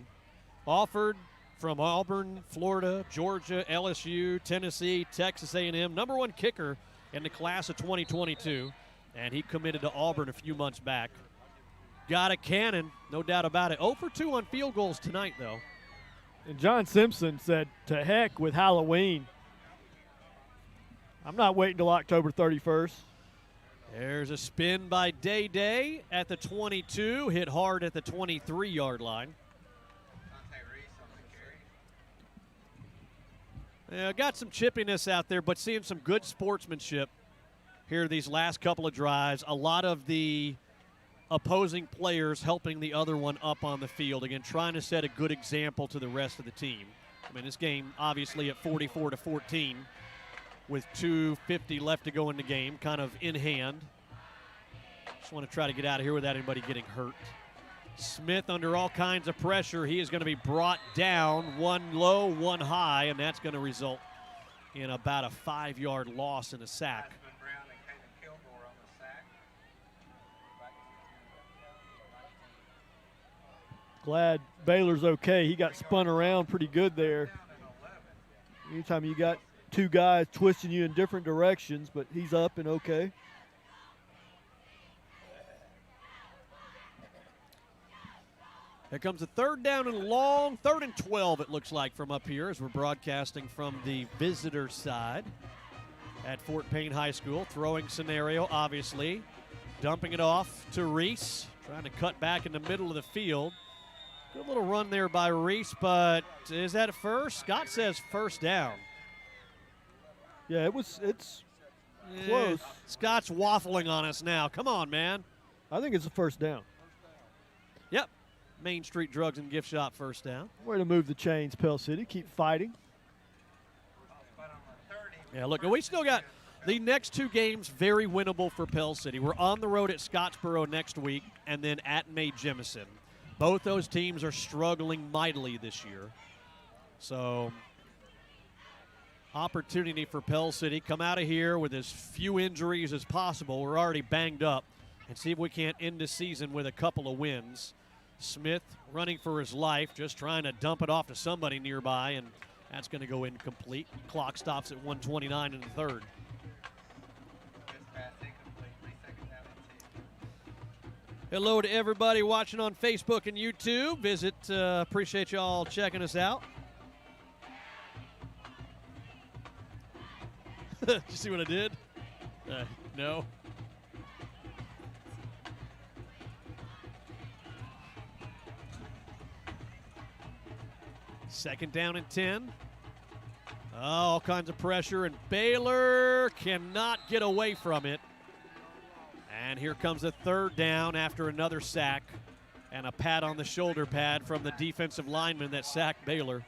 offered from Auburn, Florida, Georgia, LSU, Tennessee, Texas A&M, #1 kicker in the class of 2022, and he committed to Auburn a few months back. Got a cannon, no doubt about it. 0 for 2 on field goals tonight, though. And John Simpson said, to heck with Halloween. I'm not waiting till October 31st. There's a spin by Day at the 22, hit hard at the 23-yard line. Yeah, got some chippiness out there, but seeing some good sportsmanship here these last couple of drives. A lot of the opposing players helping the other one up on the field. Again, trying to set a good example to the rest of the team. I mean, this game obviously at 44-14 with 2:50 left to go in the game, kind of in hand. Just want to try to get out of here without anybody getting hurt. Smith under all kinds of pressure. He is going to be brought down, one low, one high, and that's going to result in about a 5-yard loss and a sack. Glad Baylor's okay. He got spun around pretty good there. Anytime you got two guys twisting you in different directions, but he's up and okay. Here comes a 3rd down and long, 3rd and 12 it looks like from up here as we're broadcasting from the visitor side at Fort Payne High School. Throwing scenario, obviously. Dumping it off to Reese, trying to cut back in the middle of the field. Good little run there by Reese, but is that a first? Scott says first down. Yeah, it's close. Scott's waffling on us now. Come on, man. I think it's a first down. Yep. Main Street Drugs and Gift Shop first down. Way to move the chains, Pell City. Keep fighting. Yeah, look, we still got the next 2 games very winnable for Pell City. We're on the road at Scottsboro next week and then at May Jemison. Both those teams are struggling mightily this year. So, opportunity for Pell City. Come out of here with as few injuries as possible. We're already banged up. And see if we can't end the season with a couple of wins. Smith running for his life, just trying to dump it off to somebody nearby, and that's going to go incomplete. Clock stops at 1:29 in the 3rd. Hello to everybody watching on Facebook and YouTube. Appreciate y'all checking us out. Did you see what I did? No. Second down and 10. All kinds of pressure, and Baylor cannot get away from it. And here comes a 3rd down after another sack and a pat on the shoulder pad from the defensive lineman that sacked Baylor.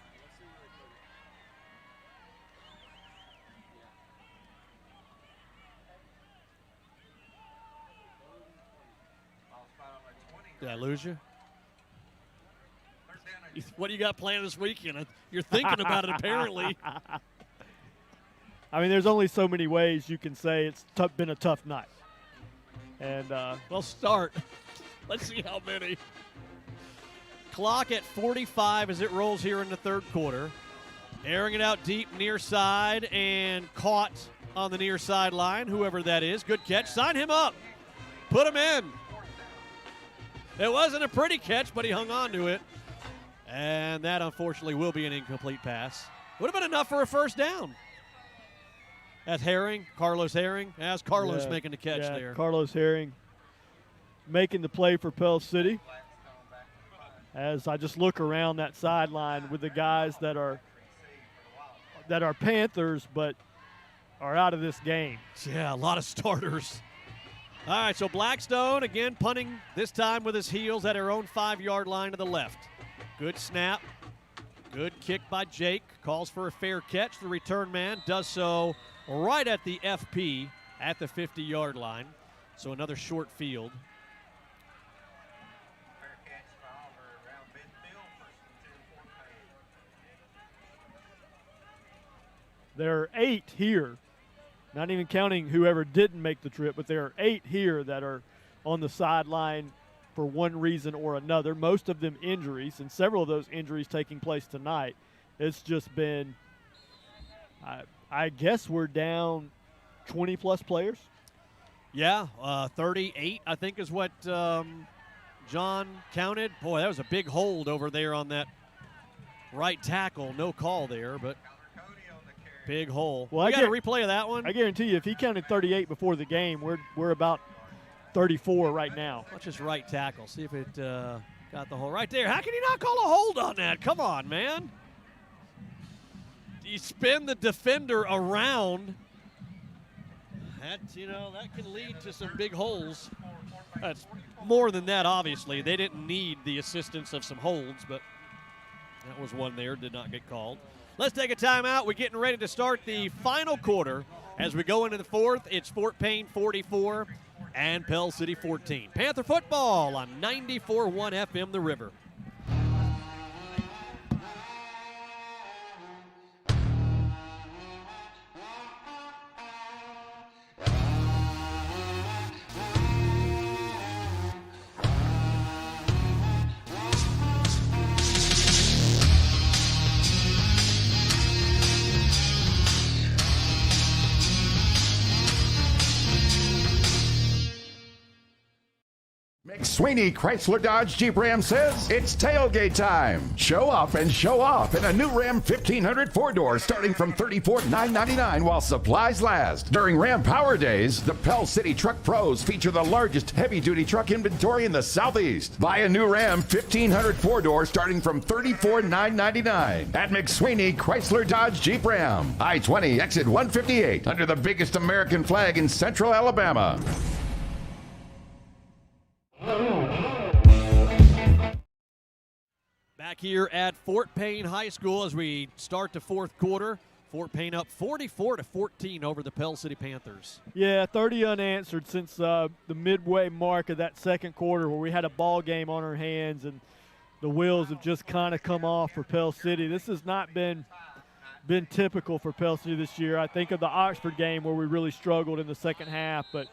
Did I lose you? What do you got planned this weekend? You're thinking about it, apparently. I mean, there's only so many ways you can say it's been a tough night. And we'll start. Let's see how many. Clock at 45 as it rolls here in the 3rd quarter. Airing it out deep near side and caught on the near sideline, whoever that is. Good catch. Sign him up. Put him in. It wasn't a pretty catch, but he hung on to it. And that, unfortunately, will be an incomplete pass. Would have been enough for a first down. That's Herring, Carlos Herring. That's Carlos making the catch there. Carlos Herring making the play for Pell City. As I just look around that sideline with the guys that are Panthers but are out of this game. Yeah, a lot of starters. All right, so Blackstone, again, punting this time with his heels at her own 5-yard line to the left. Good snap. Good kick by Jake. Calls for a fair catch. The return man does so right at the FP at the 50-yard line. So another short field. There are 8 here, not even counting whoever didn't make the trip, but there are 8 here that are on the sideline for one reason or another, most of them injuries, and several of those injuries taking place tonight. It's just been, I guess we're down 20-plus players. Yeah, 38, I think, is what John counted. Boy, that was a big hold over there on that right tackle. No call there, but big hole. Well, I got a replay of that one. I guarantee you, if he counted 38 before the game, we're about 34 right now. Watch his right tackle. See if it got the hole right there. How can you not call a hold on that? Come on, man. You spin the defender around. That can lead to some big holes. That's more than that, obviously. They didn't need the assistance of some holds, but that was one there, did not get called. Let's take a timeout. We're getting ready to start the final quarter. As we go into the fourth, it's Fort Payne 44 and Pell City 14. Panther football on 94.1 FM The River. McSweeney Chrysler Dodge Jeep Ram says it's tailgate time. Show off and show off in a new Ram 1500 4-door starting from $34,999 while supplies last. During Ram Power Days, the Pell City Truck Pros feature the largest heavy-duty truck inventory in the Southeast. Buy a new Ram 1500 4-door starting from $34,999 at McSweeney Chrysler Dodge Jeep Ram. I-20 exit 158 under the biggest American flag in Central Alabama. Back here at Fort Payne High School as we start the fourth quarter. Fort Payne up 44-14 over the Pell City Panthers. Yeah, 30 unanswered since the midway mark of that second quarter where we had a ball game on our hands and the wheels have just kind of come off for Pell City. This has not been typical for Pell City this year. I think of the Oxford game where we really struggled in the second half, but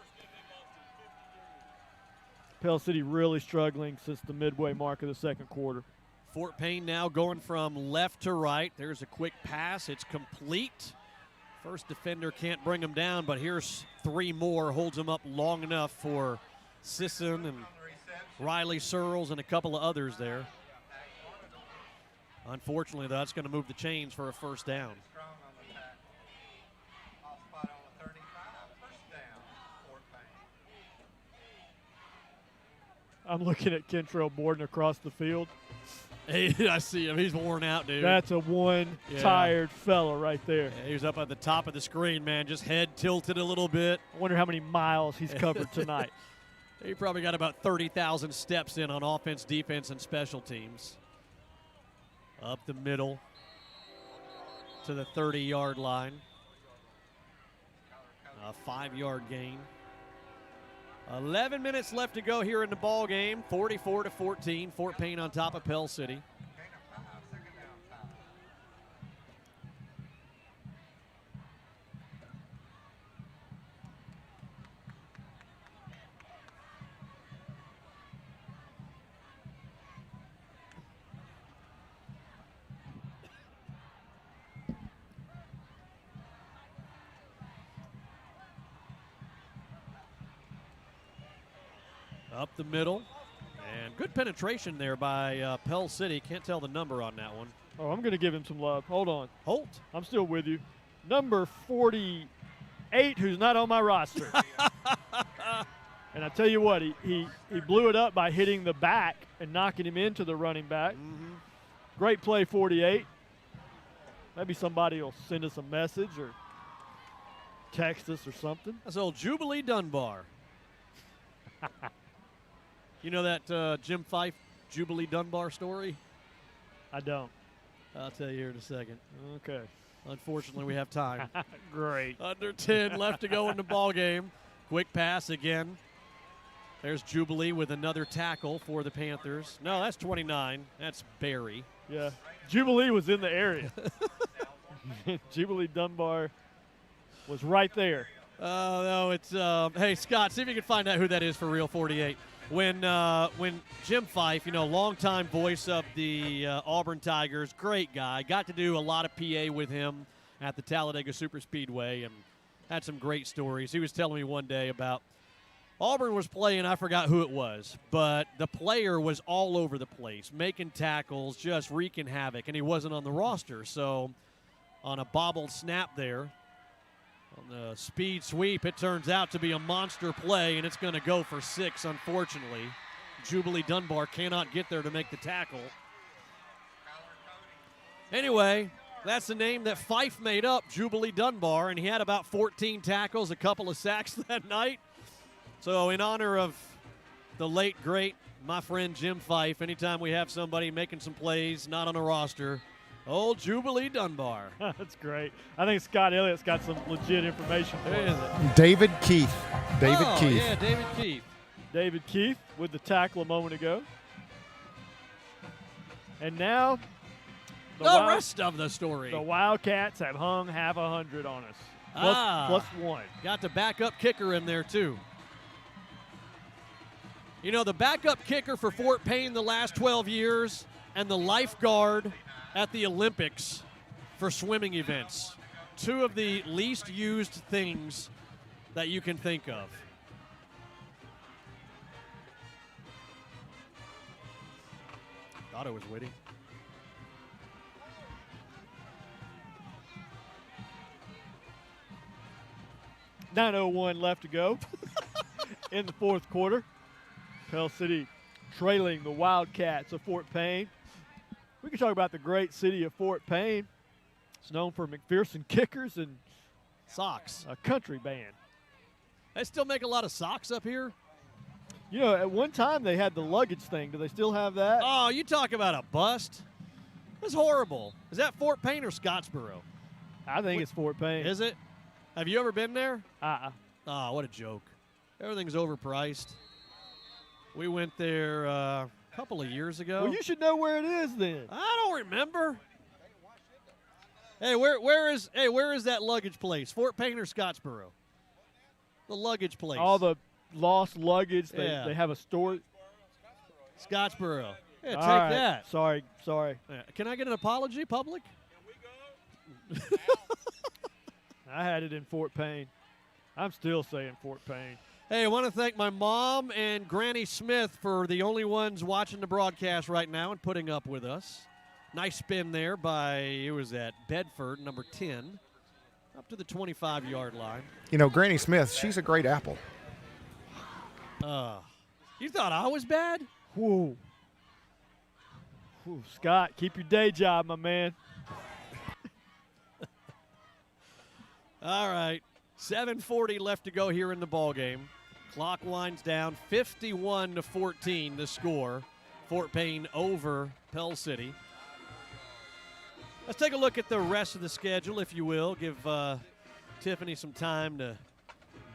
Pell City really struggling since the midway mark of the second quarter. Fort Payne now going from left to right. There's a quick pass. It's complete. First defender can't bring him down, but here's three more. Holds him up long enough for Sisson and Riley Searles and a couple of others there. Unfortunately, though, that's going to move the chains for a first down. I'm looking at Kentrell Borden across the field. Hey, I see him. He's worn out, dude. That's a tired fella right there. Yeah, he was up at the top of the screen, man, just head tilted a little bit. I wonder how many miles he's covered tonight. He probably got about 30,000 steps in on offense, defense, and special teams. Up the middle to the 30-yard line. A 5-yard gain. 11 minutes left to go here in the ball game. 44-14. Fort Payne on top of Pell City. Up the middle, and good penetration there by Pell City. Can't tell the number on that one. Oh, I'm going to give him some love. Hold on. Holt. I'm still with you. Number 48, who's not on my roster. And I tell you what, he blew it up by hitting the back and knocking him into the running back. Mm-hmm. Great play, 48. Maybe somebody will send us a message or text us or something. That's old Jubilee Dunbar. You know that Jim Fife Jubilee Dunbar story? I don't. I'll tell you here in a second. Okay. Unfortunately, we have time. Great. Under 10 left to go in the ball game. Quick pass again. There's Jubilee with another tackle for the Panthers. No, that's 29. That's Barry. Yeah. Jubilee was in the area. Jubilee Dunbar was right there. No, it's hey, Scott, see if you can find out who that is for real, 48. When Jim Fife, longtime voice of the Auburn Tigers, great guy, got to do a lot of PA with him at the Talladega Superspeedway, and had some great stories. He was telling me one day about Auburn was playing, I forgot who it was, but the player was all over the place, making tackles, just wreaking havoc, and he wasn't on the roster. So on a bobbled snap there, on the speed sweep, it turns out to be a monster play, and it's going to go for 6, unfortunately. Jubilee Dunbar cannot get there to make the tackle. Anyway, that's the name that Fife made up, Jubilee Dunbar, and he had about 14 tackles, a couple of sacks that night. So in honor of the late, great, my friend Jim Fife, anytime we have somebody making some plays, not on a roster, old Jubilee Dunbar. That's great. I think Scott Elliott's got some legit information for us. David Keith. David Oh, Keith. yeah, David Keith. David Keith with the tackle a moment ago. And now The rest of the story. The Wildcats have hung half 100 on us. Plus 1. Got the backup kicker in there, too. You know, the backup kicker for Fort Payne the last 12 years and the lifeguard at the Olympics for swimming events. 2 of the least used things that you can think of. Thought it was witty. .901 left to go in the fourth quarter. Pell City trailing the Wildcats of Fort Payne. We can talk about the great city of Fort Payne. It's known for McPherson kickers and socks. A country band. They still make a lot of socks up here? You know, at one time they had the luggage thing. Do they still have that? Oh, you talk about a bust. That's horrible. Is that Fort Payne or Scottsboro? I think it's Fort Payne. Is it? Have you ever been there? Oh, what a joke. Everything's overpriced. We went there a couple of years ago. Well, you should know where it is then. I don't remember. Hey, where is that luggage place? Fort Payne or Scottsboro? The luggage place. All the lost luggage. Yeah. They have a store. Scottsboro. Yeah, take All right. that. Sorry. Yeah. Can I get an apology, public? I had it in Fort Payne. I'm still saying Fort Payne. Hey, I want to thank my mom and Granny Smith for the only ones watching the broadcast right now and putting up with us. Nice spin there by, it was at Bedford, number 10, up to the 25-yard line. You know, Granny Smith, she's a great apple. You thought I was bad? Whoa. Scott, keep your day job, my man. All right, 7:40 left to go here in the ballgame. Clock winds down, 51-14 the score. Fort Payne over Pell City. Let's take a look at the rest of the schedule, if you will. Give Tiffany some time to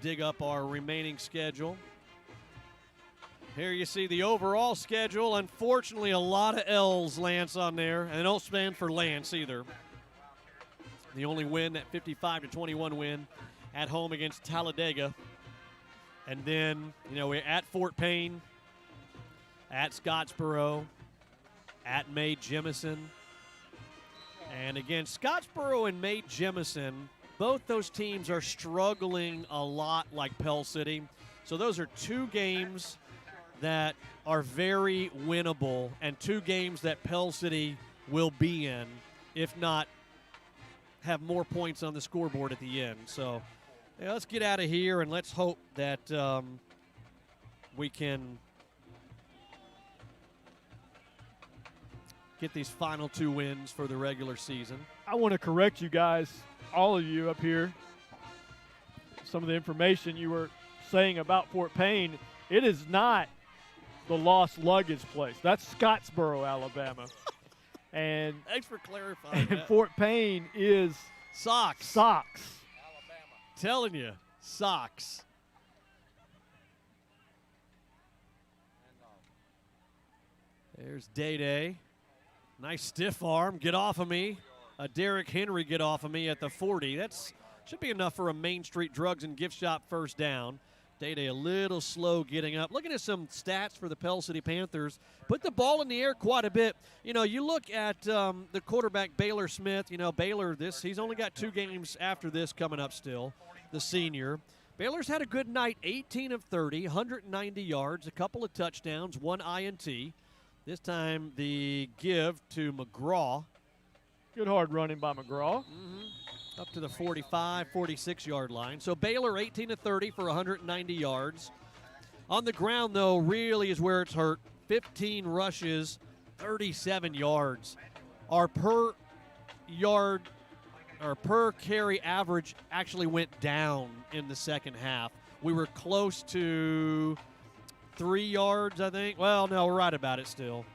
dig up our remaining schedule. Here you see the overall schedule. Unfortunately, a lot of L's, Lance, on there. And they don't stand for Lance either. The only win, that 55-21 win at home against Talladega. And then, you know, we're at Fort Payne, at Scottsboro, at May Jemison. And again, Scottsboro and May Jemison, both those teams are struggling a lot like Pell City. So those are 2 games that are very winnable and 2 games that Pell City will be in, if not have more points on the scoreboard at the end. So yeah, let's get out of here and let's hope that we can get these final 2 wins for the regular season. I want to correct you guys, all of you up here. Some of the information you were saying about Fort Payne, it is not the lost luggage place. That's Scottsboro, Alabama. And thanks for clarifying that. Fort Payne is socks. Alabama. Telling you, socks. There's Day-Day. Nice stiff arm. Get off of me. Derrick Henry get off of me at the 40. That's should be enough for a Main Street Drugs and Gift Shop first down. Day-Day a little slow getting up. Looking at some stats for the Pell City Panthers. Put the ball in the air quite a bit. You know, you look at the quarterback, Baylor Smith. You know, Baylor, he's only got 2 games after this coming up still. the senior. Baylor's had a good night, 18 of 30, 190 yards, a couple of touchdowns, 1 INT. This time the give to McGraw. Good hard running by McGraw. Up to the 45, 46-yard line. So Baylor 18 of 30 for 190 yards. On the ground, though, really is where it's hurt. 15 rushes, 37 yards. Our per carry average actually went down in the second half. We were close to 3 yards, I think. Well, no, we're right about it still.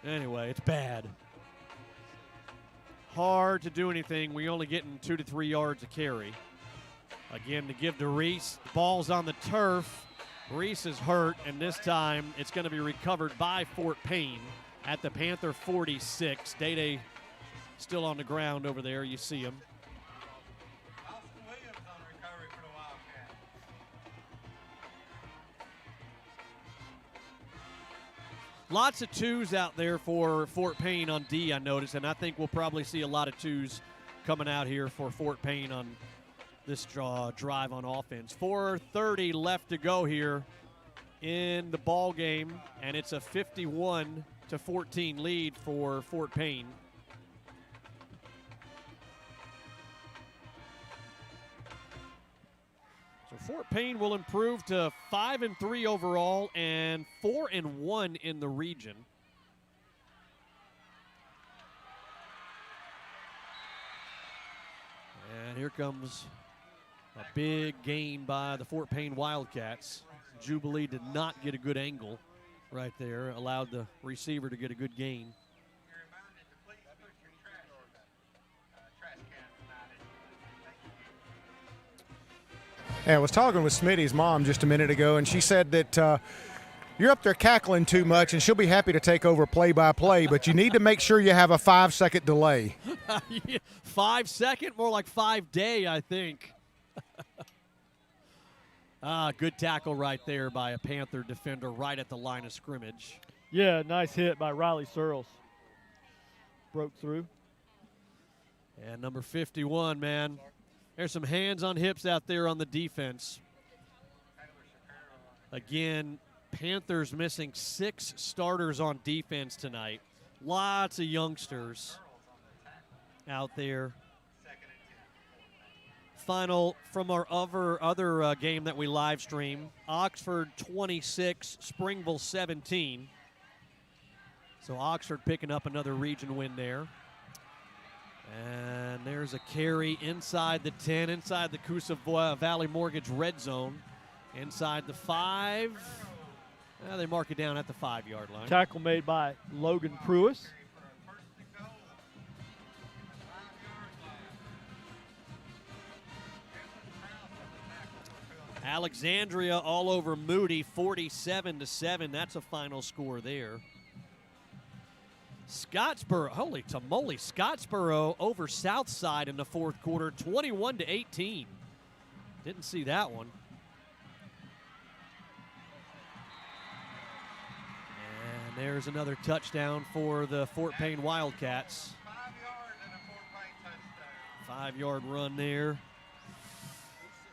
Anyway, it's bad. Hard to do anything. We only getting 2 to 3 yards a carry. Again, to give to Reese. The ball's on the turf. Reese is hurt, and this time it's going to be recovered by Fort Payne at the Panther 46. Day still on the ground over there. You see him. Lots of twos out there for Fort Payne on D, I noticed, and I think we'll probably see a lot of twos coming out here for Fort Payne on this drive on offense. 4:30 left to go here in the ball game, and it's a 51-14 lead for Fort Payne. So Fort Payne will improve to 5-3 overall and 4-1 in the region. And here comes a big gain by the Fort Payne Wildcats. Jubilee did not get a good angle right there, allowed the receiver to get a good gain. Yeah, I was talking with Smitty's mom just a minute ago, and she said that you're up there cackling too much, and she'll be happy to take over play-by-play, but you need to make sure you have a 5-second delay. 5 second, more like 5 day, I think. Good tackle right there by a Panther defender right at the line of scrimmage. Yeah, nice hit by Riley Searles. Broke through. And number 51, man. There's some hands on hips out there on the defense. Again, Panthers missing 6 starters on defense tonight. Lots of youngsters out there. Final from our other game that we live stream, Oxford 26, Springville 17. So Oxford picking up another region win there. And there's a carry inside the 10, inside the Coosa Valley Mortgage red zone, inside the 5. They mark it down at the 5-yard line. Tackle made by Logan Pruis. Alexandria all over Moody, 47-7. That's a final score there. Scottsboro, holy tamale, Scottsboro over Southside in the fourth quarter, 21-18. Didn't see that one. And there's another touchdown for the Fort Payne Wildcats. 5-yard run there.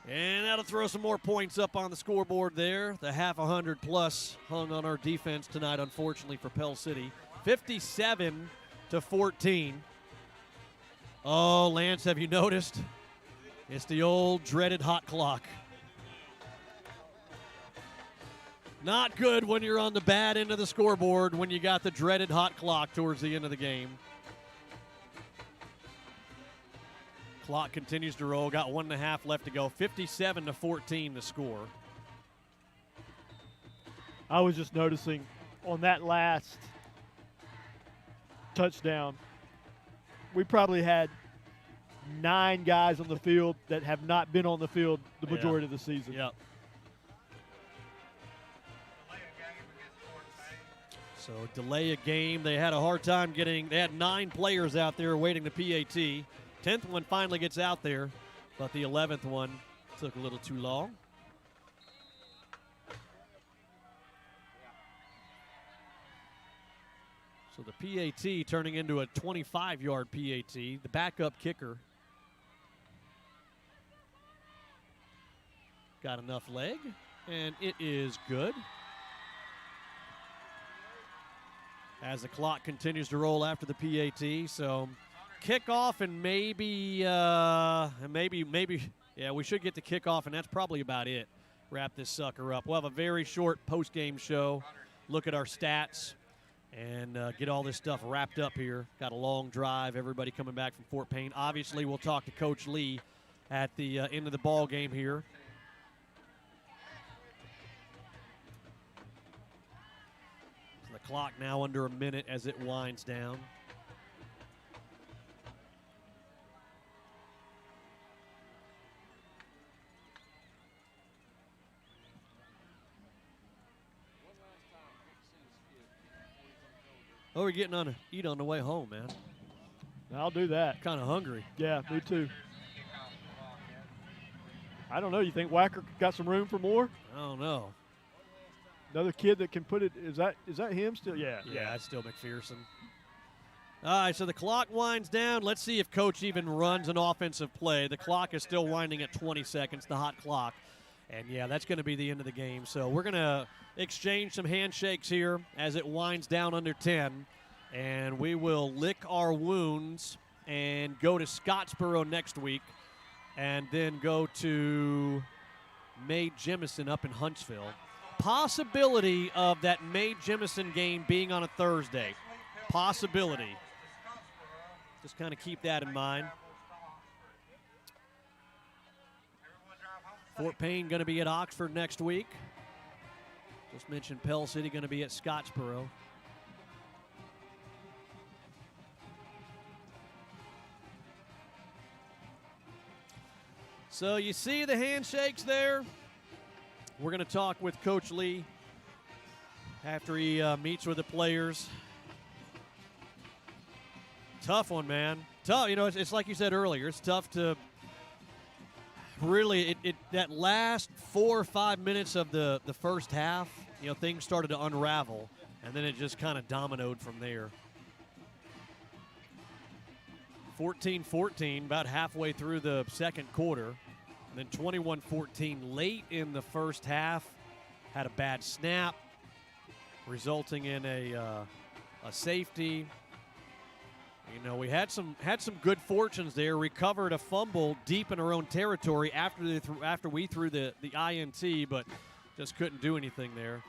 And that'll throw some more points up on the scoreboard there. The half 100 plus hung on our defense tonight, unfortunately, for Pell City. 57-14. Oh, Lance, have you noticed? It's the old dreaded hot clock. Not good when you're on the bad end of the scoreboard when you got the dreaded hot clock towards the end of the game. Clock continues to roll. Got 1.5 left to go. 57-14 the score. I was just noticing on that last touchdown, we probably had 9 guys on the field that have not been on the field the majority of the season. Yep. So delay a game. They had a hard time getting, they had 9 players out there waiting the PAT. 10th one finally gets out there, but the 11th one took a little too long. So the PAT turning into a 25-yard PAT. The backup kicker got enough leg, and it is good. As the clock continues to roll after the PAT, so kickoff and maybe, we should get to kickoff, and that's probably about it. Wrap this sucker up. We'll have a very short post-game show, look at our stats, and get all this stuff wrapped up here. Got a long drive, everybody coming back from Fort Payne. Obviously, we'll talk to Coach Lee at the end of the ball game here. So the clock now under a minute as it winds down. Oh, we're getting on to eat on the way home, man. I'll do that. Kind of hungry. Yeah, me too. I don't know. You think Wacker got some room for more? I don't know. Another kid that can put it. Is that him still? Yeah. Yeah, it's still McPherson. All right, so the clock winds down. Let's see if Coach even runs an offensive play. The clock is still winding at 20 seconds, the hot clock. And, yeah, that's going to be the end of the game. So we're going to exchange some handshakes here as it winds down under 10. And we will lick our wounds and go to Scottsboro next week and then go to May Jemison up in Huntsville. Possibility of that May Jemison game being on a Thursday. Possibility. Just kind of keep that in mind. Fort Payne going to be at Oxford next week. Just mentioned Pell City going to be at Scottsboro. So you see the handshakes there. We're going to talk with Coach Lee after he meets with the players. Tough one, man. Tough. You know, it's like you said earlier. It's tough to really, that last 4 or 5 minutes of the first half, you know, things started to unravel, and then it just kind of dominoed from there. 14-14, about halfway through the second quarter. And then 21-14 late in the first half. Had a bad snap, resulting in a safety. You know, we had some good fortunes there. Recovered a fumble deep in our own territory after we threw the INT, but just couldn't do anything there.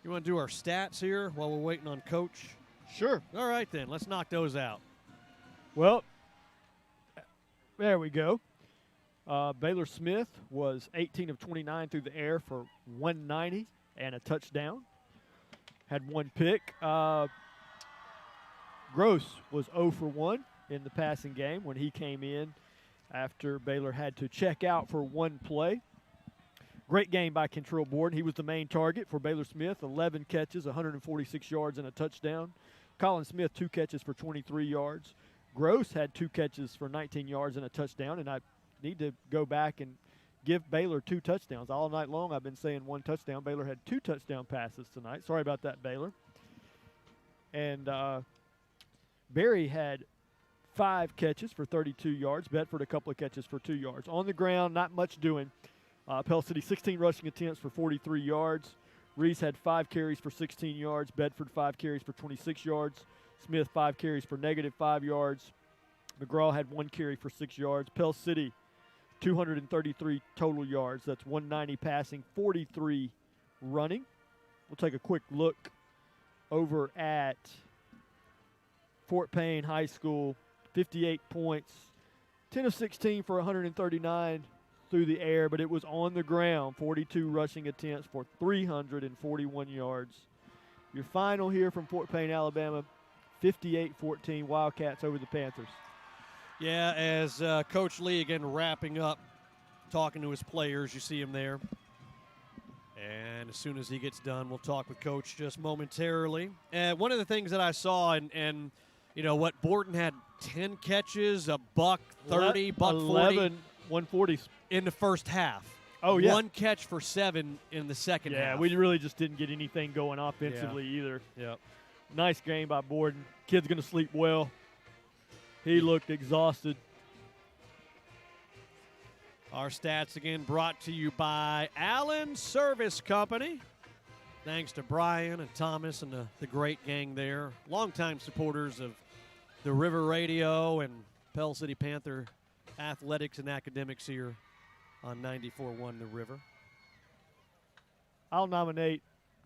You want to do our stats here while we're waiting on Coach? Sure. All right, then. Let's knock those out. Well, there we go. Baylor Smith was 18 of 29 through the air for 190 and a touchdown. Had one pick. Gross was 0 for 1 in the passing game when he came in after Baylor had to check out for one play. Great game by Kentrell Borden. He was the main target for Baylor Smith. 11 catches, 146 yards, and a touchdown. Colin Smith, 2 catches for 23 yards. Gross had 2 catches for 19 yards and a touchdown, and I need to go back and give Baylor 2 touchdowns. All night long I've been saying 1 touchdown. Baylor had 2 touchdown passes tonight. Sorry about that, Baylor. And Barry had 5 catches for 32 yards. Bedford a couple of catches for 2 yards. On the ground, not much doing. Pell City 16 rushing attempts for 43 yards. Reese had 5 carries for 16 yards. Bedford 5 carries for 26 yards. Smith 5 carries for -5 yards. McGraw had 1 carry for 6 yards. Pell City 233 total yards. That's 190 passing, 43 running. We'll take a quick look over at Fort Payne High School. 58 points, 10 of 16 for 139 through the air, but it was on the ground. 42 rushing attempts for 341 yards. Your final here from Fort Payne, Alabama, 58-14 Wildcats over the Panthers. Yeah, as Coach Lee, again, wrapping up, talking to his players. You see him there. And as soon as he gets done, we'll talk with Coach just momentarily. One of the things that I saw, and you know what, Borden had 10 catches, a buck 30, buck 40. 140s. In the first half. Oh, yeah. 1 catch for 7 in the second half. Yeah, we really just didn't get anything going offensively either. Yep. Nice game by Borden. Kid's going to sleep well. He looked exhausted. Our stats again brought to you by Allen Service Company. Thanks to Brian and Thomas and the great gang there. Longtime supporters of the River Radio and Pell City Panther athletics and academics here on 94.1 The River. I'll nominate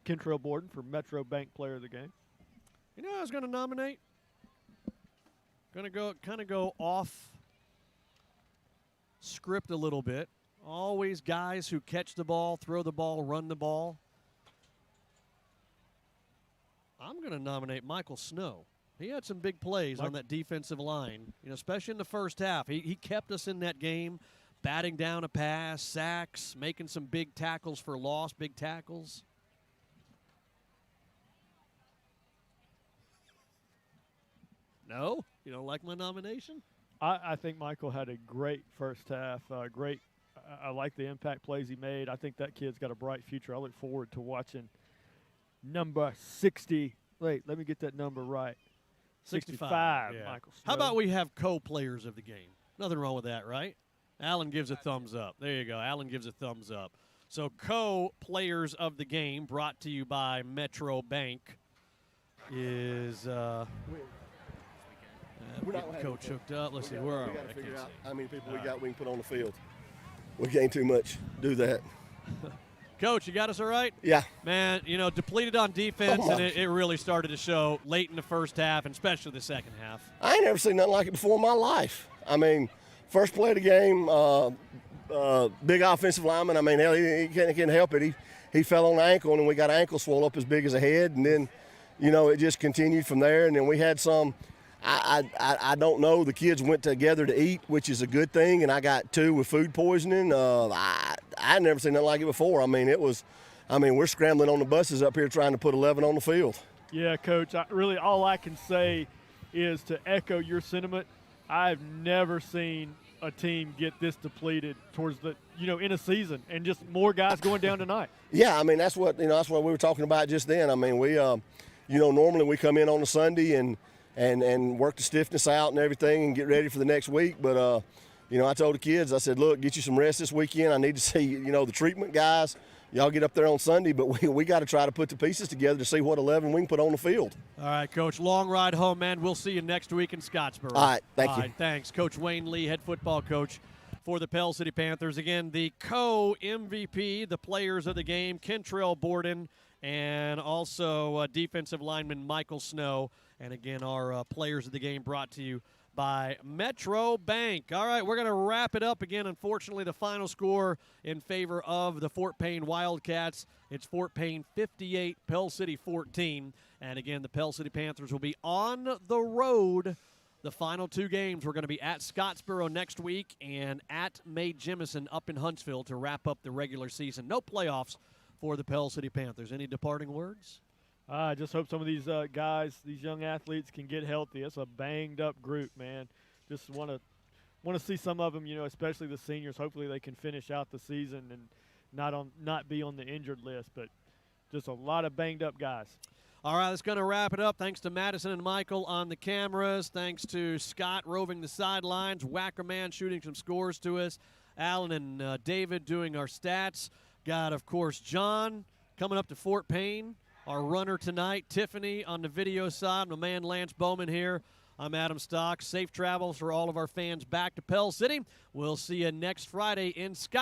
Kentrell Borden for Metro Bank Player of the Game. You know who I was going to nominate? Going to go off script a little bit. Always guys who catch the ball, throw the ball, run the ball. I'm going to nominate Michael Snow. He had some big plays on that defensive line, especially in the first half. He kept us in that game, batting down a pass, sacks, making some big tackles for loss, big tackles. No? You don't like my nomination? I think Michael had a great first half. I like the impact plays he made. I think that kid's got a bright future. I look forward to watching number 60. Wait, let me get that number right. 65, yeah. Michael Snow. How about we have co-players of the game? Nothing wrong with that, right? Alan gives a thumbs up. There you go. Alan gives a thumbs up. So co-players of the game brought to you by Metro Bank is coach hooked up. Let's see, where are we? We got to figure out how many people we can put on the field. We gained too much. Do that. Coach, you got us all right? Yeah. Man, depleted on defense, and it really started to show late in the first half, and especially the second half. I ain't never seen nothing like it before in my life. I mean, first play of the game, big offensive lineman. I mean, hell, he can't help it. He fell on the ankle, and we got an ankle swell up as big as a head, and then, it just continued from there. And then we had some. I don't know. The kids went together to eat, which is a good thing, and I got 2 with food poisoning. I'd never seen nothing like it before. I mean, we're scrambling on the buses up here trying to put 11 on the field. Yeah, Coach. All I can say is to echo your sentiment. I've never seen a team get this depleted towards in a season, and just more guys going down tonight. Yeah, I mean that's what we were talking about just then. I mean, we normally we come in on a Sunday and work the stiffness out and everything and get ready for the next week. But, I told the kids, I said, look, get you some rest this weekend. I need to see, the treatment guys. Y'all get up there on Sunday, but we got to try to put the pieces together to see what 11 we can put on the field. All right, Coach. Long ride home, man. We'll see you next week in Scottsboro. All right, thank you. All right, thanks. Coach Wayne Lee, head football coach for the Pell City Panthers. Again, the co-MVP, the players of the game, Kentrell Borden, and also defensive lineman Michael Snow. And again, our players of the game brought to you by Metro Bank. All right, we're going to wrap it up again. Unfortunately, the final score in favor of the Fort Payne Wildcats. It's Fort Payne 58, Pell City 14. And again, the Pell City Panthers will be on the road. The final 2 games, we're going to be at Scottsboro next week and at Mae Jemison up in Huntsville to wrap up the regular season. No playoffs for the Pell City Panthers. Any departing words? I just hope some of these guys, these young athletes, can get healthy. It's a banged-up group, man. Just want to see some of them, especially the seniors. Hopefully they can finish out the season and not be on the injured list. But just a lot of banged-up guys. All right, that's going to wrap it up. Thanks to Madison and Michael on the cameras. Thanks to Scott roving the sidelines. Wackerman shooting some scores to us. Alan and David doing our stats. Got, of course, John coming up to Fort Payne. Our runner tonight, Tiffany on the video side. My man Lance Bowman here. I'm Adam Stock. Safe travels for all of our fans back to Pell City. We'll see you next Friday in Scott.